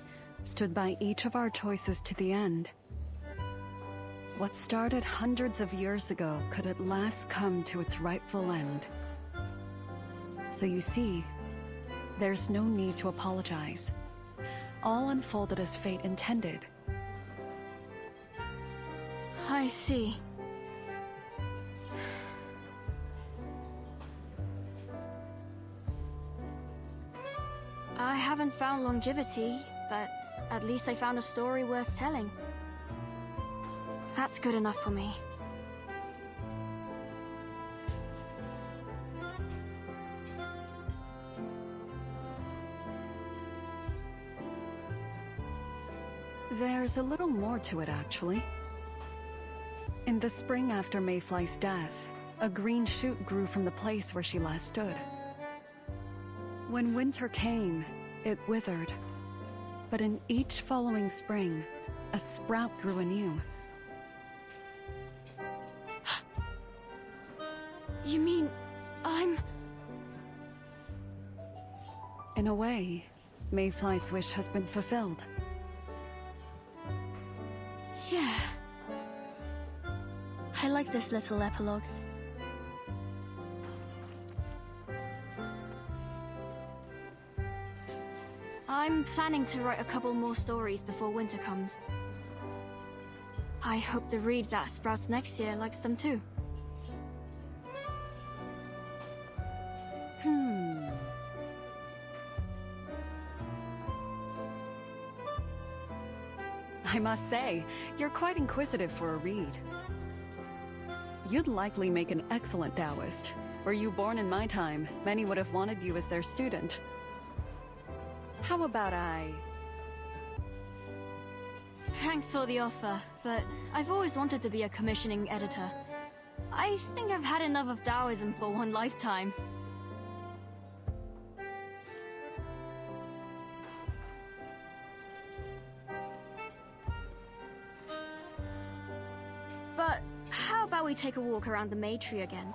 stood by each of our choices to the end, what started hundreds of years ago could at last come to its rightful end. So you see, there's no need to apologize. All unfolded as fate intended. I see. I haven't found longevity, but at least I found a story worth telling. That's good enough for me. There's a little more to it, actually. In the spring after Mayfly's death, a green shoot grew from the place where she last stood. When winter came, it withered. But in each following spring, a sprout grew anew. You mean I'm... In a way, Mayfly's wish has been fulfilled. Yeah. I like this little epilogue. I'm planning to write a couple more stories before winter comes. I hope the read that sprouts next year likes them too. I must say, you're quite inquisitive for a read. You'd likely make an excellent Taoist. Were you born in my time, many would have wanted you as their student. How about I... Thanks for the offer, but I've always wanted to be a commissioning editor. I think I've had enough of Taoism for one lifetime. But how about we take a walk around the May Tree again?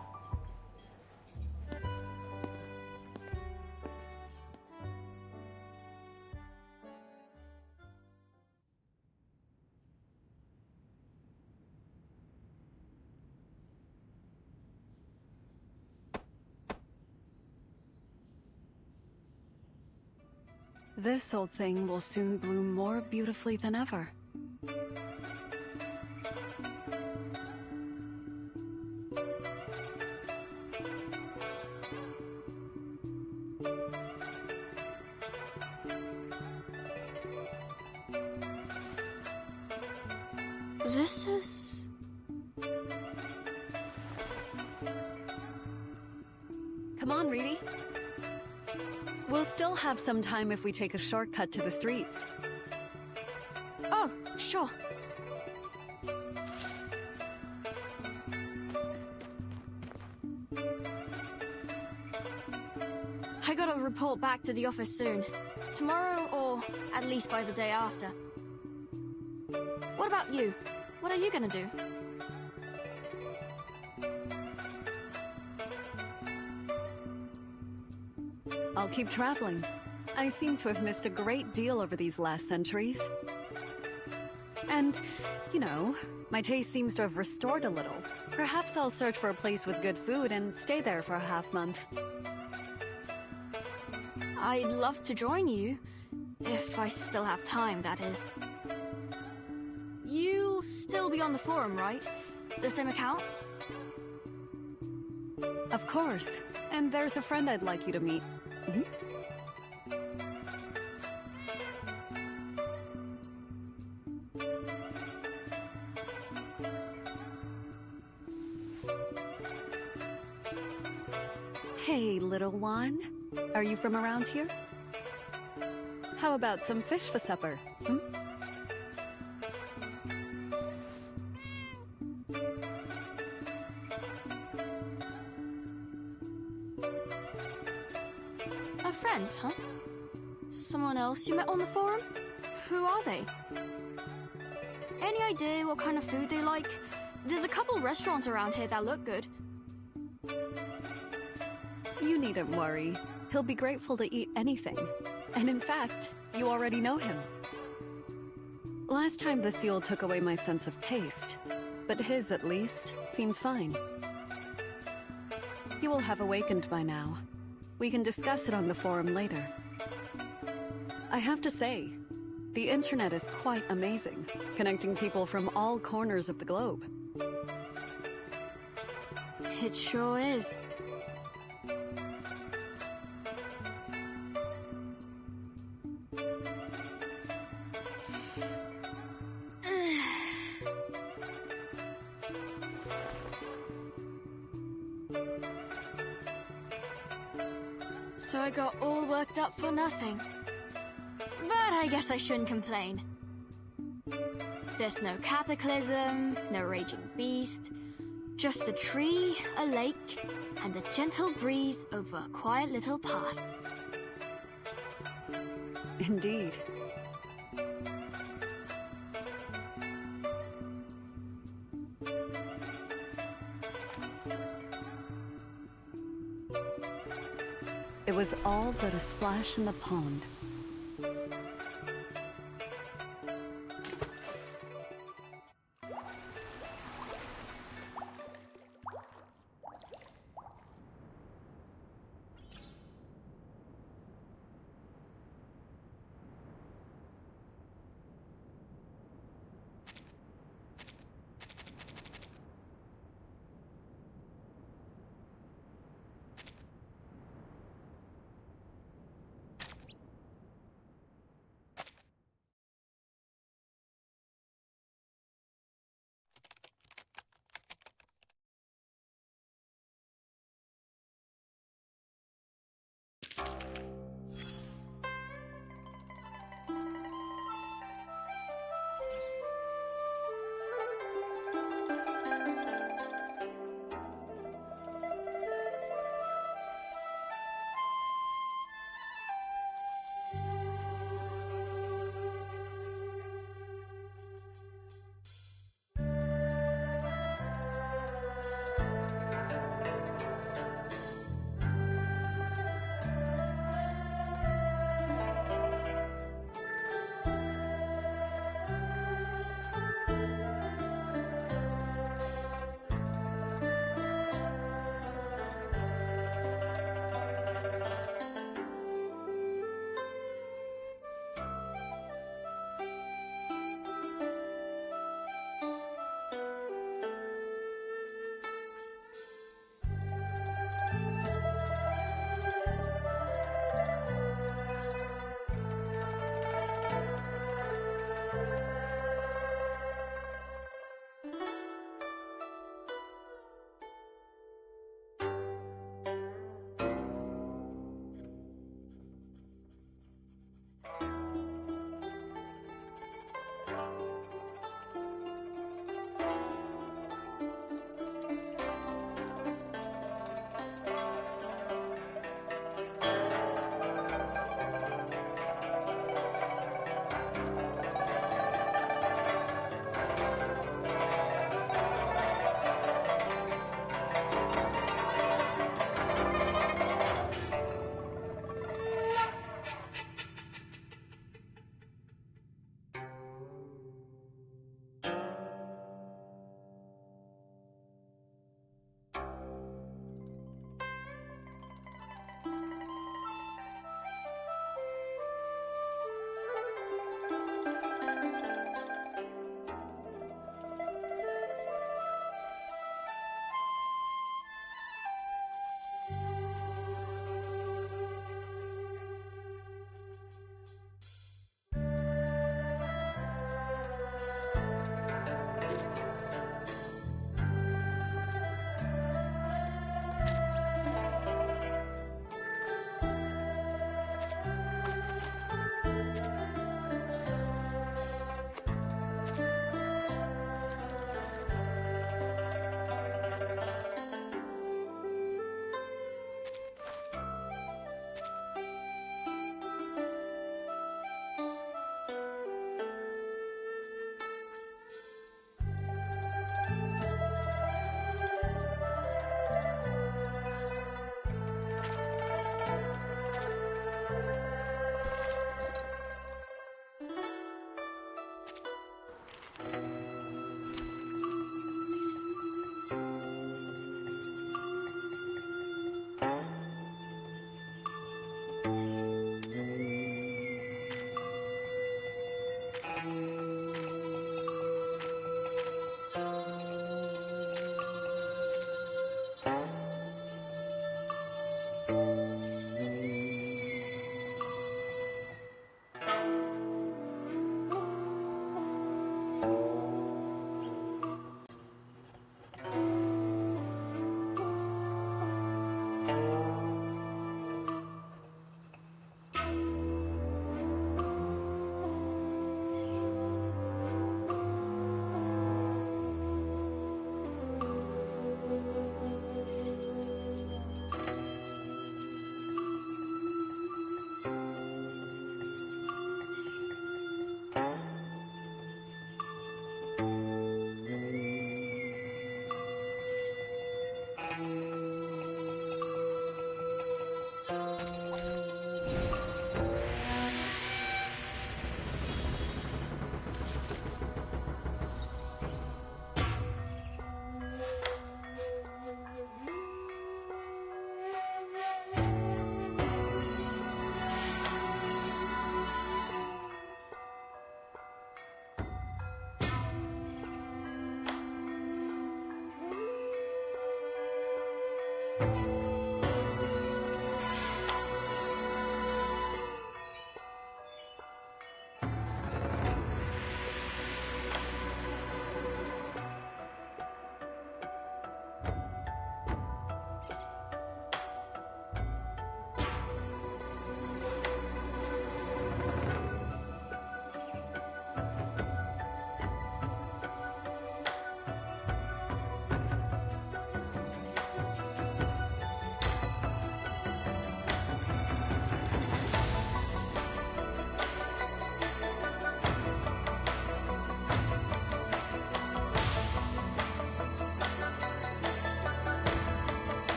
This old thing will soon bloom more beautifully than ever. This is... Come on, Reedy. We'll still have some time if we take a shortcut to the streets. Oh, sure. I gotta report back to the office soon. Tomorrow, or at least by the day after. What about you? What are you gonna do? I'll keep traveling. I seem to have missed a great deal over these last centuries. And, you know, my taste seems to have restored a little. Perhaps I'll search for a place with good food and stay there for a half-month. I'd love to join you. If I still have time, that is. You'll still be on the forum, right? The same account? Of course. And there's a friend I'd like you to meet. Hey, little one. Are you from around here? How about some fish for supper? A friend, huh? Someone else you met on the forum? Who are they? Any idea what kind of food they like? There's a couple restaurants around here that look good. You needn't worry. He'll be grateful to eat anything. And in fact, you already know him. Last time the seal took away my sense of taste, but his, at least, seems fine. He will have awakened by now. We can discuss it on the forum later. I have to say, the internet is quite amazing, connecting people from all corners of the globe. It sure is. So I got all worked up for nothing. But I guess I shouldn't complain. There's no cataclysm, no raging beast, just a tree, a lake, and a gentle breeze over a quiet little path. Indeed. It was all but a splash in the pond.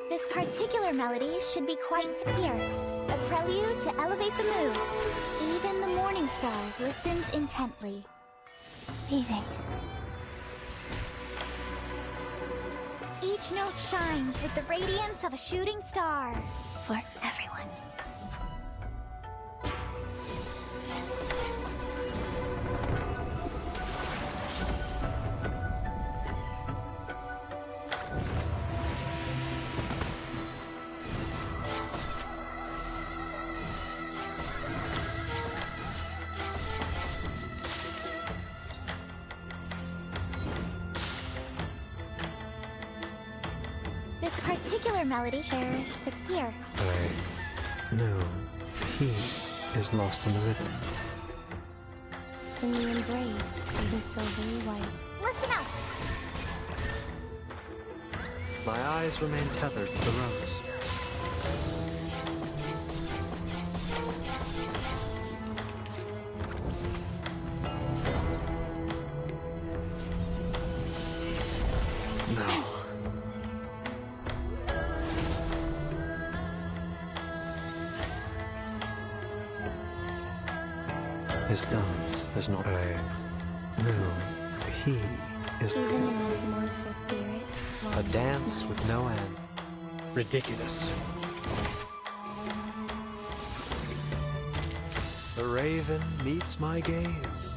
This particular melody should be quite fierce, a prelude to elevate the mood. Even the morning star listens intently, beating. Each note shines with the radiance of a shooting star for everyone. This particular melody cherished the fear. I know he is lost in the rhythm. In the embrace of the silvery white. Listen up! My eyes remain tethered to the rose. No. His dance is not no, he is Even the most mournful spirit. a dance with no end. Ridiculous. The raven meets my gaze.